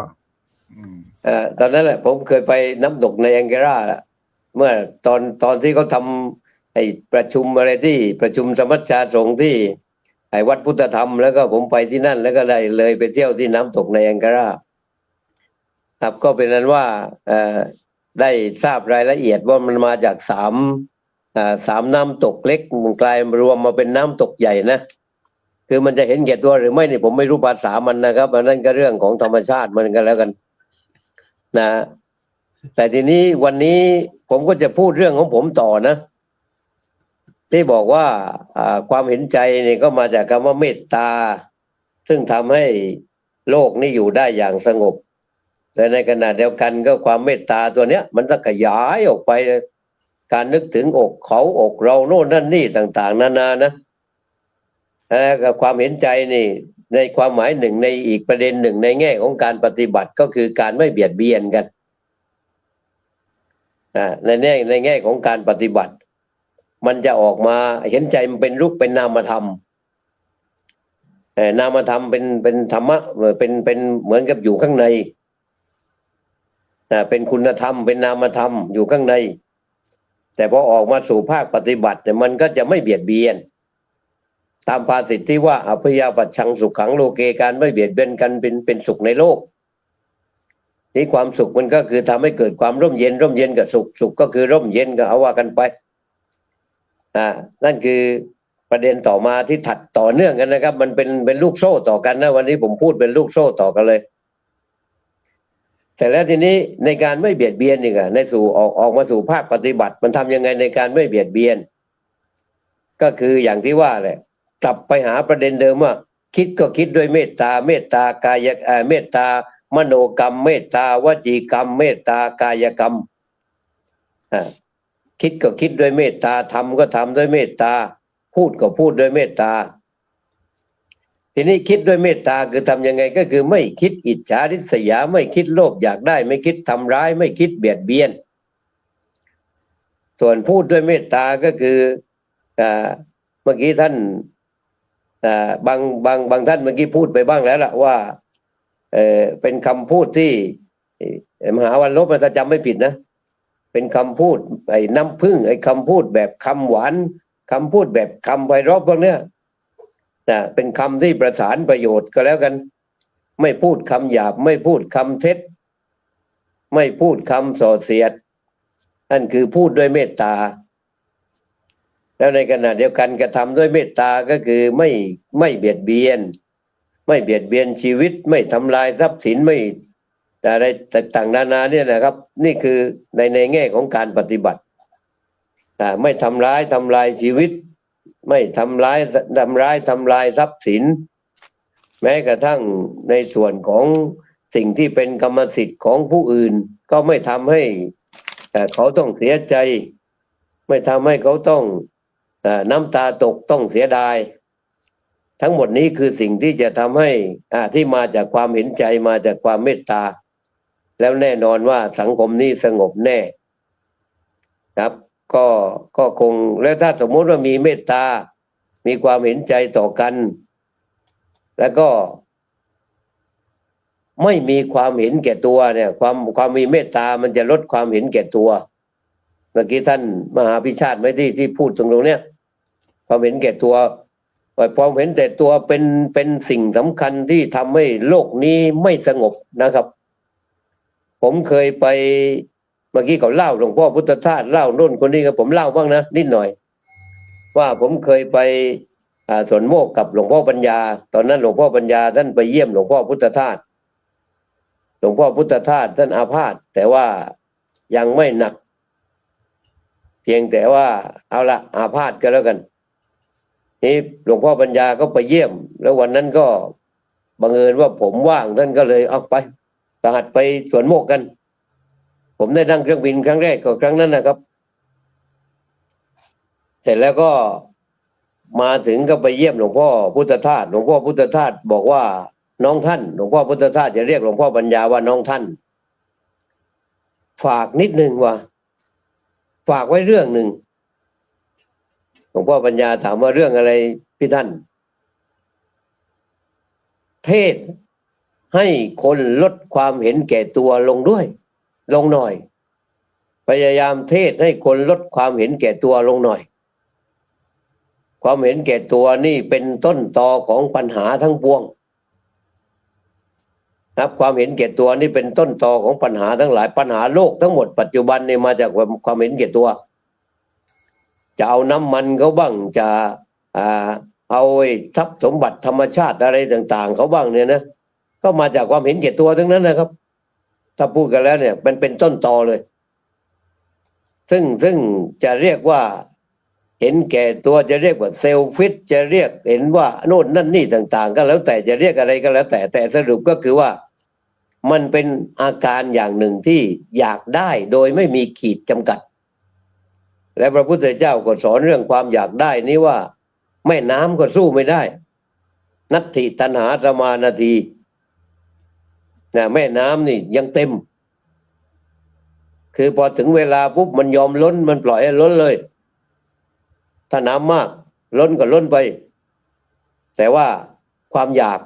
S4: ตอนนั้นแหละผมเคยไปน้ำตกในแองการาเมื่อตอนที่เขาทำไอ้ประชุมอะไรที่ประชุมสมัชชาสงฆ์ที่ไอ้วัดพุทธธรรมแล้วก็ผมไปที่นั่นแล้วก็ได้เลยไปเที่ยวที่น้ำตกในแองการาครับก็เป็นนั้นว่าได้ทราบรายละเอียดว่ามันมาจากสามน้ำตกเล็กมันกลายรวมมาเป็นน้ำตกใหญ่นะคือมันจะเห็นแก่ตัวหรือไม่เนี่ยผมไม่รู้ภาษามันนะครับอันนั้นก็เรื่องของธรรมชาติมันกันแล้วกันนะแต่ทีนี้วันนี้ผมก็จะพูดเรื่องของผมต่อนะที่บอกว่าความเห็นใจนี่ก็มาจากคำว่าเมตตาซึ่งทำให้โลกนี้อยู่ได้อย่างสงบแต่ในขณะเดียวกันก็ความเมตตาตัวเนี้ยมันจะขยายออกไปการนึกถึงอกเขาอกเราโน่นนั่นนี่ต่างๆนานานะกับความเห็นใจนี่ในความหมายหนึ่งในอีกประเด็นหนึ่งในแง่ของการปฏิบัติก็คือการไม่เบียดเบียนกันในแง่ของการปฏิบัติมันจะออกมาเห็นใจมันเป็นรูปเป็นนามธรรมนามธรรมเป็นธรรมะเป็นเหมือนกับอยู่ข้างในเป็นคุณธรรมเป็นนามธรรมอยู่ข้างในแต่พอออกมาสู่ภาคปฏิบัติเนี่ยมันก็จะไม่เบียดเบียนตามภาษิตที่ว่าอภยาปัชชังสุขขังโลเกการไม่เบียดเบียนกันเป็นสุขในโลกนี่ความสุขมันก็คือทำให้เกิดความร่มเย็นกับสุขก็คือร่มเย็นก็เอาว่ากันไปนั่นคือประเด็นต่อมาที่ถัดต่อเนื่องกันนะครับมันเป็นลูกโซ่ต่อกันนะวันนี้ผมพูดเป็นลูกโซ่ต่อกันเลยแต่แล้วทีนี้ในการไม่เบียดเบียนนี่ในสู่ออกมาสู่ภาคปฏิบัติมันทำยังไงในการไม่เบียดเบียนก็คืออย่างที่ว่าแหละกลับไปหาประเด็นเดิมว่าคิดก็คิดด้วยเมตตากายเมตตามโนกรรมเมตตาวจีกรรมเมตตากายกรรมคิดก็คิดด้วยเมตตาทำก็ทำด้วยเมตตาพูดก็พูดด้วยเมตตาทีนี้คิดด้วยเมตตาคือทำยังไงก็คือไม่คิดอิจฉาริษยาไม่คิดโลภอยากได้ไม่คิดทำร้ายไม่คิดเบียดเบียนส่วนพูดด้วยเมตตาก็คือเมื่อกี้ท่านบางท่านเมื่อกี้พูดไปบ้างแล้วล่ะว่า เป็นคำพูดที่มหาวันลบถ้าจำไม่ผิดนะเป็นคำพูดไอ้น้ำผึ้งไอ้คำพูดแบบคำหวานคำพูดแบบคำไพเราะพวกเนี้ยนะเป็นคำที่ประสานประโยชน์ก็แล้วกันไม่พูดคำหยาบไม่พูดคำเท็จไม่พูดคำส่อเสียดนั่นคือพูดด้วยเมตตาแล้วในขณะเดียวกันกระทำด้วยเมตตาก็คือไม่เบียดเบียนไม่เบียดเบียนชีวิตไม่ทำลายทรัพย์สินไม่อะไรต่างๆนานาเนี่ยนะครับนี่คือในแง่ของการปฏิบัติไม่ทำลายชีวิตไม่ทำลายทรัพย์สินแม้กระทั่งในส่วนของสิ่งที่เป็นกรรมสิทธิ์ของผู้อื่นก็ไม่ทำให้เขาต้องเสียใจไม่ทำให้เขาต้องน้ำตาตกต้องเสียดายทั้งหมดนี้คือสิ่งที่จะทำให้ที่มาจากความเห็นใจมาจากความเมตตาแล้วแน่นอนว่าสังคมนี้สงบแน่ครับก็คงแล้วถ้าสมมติว่ามีเมตตามีความเห็นใจต่อกันแล้วก็ไม่มีความเห็นแก่ตัวเนี่ยความมีเมตตามันจะลดความเห็นแก่ตัวเมื่อกี้ท่านมหาพิชาติไม่ที่พูดตรงเนี้ยความเห็นแก่ตัวความเห็นแต่ตัวเป็นสิ่งสำคัญที่ทำให้โลกนี้ไม่สงบนะครับผมเคยไปเมื่อกี้เขาเล่าหลวงพ่อพุทธทาสเล่าโน่นคนนี้กับผมเล่าบ้างนะนิดหน่อยว่าผมเคยไปสวนโมกกับหลวงพ่อปัญญาตอนนั้นหลวงพ่อปัญญาท่านไปเยี่ยมหลวงพ่อพุทธทาสหลวงพ่อพุทธทาสท่านอาพาธแต่ว่ายังไม่หนักเพียงแต่ว่าเอาละอาพาธก็แล้วกันนี่หลวงพ่อปัญญาก็ไปเยี่ยมแล้ววันนั้นก็บังเอิญว่าผมว่างท่านก็เลยเอาไปสหัสไปสวนโมกกันผมได้นั่งเครื่องบินครั้งแรกก็ครั้งนั้นนะครับเสร็จแล้วก็มาถึงก็ไปเยี่ยมหลวงพ่อพุทธทาสหลวงพ่อพุทธทาสบอกว่าน้องท่านหลวงพ่อพุทธทาสจะเรียกหลวงพ่อปัญญาว่าน้องท่านฝากนิดนึงว่าฝากไว้เรื่องหนึ่งหลวงพ่อปัญญาถามว่าเรื่องอะไรพี่ท่านเทศให้คนลดความเห็นแก่ตัวลงหน่อยพยายามเทศให้คนลดความเห็นแก่ตัวลงหน่อยความเห็นแก่ตัวนี่เป็นต้นตอของปัญหาทั้งปวงครับความเห็นแก่ตัวนี่เป็นต้นตอของปัญหาทั้งหลายปัญหาโลกทั้งหมดปัจจุบันนี่มาจากความเห็นแก่ตัวจะเอาน้ำมันเขาบ้างจะเอาทรัพย์สมบัติธรรมชาติอะไรต่างๆเขาบ้างเนี่ยนะก็มาจากความเห็นแก่ตัวทั้งนั้นนะครับถ้าพูดกันแล้วเนี่ยเป็นต้นตอเลยซึ่งจะเรียกว่าเห็นแก่ตัวจะเรียกว่าเซลฟิชจะเรียกเห็นว่าโน่นนั่นนี่ต่างๆก็แล้วแต่จะเรียกอะไรก็แล้วแต่สรุปก็คือว่ามันเป็นอาการอย่างหนึ่งที่อยากได้โดยไม่มีขีดจำกัดและพระพุทธเจ้าก็สอนเรื่องความอยากได้นี้ว่าแม่น้ำก็สู้ไม่ได้นัตถิตัณหาสมานาทีแม่น้ำนี่ยังเต็มคือพอถึงเวลาปุ๊บมันยอมล้นมันปล่อยให้ล้นเลยถ้าน้ำมากล้นก็ล้นไปแต่ว่าความอยาก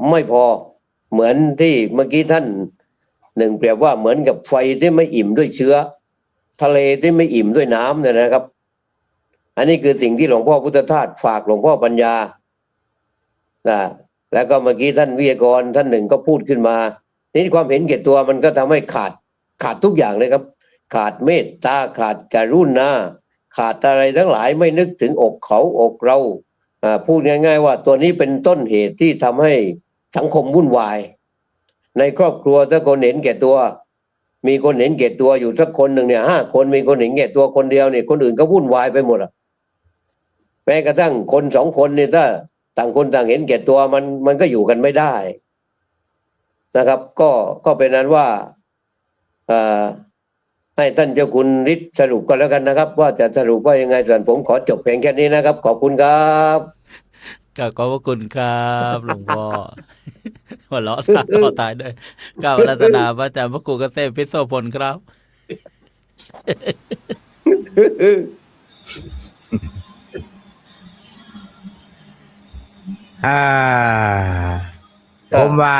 S4: ไม่พอเหมือนที่เมื่อกี้ท่านหนึ่งเปรียบว่าเหมือนกับไฟที่ไม่อิ่มด้วยเชื้อทะเลที่ไม่อิ่มด้วยน้ำเนี่ยนะครับอันนี้คือสิ่งที่หลวงพ่อพุทธทาสฝากหลวงพ่อปัญญาแล้วก็เมื่อกี้ท่านวิทยากรท่านหนึ่งก็พูดขึ้นมานี่ความเห็นแก่ตัวมันก็ทำให้ขาดทุกอย่างเลยครับขาดเมตตาขาดกรุณาขาดอะไรทั้งหลายไม่นึกถึงอกเขาอกเราพูดง่ายๆว่าตัวนี้เป็นต้นเหตุที่ทำให้สังคมวุ่นวายในครอบครัวถ้าคนเห็นแก่ตัวมีคนเห็นแก่ตัวอยู่สักคนหนึ่งเนี่ย5 คนมีคนเห็นแก่ตัวคนเดียวเนี่ยคนอื่นก็วุ่นวายไปหมดแม้กระทั่งคน2 คนเนี่ยถ้าต่างคนต่างเห็นแก่ตัวมันก็อยู่กันไม่ได้นะครับก็เป็นนั้นว่าให้ท่านเจ้าคุณฤทธิ์สรุปก็แล้วกันนะครับว่าจะสรุปว่ายังไงส่วนผมขอจบเพียงแค่นี้นะครับขอบคุณครับ
S2: ขอบพระคุณครับหลวงพ่อหัวเราะซาต่อตายด้วยกล่าวรัตนาพระอาจารย์พระครูเกษมพิโสพลครับ
S6: ผมว่า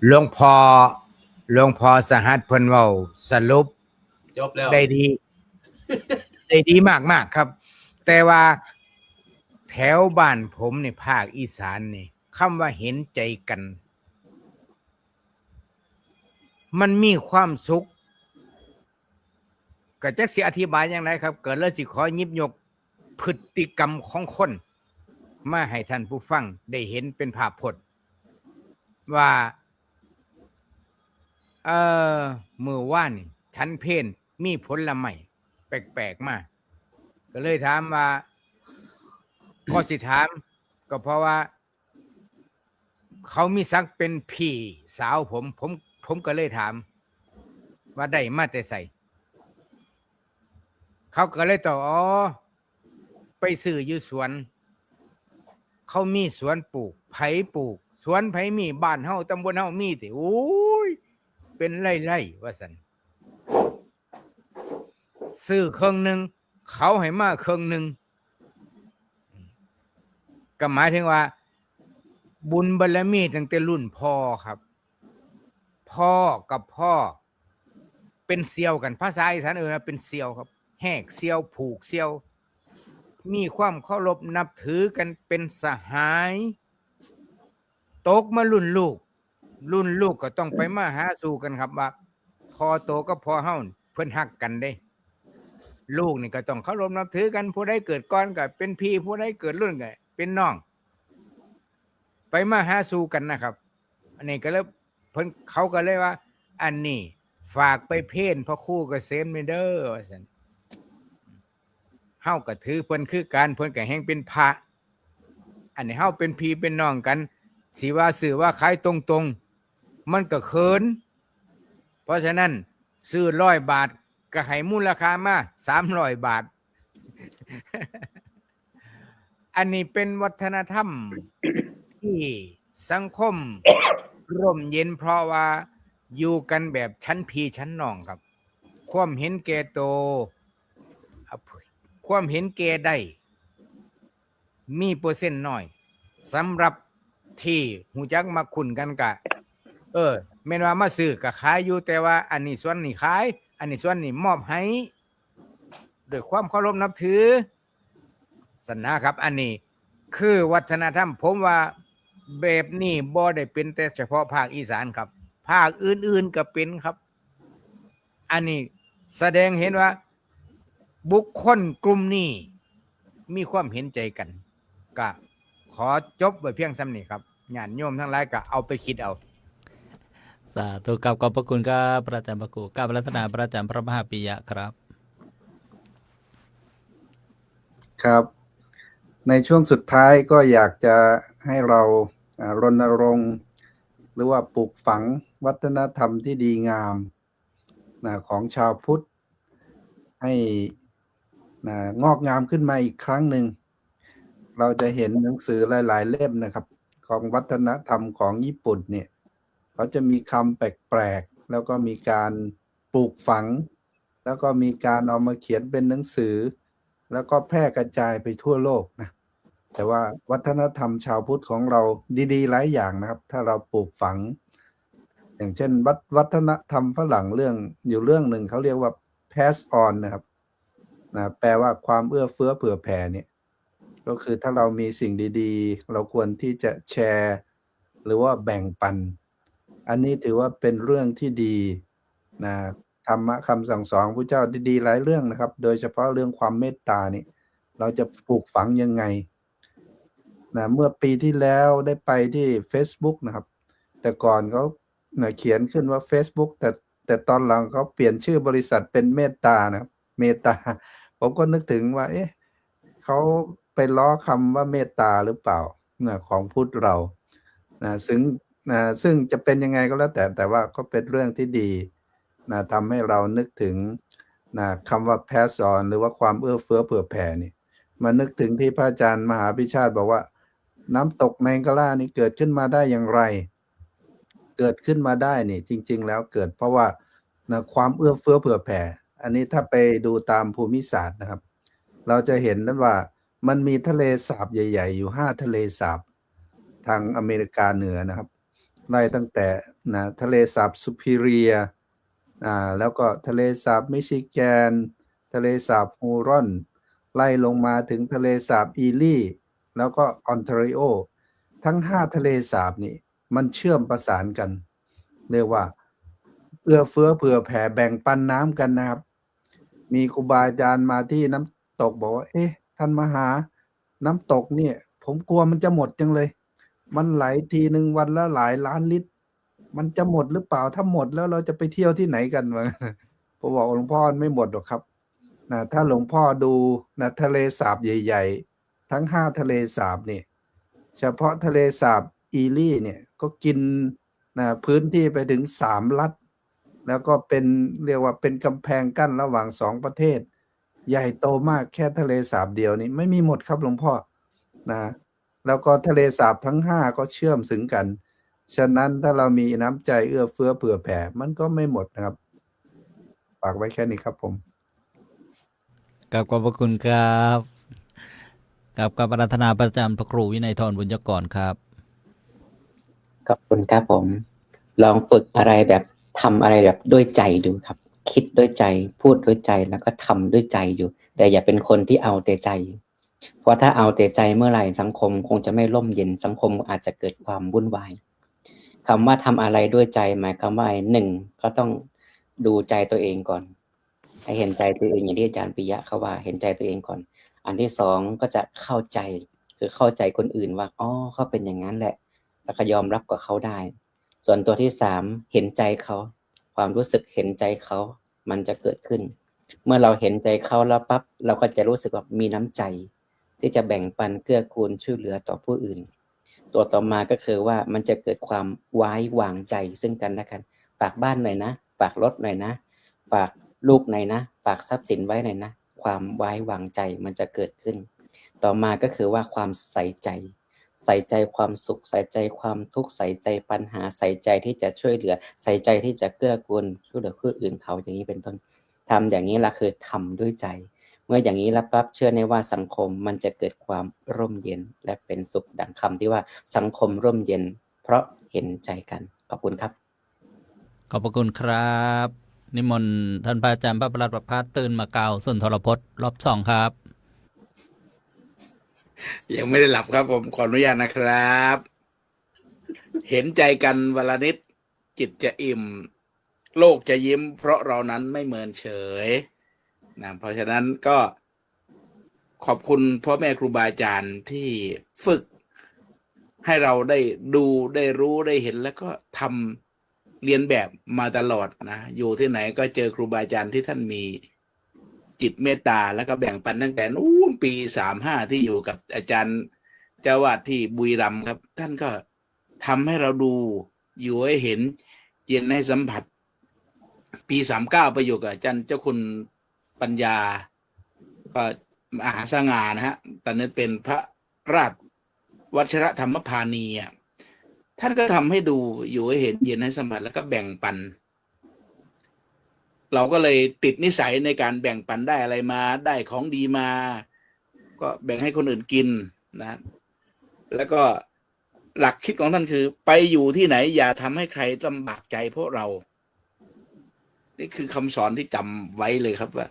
S6: หลวงพ่อสหัสเพิ่นเว้าสรุป
S5: จบแล้ว
S6: ได้ดี ได้ดีมากๆครับ แต่ว่าแถวบ้านผมในภาคอีสานนี่คำว่าเห็นใจกัน มันมีความสุขก็จักสิอธิบายอย่างไรครับเกิดเลยสิขอหยิบยกพฤติกรรมของคน มาให้ท่านผู้ฟังได้เห็นเป็นภาพพจน์ว่ามื้อวานนี่ฉันเพลมีผลไม้แปลกๆมาก็เลยถามว่าข้อสิถามก็เพราะว่า เขามีศักดิ์เป็นพี่สาวผมก็เลยถาม ว่าได้มาแต่ใส่เขาก็เลยตอบอ๋อไปซื้ออยู่สวน เขามีสวนปลูกไผปลูก สวนไผมีบ้านเฮาตำบลเฮามีติโอ้ยเป็นไร่ๆว่าซั่นซื้อเครื่องหนึงเขาให้มาเครื่องหนึงก็หมายถึงว่า บุญบารมีตั้งแต่รุ่นพ่อครับ พ่อกับพ่อเป็นเสี่ยวกันภาษาอีสานนะเป็นเสี่ยวครับแหกเสี่ยวผูกเสี่ยว มีความเคารพนับถือกันเป็นสหายตกมารุ่นลูกก็ต้องไปมาหาสู่กันครับว่าพอโตก็พอเฮาเพิ่นฮักกันเด้ ลูกนี่ก็ต้องเคารพนับถือกันผู้ใดเกิดก่อนก็เป็นพี่ผู้ใดเกิดรุ่นก็เป็นน้อง ไปมาหาสู่กันนะครับ อันนี้ก็เลยเพิ่นเขาก็เลยว่า อันนี้ฝากไปเพ่นพระครู่เกษมเด้อว่าซั่นเฮาก็ถือเพิ่นคือการเพิ่นก็แฮงเป็นพระอันนี้เฮาเป็นพี่เป็นน้องกันสิว่าสื่อว่าขายตรงๆมันก็เขินเพราะฉะนั้นซื้อ100 บาทก็ให้มูลค่ามา300 บาท อันนี้เป็นวัฒนธรรม ที่สังคม ร่มเย็นเพราะว่าอยู่กันแบบชั้นพี่ชั้นน้องครับ ความเห็นแก่โตวความเห็นแก่ได้มีเปอร์เซ็นต์น้อยสำหรับที่หูจักมาคุ้นกันกะแม่นว่ามาซื้อก็ขายอยู่แต่ว่าอันนี้ส่วนนี้ขาย อันนี้ส่วนนี้มอบให้ด้วยความเคารพนับถือสันนะครับ อันนี้คือวัฒนธรรมผมว่าแบบนี้บ่ได้เป็นแต่เฉพาะภาคอีสานครับ ภาคอื่นๆก็เป็นครับ อันนี้แสดงเห็นว่า บุคคลกลุ่มนี้มีความเห็นใจกันก็ขอจบไว้เพียงส่ำนี้ครับญาติโยมทั้งหลายก็เอาไปคิดเอา
S2: สาธุกับขอบพระคุณครับพระอาจารย์พระครูกับรัตนาพระอาจารย์พระมหาปิยะครับ
S8: ครับ ในช่วงสุดท้ายก็อยากจะให้เรารณรงค์หรือว่าปลูกฝังวัฒนธรรมที่ดีงามของชาวพุทธให้งอกงามขึ้นมาอีกครั้งหนึ่งเราจะเห็นหนังสือหลายๆเล่มนะครับของวัฒนธรรมของญี่ปุ่นเนี่ยเขาจะมีคำแปลกๆแล้วก็มีการปลูกฝังแล้วก็มีการเอามาเขียนเป็นหนังสือแล้วก็แพร่กระจายไปทั่วโลกนะแต่ว่าวัฒนธรรมชาวพุทธของเราดีๆหลายอย่างนะครับถ้าเราปลูกฝังอย่างเช่นวัฒนธรรมฝรั่งเรื่องหนึ่งเขาเรียกว่า pass on นะครับแปลว่าความเอื้อเฟื้อเผื่อแผ่เนี่ยก็คือถ้าเรามีสิ่งดีๆเราควรที่จะแชร์หรือว่าแบ่งปันอันนี้ถือว่าเป็นเรื่องที่ดีนะธรรมะคำสั่งสอนพระเจ้าดีๆหลายเรื่องนะครับโดยเฉพาะเรื่องความเมตตานี่เราจะปลูกฝังยังไงนะเมื่อปีที่แล้วได้ไปที่ Facebook นะครับแต่ก่อนเขาเขียนขึ้นว่า Facebook แต่ตอนหลังเขาเปลี่ยนชื่อบริษัทเป็นเมตตานะครับเมตตาผมก็นึกถึงว่าเขาไปล้อคำว่าเมตตาหรือเปล่าของพุทธเราซึ่งจะเป็นยังไงก็แล้วแต่ว่าก็เป็นเรื่องที่ดีทำให้เรานึกถึงคำว่า pass on หรือว่าความเอื้อเฟื้อเผื่อแผ่นี่มานึกถึงที่พระอาจารย์มหาภิชาติบอกว่าน้ำตกแมงกะลานี่เกิดขึ้นมาได้อย่างไรเกิดขึ้นมาได้นี่จริงๆแล้วเกิดเพราะว่าความเอื้อเฟื้อเผื่อแผ่อันนี้ถ้าไปดูตามภูมิศาสตร์นะครับเราจะเห็นนั้นว่ามันมีทะเลสาบใหญ่ๆอยู่5ทะเลสาบทางอเมริกาเหนือนะครับ ไล่ตั้งแต่ทะเลสาบซูพิเรียแล้วก็ทะเลสาบมิชิแกนทะเลสาบฮูรอนไล่ลงมาถึงทะเลสาบอีลีแล้วก็ออนทาริโอทั้ง5ทะเลสาบนี่มันเชื่อมประสานกันเรียกว่าเอื้อเฟื้อเผื่อแผ่แบ่งปันน้ำกันนะครับมีครูบาอาจารย์มาที่น้ำตกบอกว่าท่านมหาน้ำตกเนี่ยผมกลัวมันจะหมดจังเลยมันไหลทีหนึ่งวันละหลายล้านลิตรมันจะหมดหรือเปล่าถ้าหมดแล้วเราจะไปเที่ยวที่ไหนกันวะ ผมบอกหลวงพ่อไม่หมดหรอกครับถ้าหลวงพ่อดูทะเลสาบใหญ่ๆทั้ง5ทะเลสาบนี่เฉพาะทะเลสาบอีลี่เนี่ยก็กินพื้นที่ไปถึง3 รัฐแล้วก็เป็นเรียกว่าเป็นกำแพงกั้นระหว่าง2ประเทศใหญ่โตมากแค่ทะเลสาบเดียวนี้ไม่มีหมดครับหลวงพ่อแล้วก็ทะเลสาบทั้ง5ก็เชื่อมถึงกันฉะนั้นถ้าเรามีน้ำใจเอื้อเฟื้อเผื่อแผ่มันก็ไม่หมดนะครับฝากไว้แค่นี้ครับผม
S2: ขอบพระคุณครับกับอาราธนาประจำพระครูวินัยธรบุญยกรครับ
S7: ขอบคุณครับผมลองฝึกอะไรแบบทำอะไรแบบด้วยใจดูครับคิดด้วยใจพูดด้วยใจแล้วก็ทำด้วยใจอยู่แต่อย่าเป็นคนที่เอาแต่ใจเพราะถ้าเอาแต่ใจเมื่อไหร่สังคมคงจะไม่ร่มเย็นสังคมอาจจะเกิดความวุ่นวายคำว่าทำอะไรด้วยใจหมายความว่า1ก็ต้องดูใจตัวเองก่อนให้เห็นใจตัวเองอย่างที่อาจารย์ปิยะเขาว่าเห็นใจตัวเองก่อนอันที่2ก็จะเข้าใจคือเข้าใจคนอื่นว่าเขาเป็นอย่างนั้นแหละแล้วก็ยอมรับกับเขาได้ส่วนตัวที่3เห็นใจเขาความรู้สึกเห็นใจเขามันจะเกิดขึ้นเมื่อเราเห็นใจเขาแล้วปั๊บเราก็จะรู้สึกว่ามีน้ำใจที่จะแบ่งปันเกื้อกูลช่วยเหลือต่อผู้อื่นตัวต่อมาก็คือว่ามันจะเกิดความไว้วางใจซึ่งกันและกันฝากบ้านหน่อยนะฝากรถหน่อยนะฝากลูกหน่อยนะฝากทรัพย์สินไว้หน่อยนะความไว้วางใจมันจะเกิดขึ้นต่อมาก็คือว่าความใส่ใจความสุขใส่ใจความทุกข์ใส่ใจปัญหาใส่ใจที่จะช่วยเหลือใส่ใจที่จะเกื้อกูลช่วยเหลือคนอื่นเขาอย่างนี้เป็นต้นทำอย่างนี้ละคือทำด้วยใจเมื่ออย่างนี้แล้วปั๊บเชื่อในว่าสังคมมันจะเกิดความร่มเย็นและเป็นสุขดังคำที่ว่าสังคมร่มเย็นเพราะเห็นใจกันขอบคุณครับ
S2: ขอบพระคุณครับนิมนต์ท่านพระอาจารย์พระประหลัดประภาสตื่นมากล่าวสุนทรพจน์รอบ2ครับ
S9: ยังไม่ได้หลับครับผมขออนุญาตนะครับ เห็นใจกันวันละนิดจิตจะอิ่มโลกจะยิ้มเพราะเรานั้นไม่เมินเฉยเพราะฉะนั้นก็ขอบคุณพ่อแม่ครูบาอาจารย์ที่ฝึกให้เราได้ดูได้รู้ได้เห็นแล้วก็ทำเรียนแบบมาตลอดนะอยู่ที่ไหนก็เจอครูบาอาจารย์ที่ท่านมีจิตเมตตาแล้วก็แบ่งปันตั้งแต่นู้นปี35ที่อยู่กับอาจารย์เจ้าวาดที่บุรีรัมย์ครับท่านก็ทำให้เราดูอยู่ให้เห็นเย็นให้สัมผัสปี39ไปอยู่กับอาจารย์เจ้าคุณปัญญาก็มหาสง่านะฮะตอนนั้นเป็นพระราชวัชรธรรมพานีท่านก็ทำให้ดูอยู่ให้เห็นเย็นให้สัมผัสแล้วก็แบ่งปันเราก็เลยติดนิสัยในการแบ่งปันได้อะไรมาได้ของดีมาก็แบ่งให้คนอื่นกินนะแล้วก็หลักคิดของท่านคือไปอยู่ที่ไหนอย่าทำให้ใครลำบากใจเพราะเรานี่คือคำสอนที่จำไว้เลยครับว่า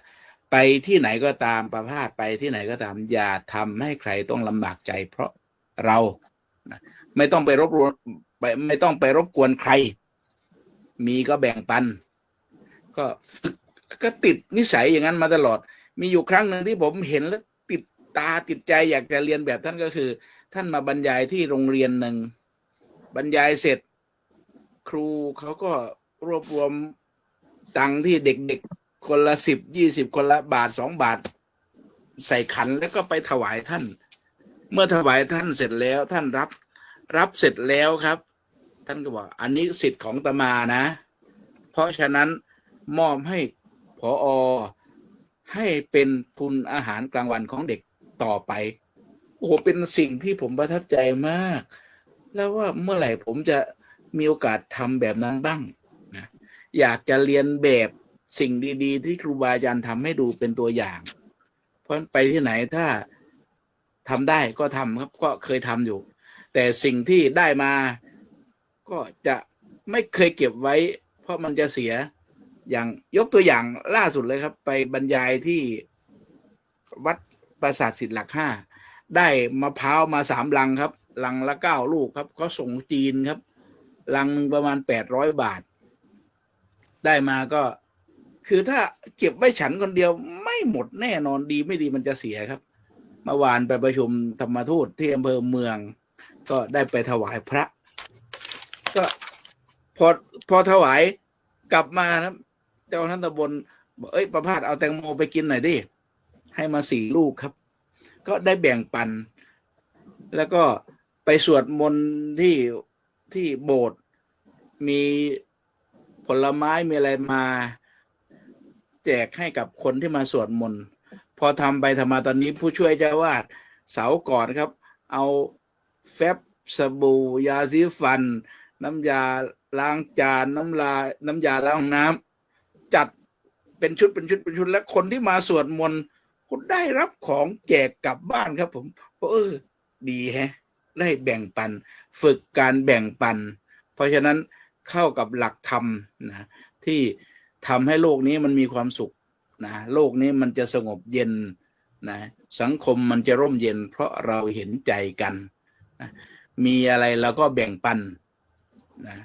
S9: ไปที่ไหนก็ตามประพาสไปที่ไหนก็ตามอย่าทำให้ใครต้องลำบากใจเพราะเราไม่ต้องไปรบกวนไม่ต้องไปรบกวนใครมีก็แบ่งปันก็ฝึกก็ติดนิสัยอย่างนั้นมาตลอดมีอยู่ครั้งหนึ่งที่ผมเห็นแล้วติดตาติดใจอยากจะเรียนแบบท่านก็คือท่านมาบรรยายที่โรงเรียนหนึ่งบรรยายเสร็จครูเขาก็รวบรวมตังค์ที่เด็กๆคนละ10-20คนละ1-2 บาทใส่ขันแล้วก็ไปถวายท่านเมื่อถวายท่านเสร็จแล้วท่านรับเสร็จแล้วครับท่านก็บอกอันนี้สิทธิ์ของอาตมานะเพราะฉะนั้นมอบให้ผอ.ให้เป็นทุนอาหารกลางวันของเด็กต่อไปโอ้โหเป็นสิ่งที่ผมประทับใจมากแล้วว่าเมื่อไหร่ผมจะมีโอกาสทำแบบนั้นบ้างนะอยากจะเรียนแบบสิ่งดีๆที่ครูบาอาจารย์ทำให้ดูเป็นตัวอย่างเพราะไปที่ไหนถ้าทำได้ก็ทำครับก็เคยทำอยู่แต่สิ่งที่ได้มาก็ ก็จะไม่เคยเก็บไว้ เพราะมันจะเสียอย่างยกตัวอย่างล่าสุดเลยครับ ไปบรรยายที่วัดปราสาทศิลป์หลัก 5ได้มะพร้าวมา3 ลังครับ ลังละ9 ลูกครับเขาส่งจีนครับ ลังประมาณ800 บาท ได้มาก็คือถ้าเก็บไว้ฉันคนเดียวไม่หมดแน่นอนดีไม่ดีมันจะเสียครับเมื่อวานไปประชุมธรรมทูตที่อำเภอเมือง ก็ได้ไปถวายพระ ก็พอถวายกลับมานะเจ้าท่านตำบลบอกประพาสเอาแตงโมไปกินหน่อยดิให้มา4 ลูกครับ ก็ได้แบ่งปัน แล้วก็ไปสวดมนต์ที่โบสถ์มีผลไม้มีอะไรมาแจกให้กับคนที่มาสวดมนต์พอทำไปทำมาตอนนี้ผู้ช่วยเจ้าวาดเสาก่อนครับเอาแฟบสบู่ยาสีฟันน้ำยาล้างจานน้ำยาล้างน้ำจัดเป็นชุดและคนที่มาสวดมนต์ก็ได้รับของแจกกลับบ้านครับผมดีแฮะได้แบ่งปันฝึกการแบ่งปันเพราะฉะนั้นเข้ากับหลักธรรมนะที่ทำให้โลกนี้มันมีความสุขนะโลกนี้มันจะสงบเย็นนะสังคมมันจะร่มเย็นเพราะเราเห็นใจกันนะมีอะไรเราก็แบ่งปันนะ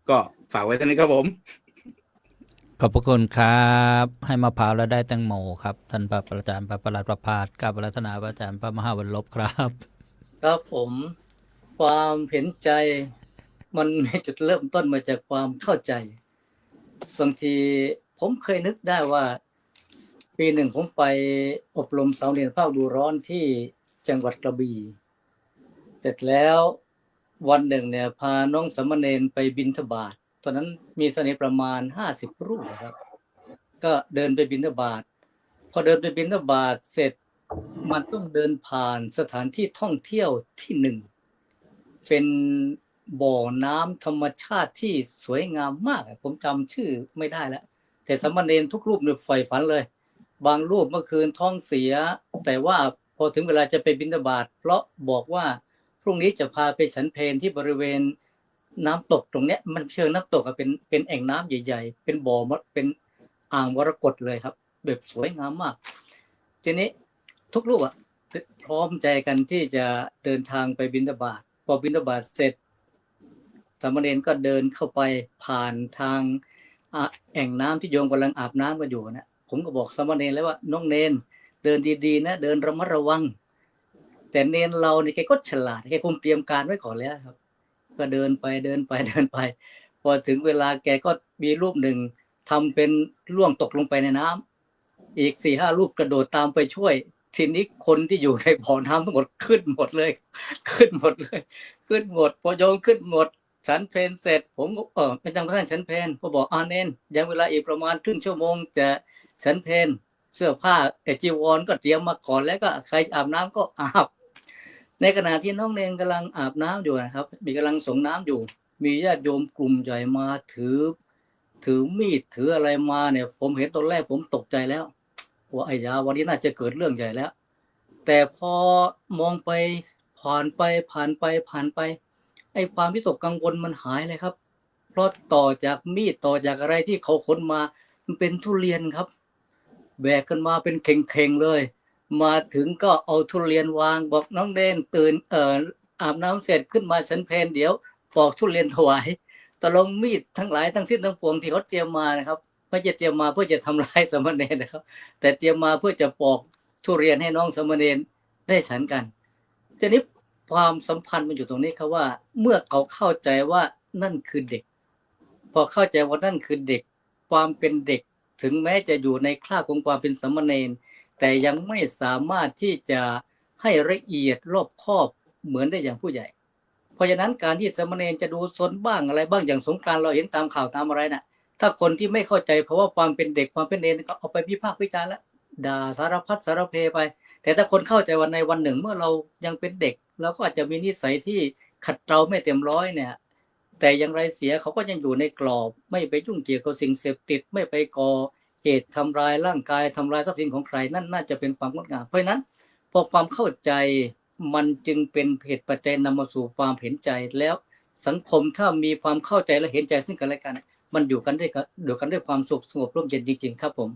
S9: ก็ฝากไว้เท่านี้ครับผม
S2: ขอบพระคุณครับให้มะพร้าวแล้วได้แตงโมครับท่านพระอาจารย์พระประหลัดประภาสกับรัตนาพระอาจารย์พระมหาวรลบครับ
S10: ครับผมความเห็นใจมันมีจุดเริ่มต้นมาจากความเข้าใจบางทีผมเคยนึกได้ว่าปีหนึ่งผมไปอบรมสาวเรียนภาคฤดูร้อนที่จังหวัดกระบี่เสร็จแล้ววันหนึ่งเนี่ยพาน้องสามเณรไปบิณฑบาตตอนนั้นมีสามเณรประมาณ50 รูปครับก็เดินไปบิณฑบาตพอเดินไปบิณฑบาตเสร็จมันต้องเดินผ่านสถานที่ท่องเที่ยวที่ 1เป็นบ่อน้ำธรรมชาติที่สวยงามมากผมจำชื่อไม่ได้แล้วแต่สามเณรทุกรูปเนี่ยใฝ่ฝันเลยบางรูปเมื่อคืนท้องเสียแต่ว่าพอถึงเวลาจะไปบิณฑบาตเพราะบอกว่าพรุ่งนี้จะพาไปฉันเพลที่บริเวณน้ำตกตรงเนี้ยมันเชิงน้ำตกเป็นแอ่งน้ำใหญ่ๆเป็นบ่อเป็นอ่างมรกตเลยครับแบบสวยงามมากทีนี้ทุกรูปพร้อมใจกันที่จะเดินทางไปบิณฑบาตพอบิณฑบาตเสร็จสามเณรก็เดินเข้าไปผ่านทางแอ่งน้ำที่โยมกำลังอาบน้ำกันอยู่นะผมก็บอกสามเณรแล้วว่าน้องเนนเดินดีๆนะเดินระมัดระวังแต่เนนเราเนี่ยแกก็ฉลาดแกคงเตรียมการไว้ก่อนแล้วครับก็เดินไปพอถึงเวลาแกก็มีรูปหนึ่งทำเป็นล่วงตกลงไปในน้ำอีก 4-5 รูปกระโดดตามไปช่วยทีนี้คนที่อยู่ในบ่อน้ำทั้งหมดขึ้นหมดพอโยมขึ้นหมดฉันเพลเสร็จผมก็เป็นจังหวะนั้นฉันเพลพอบอกเนนยังเวลาอีกประมาณครึ่งชั่วโมงจะฉันเพลเสื้อผ้าจีวรก็เตรียมมาก่อนแล้วก็ใครอาบน้ำก็อาบในขณะที่น้องเนนกำลังอาบน้ำอยู่นะครับมีกำลังส่งน้ำอยู่มีญาติโยมกลุ่มใหญ่มาถือมีดถืออะไรมาเนี่ยผมเห็นตอนแรกผมตกใจแล้วว่าไอ้ยาวันนี้น่าจะเกิดเรื่องใหญ่แล้วแต่พอมองไปผ่านไปไอ้ความวิตกกังวลมันหายเลยครับเพราะต่อจากมีดต่อจากอะไรที่เขาขนมามันเป็นทุเรียนครับแบกกันมาเป็นเข่งๆเลยมาถึงก็เอาทุเรียนวางบอกน้องเดนตื่นอาบน้ำเสร็จขึ้นมาฉันเพลเดี๋ยวปอกทุเรียนถวายตะลงมีดทั้งหลายทั้งสิ้นทั้งปวงที่เขาเตรียมมานะครับไม่จะเตรียมมาเพื่อจะทำลายสามเณรนะครับแต่เตรียมมาเพื่อจะปอกทุเรียนให้น้องสามเณรได้ฉันกันทีนี้ความสัมพันธ์มันอยู่ตรงนี้ครับว่าเมื่อเขาเข้าใจว่านั่นคือเด็กพอเข้าใจว่านั่นคือเด็กความเป็นเด็กถึงแม้จะอยู่ในคราบของความเป็นสามเณรแต่ยังไม่สามารถที่จะให้ละเอียดรอบคอบเหมือนได้อย่างผู้ใหญ่เพราะฉะนั้นการที่สามเณรจะดูซนบ้างอะไรบ้างอย่างสงกรานต์เราเห็นตามข่าวตามอะไรน่ะถ้าคนที่ไม่เข้าใจเพราะว่าความเป็นเด็กความเป็นเนรก็เอาไปวิพากษ์วิจารณ์แล้วด่าสารพัดสารเพไปแต่ถ้าคนเข้าใจว่าในวันหนึ่งเมื่อเรายังเป็นเด็กเราก็อาจจะมีนิสัยที่ขัดเกลาไม่เต็มร้อยเนี่ยแต่อย่างไรเสียเขาก็ยังอยู่ในกรอบไม่ไปยุ่งเกี่ยวกับสิ่งเสพติดไม่ไปก่อเหตุทำลายร่างกายทำลายทรัพย์สินของใครนั่นน่าจะเป็นความงดงามเพราะฉะนั้นพอความเข้าใจมันจึงเป็นเหตุปัจจัยนำมาสู่ความเห็นใจแล้ว สังคมถ้ามีความเข้าใจและเห็นใจซึ่งกันและกันมันอยู่กันด้วยความสุขสงบร่มเย็นจริงๆครับผม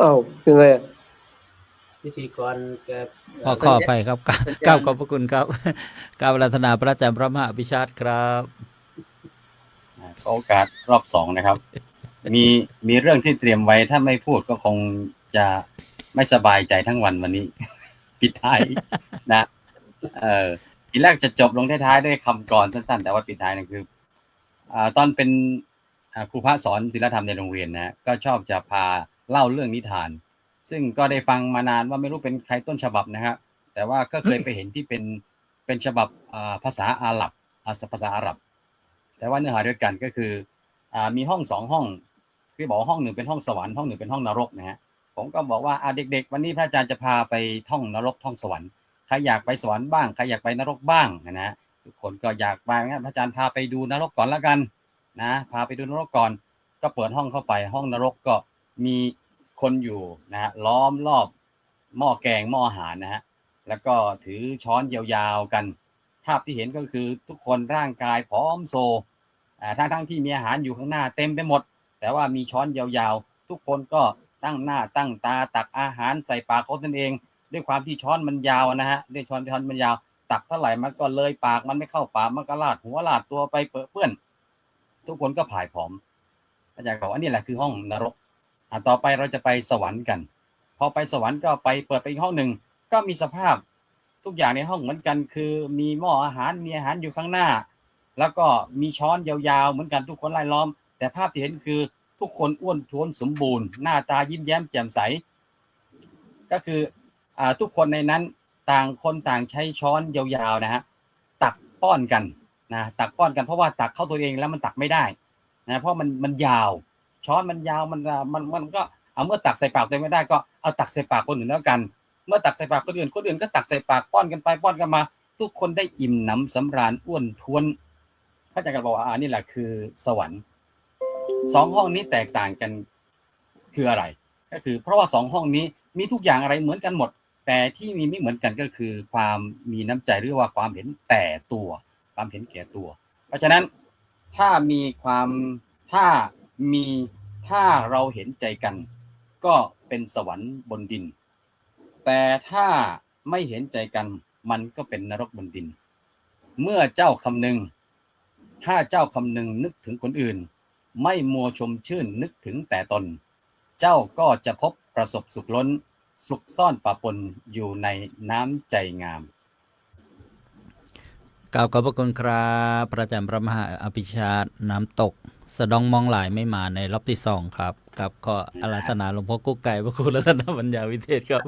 S4: อ้าวยังไงอะ
S5: พิธีกรแก
S2: ขออภัยครับกราบขอบพระคุณครับกราบอาราธนาพระอาจารย์พระมหาอภิชาติครับ
S11: โอกาสรอบสองนะครับ มีเรื่องที่เตรียมไว้ถ้าไม่พูดก็คงจะไม่สบายใจทั้งวันวันนี้ ปิดท้ายนะทีแรกจะจบลงท้ายๆด้วยคำกรสั้นๆแต่ว่าปิดท้ายนั่นคือตอนเป็นครูพระสอนศิลธรรมในโรงเรียนนะก็ชอบจะพาเล่าเรื่องนิทาน ซึ่งก็ได้ฟังมานานว่าไม่รู้เป็นใครต้นฉบับนะครับแต่ว่าก็เคยไปเห็นที่เป็นฉบับภาษาอาหรับภาษาอาหรับแต่ว่าเนื้อหาด้วยกันก็คือมีห้อง2ห้องที่บอกว่าห้องหนึ่งเป็นห้องสวรรค์ห้องหนึ่งเป็นห้องนรกนะฮะผมก็บอกว่าเด็กๆวันนี้พระอาจารย์จะพาไปท่องนรกท่องสวรรค์ใครอยากไปสวรรค์บ้างใครอยากไปนรกบ้างนะฮะทุกคนก็อยากไปงั้นพระอาจารย์พาไปดูนรกก่อนแล้วกันนะพาไปดูนรกก่อนก็เปิดห้องเข้าไปห้องนรกก็มีคนอยู่นะฮะล้อมรอบหม้อแกงหม้ออาหารนะฮะแล้วก็ถือช้อนยาวๆกันภาพที่เห็นก็คือทุกคนร่างกายผอมโซทั้งที่มีอาหารอยู่ข้างหน้าเต็มไปหมดแต่ว่ามีช้อนยาวๆทุกคนก็ตั้งหน้าตั้งตาตักอาหารใส่ปากเขาตนเองด้วยความที่ช้อนมันยาวนะฮะด้วยช้อนมันยาวตักเท่าไหร่มันก็เลยปากมันไม่เข้าปากมันก็ลาดหัวลาดตัวไปเปื้อนทุกคนก็ผายผอมอาจารย์บอกว่านี่แหละคือห้องนรกต่อไปเราจะไปสวรรค์กันพอไปสวรรค์ก็ไปเปิดไปอีกห้องหนึ่งก็มีสภาพทุกอย่างในห้องเหมือนกันคือมีหม้ออาหารมีอาหารอยู่ข้างหน้าแล้วก็มีช้อนยาวๆเหมือนกันทุกคนรายล้อมแต่ภาพที่เห็นคือทุกคนอ้วนท้วนสมบูรณ์หน้าตายิ้มแย้มแจ่มใสก็คือทุกคนในนั้นต่างคนต่างใช้ช้อนยาวๆนะฮะตักป้อนกันนะตักป้อนกันเพราะว่าตักเข้าตัวเองแล้วมันตักไม่ได้นะเพราะมันยาวช้อนมันยาวมันก็เมื่อตักใส่ปากตัวเองไม่ได้ก็เอาตักใส่ปากคนอื่นแล้วกันเมื่อตักใส่ปากคนอื่นก็ตักใส่ปากป้อนกันไปป้อนกันมาทุกคนได้อิ่มหนำสำราญอ้วนท้วนพระอาจารย์ก็บอกว่านี่แหละคือสวรรค์2ห้องนี้แตกต่างกันคืออะไรก็คือเพราะว่า2ห้องนี้มีทุกอย่างอะไรเหมือนกันหมดแต่ที่มีไม่เหมือนกันก็คือความมีน้ำใจหรือว่าความเห็นแต่ตัวความเห็นแก่ตัวเพราะฉะนั้นถ้าเราเห็นใจกันก็เป็นสวรรค์บนดินแต่ถ้าไม่เห็นใจกันมันก็เป็นนรกบนดินเมื่อเจ้าคำนึงถ้าเจ้าคำนึงนึกถึงคนอื่นไม่มัวชมชื่นนึกถึงแต่ตนเจ้าก็จะพบประสบสุขล้นสุขซ่อนปะปนอยู่ในน้ำใจงาม
S2: กล่าวขอบพระคุณครับพระอาจารย์พระมหาอภิชาติน้ำตกสะดองมองหลายไม่มาในรอบที่2ครับกับขออาราธนาหลวงพ่อกุ๊กไก่พระครูรัตนปัญญาวิเทศครับ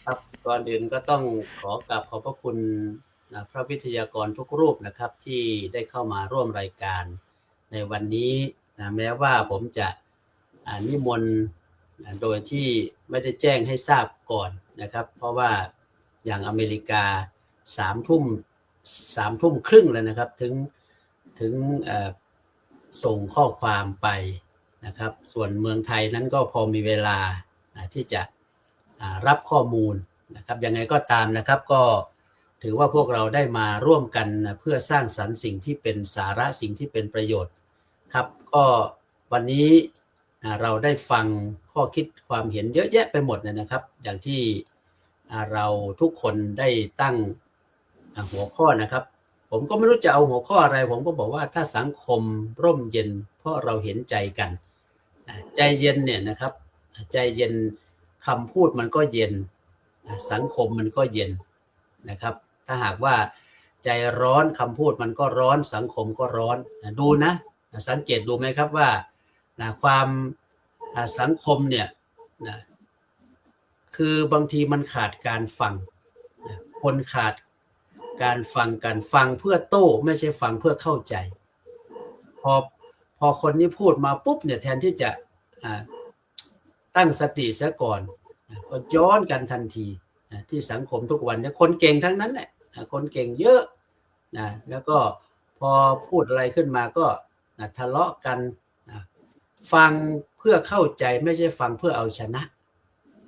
S5: ครับก่อนอื่นก็ต้องขอกราบขอบพระคุณพระวิทยากรทุกรูปนะครับที่ได้เข้ามาร่วมรายการในวันนี้นะแม้ว่าผมจะนิมนต์โดยที่ไม่ได้แจ้งให้ทราบก่อนนะครับเพราะว่าอย่างอเมริกา3 ทุ่มครึ่งแล้วนะครับถึงส่งข้อความไปนะครับส่วนเมืองไทยนั้นก็พอมีเวลาที่จะรับข้อมูลนะครับยังไงก็ตามนะครับก็ถือว่าพวกเราได้มาร่วมกันเพื่อสร้างสรรค์สิ่งที่เป็นสาระสิ่งที่เป็นประโยชน์ครับก็วันนี้เราได้ฟังข้อคิดความเห็นเยอะแยะไปหมดเลยนะครับอย่างที่เราทุกคนได้ตั้งหัวข้อนะครับผมก็ไม่รู้จะเอาหัวข้ออะไรผมก็บอกว่าถ้าสังคมร่มเย็นเพราะเราเห็นใจกันใจเย็นเนี่ยนะครับใจเย็นคำพูดมันก็เย็นสังคมมันก็เย็นนะครับถ้าหากว่าใจร้อนคำพูดมันก็ร้อนสังคมก็ร้อนดูนะสังเกตดูไหมครับว่าความสังคมเนี่ยคือบางทีมันขาดการฟังคนขาดการฟังกันฟังเพื่อโต้ไม่ใช่ฟังเพื่อเข้าใจพอคนนี้พูดมาปุ๊บเนี่ยแทนที่จะตั้งสติซะก่อนก็ย้อนกันทันทีที่สังคมทุกวันเนี่ยคนเก่งทั้งนั้นแหละคนเก่งเยอะแล้วก็พอพูดอะไรขึ้นมาก็ทะเลาะกันฟังเพื่อเข้าใจไม่ใช่ฟังเพื่อเอาชนะ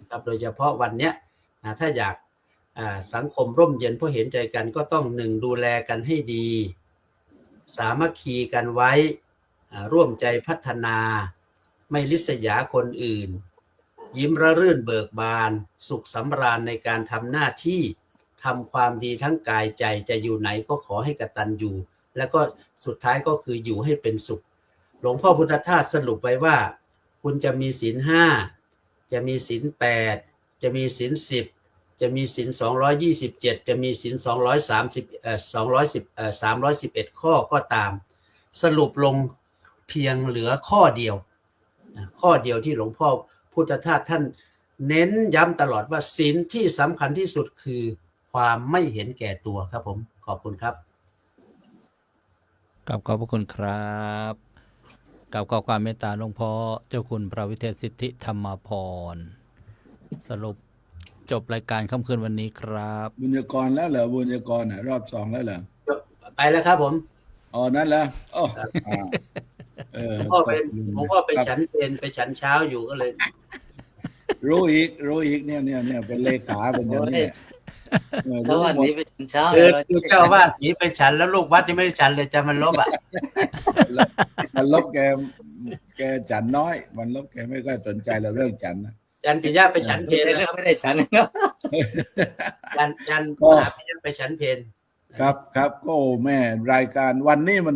S5: ครับโดยเฉพาะวันเนี้ยถ้าอยากสังคมร่มเย็นเพราะเห็นใจกันก็ต้องหนึ่งดูแลกันให้ดีสามัคคีกันไว้ร่วมใจพัฒนาไม่ริษยาคนอื่นยิ้มระรื่นเบิกบานสุขสำราญในการทำหน้าที่ทำความดีทั้งกายใจจะอยู่ไหนก็ขอให้กตัญญูแล้วก็สุดท้ายก็คืออยู่ให้เป็นสุขหลวงพ่อพุทธทาสสรุปไว้ว่าคุณจะมีศีล5จะมีศีล8จะมีศีล10จะมีศีล227จะมีศีล311ข้อก็ตามสรุปลงเพียงเหลือข้อเดียวที่หลวงพ่อพุทธทาสท่านเน้นย้ำตลอดว่าศีลที่สำคัญที่สุดคือความไม่เห็นแก่ตัวครับผมขอบคุณครับ
S2: ขอบพระคุณครับกับขอความเมตตาหลวงพ่อเจ้าคุณพระวิเทศสิทธิธรรมพรสรุปจบรายการค่ำคืนวันนี้ครับ
S3: บุญยกรแล้วเหรอบุญยกรรอบ2แล้วเหรอ
S5: ไปแล้วครับผม
S3: นั่นแหละ
S5: หลวงพ่อไปฉันเพลไปฉันเช้าอยู่ก็เลย
S3: รู้อีกเนี่ยเป็นเลขาเป็นอย่างนี้
S10: แล้ววันนี้ไปฉันเช้า
S5: คือเจ้าว่าหนีไปฉันแล้วลูกวัดยังไม่ได้ฉันเลยจะมันลบ
S3: มันลบแกฉันน้อยมันลบแกไม่ค่อยสนใจเราเรื่องฉัน
S5: จันปิยะไปฉันเพล
S10: ไม่ได้ฉัน
S5: จันปิยะไปฉันเพล
S3: ครับก็แม่รายการวันนี้มั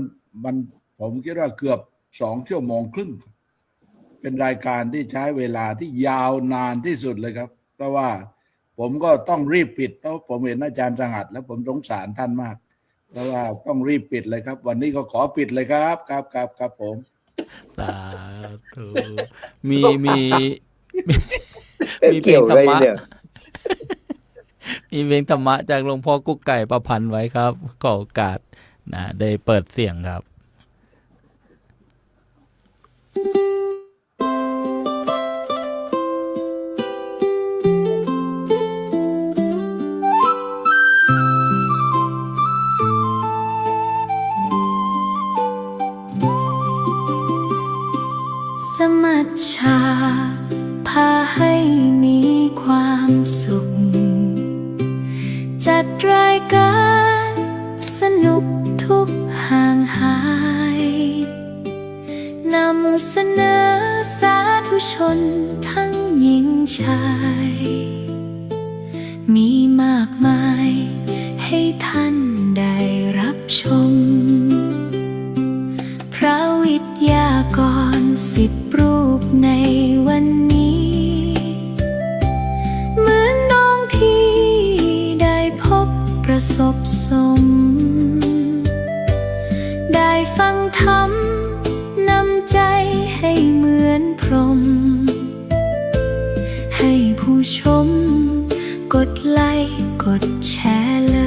S3: นผมคิดว่าเกือบ2 ชั่วโมงครึ่งเป็นรายการที่ใช้เวลาที่ยาวนานที่สุดเลยครับเพราะว่าผมก็ต้องรีบปิดเพราะผมเห็นอาจารย์สงัดแล้วผมสงสารท่านมากเพราะว่าต้องรีบปิดเลยครับวันนี้ก็ขอปิดเลยครับผม
S2: สาธุมีเพลงธรรมะมีเพลงธรรมะจากหลวงพ่อกุ๊กไก่ประพันธ์ไว้ครับขอโอกาสได้เปิดเสียงครับ
S1: สมัชชาพาให้มีความสุขจัดรายการสนุกทุกห่างหายนำเสนอสาธุชนทั้งหญิงชายมีมากมายให้ท่านได้รับชมพระวิทยากร10 รูปในวันนี้เหมือนน้องพี่ได้พบประสบสมได้ฟังธรรมนำใจให้เหมือนพรหมให้ผู้ชมกดไลค์กดแชร์เล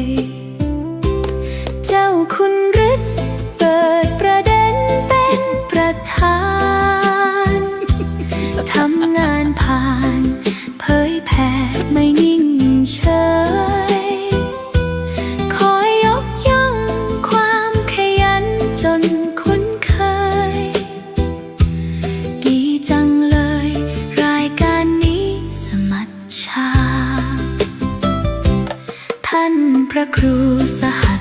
S1: ยเจ้าคุณฤทธิ์เปิดประเด็นเป็นประธานทำงานผ่านเผยแผ่ไม่นิ่งเฉยคอยยกย่องความขยันจนคุ้นเคยดีจังเลยรายการนี้สมัชชาท่านพระครูสหัส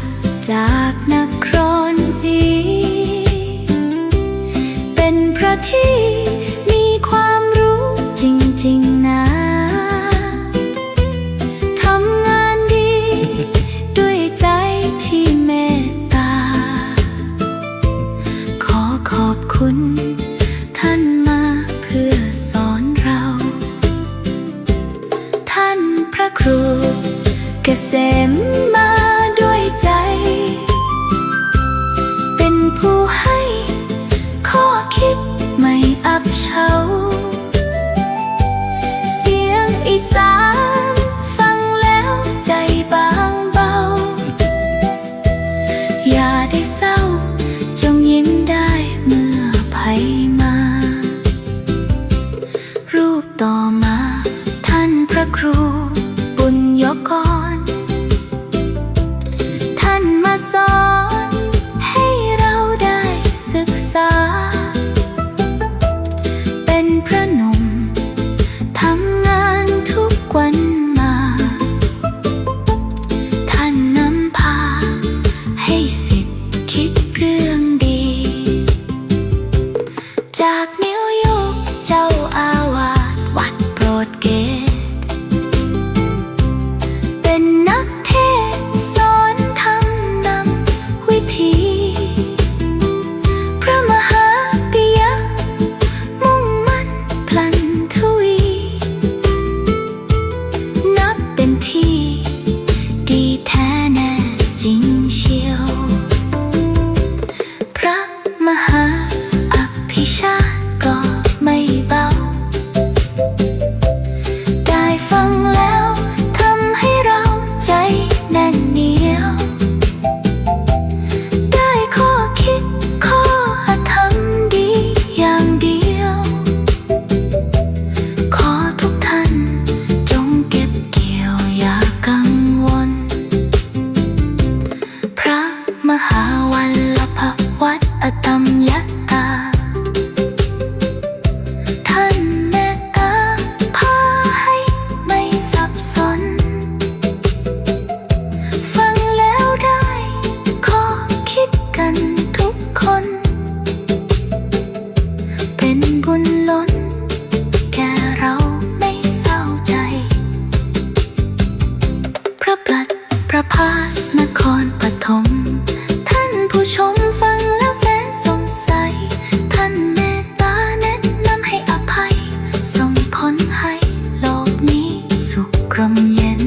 S1: จากนครศรีเป็นพระที่มีความรู้จริงๆนะทำงานดีด้วยใจที่เมตตาขอขอบคุณท่านมาเพื่อสอนเราท่านพระครูเกษมมาด้วยใจเป็นผู้ให้ข้อคิดไม่อับเฉาเสียงอีสานฟังแล้วใจบางเบาอย่าได้เศร้าจงยิ้มได้เมื่อภัยมารูปต่อมาท่านพระครูบุญยกร พาสนครปฐมท่านผู้ชมฟังแล้วแสนสงสัยท่านเมตตาแนะนำให้อภัยส่งผลให้โลกนี้สุขร่มเย็น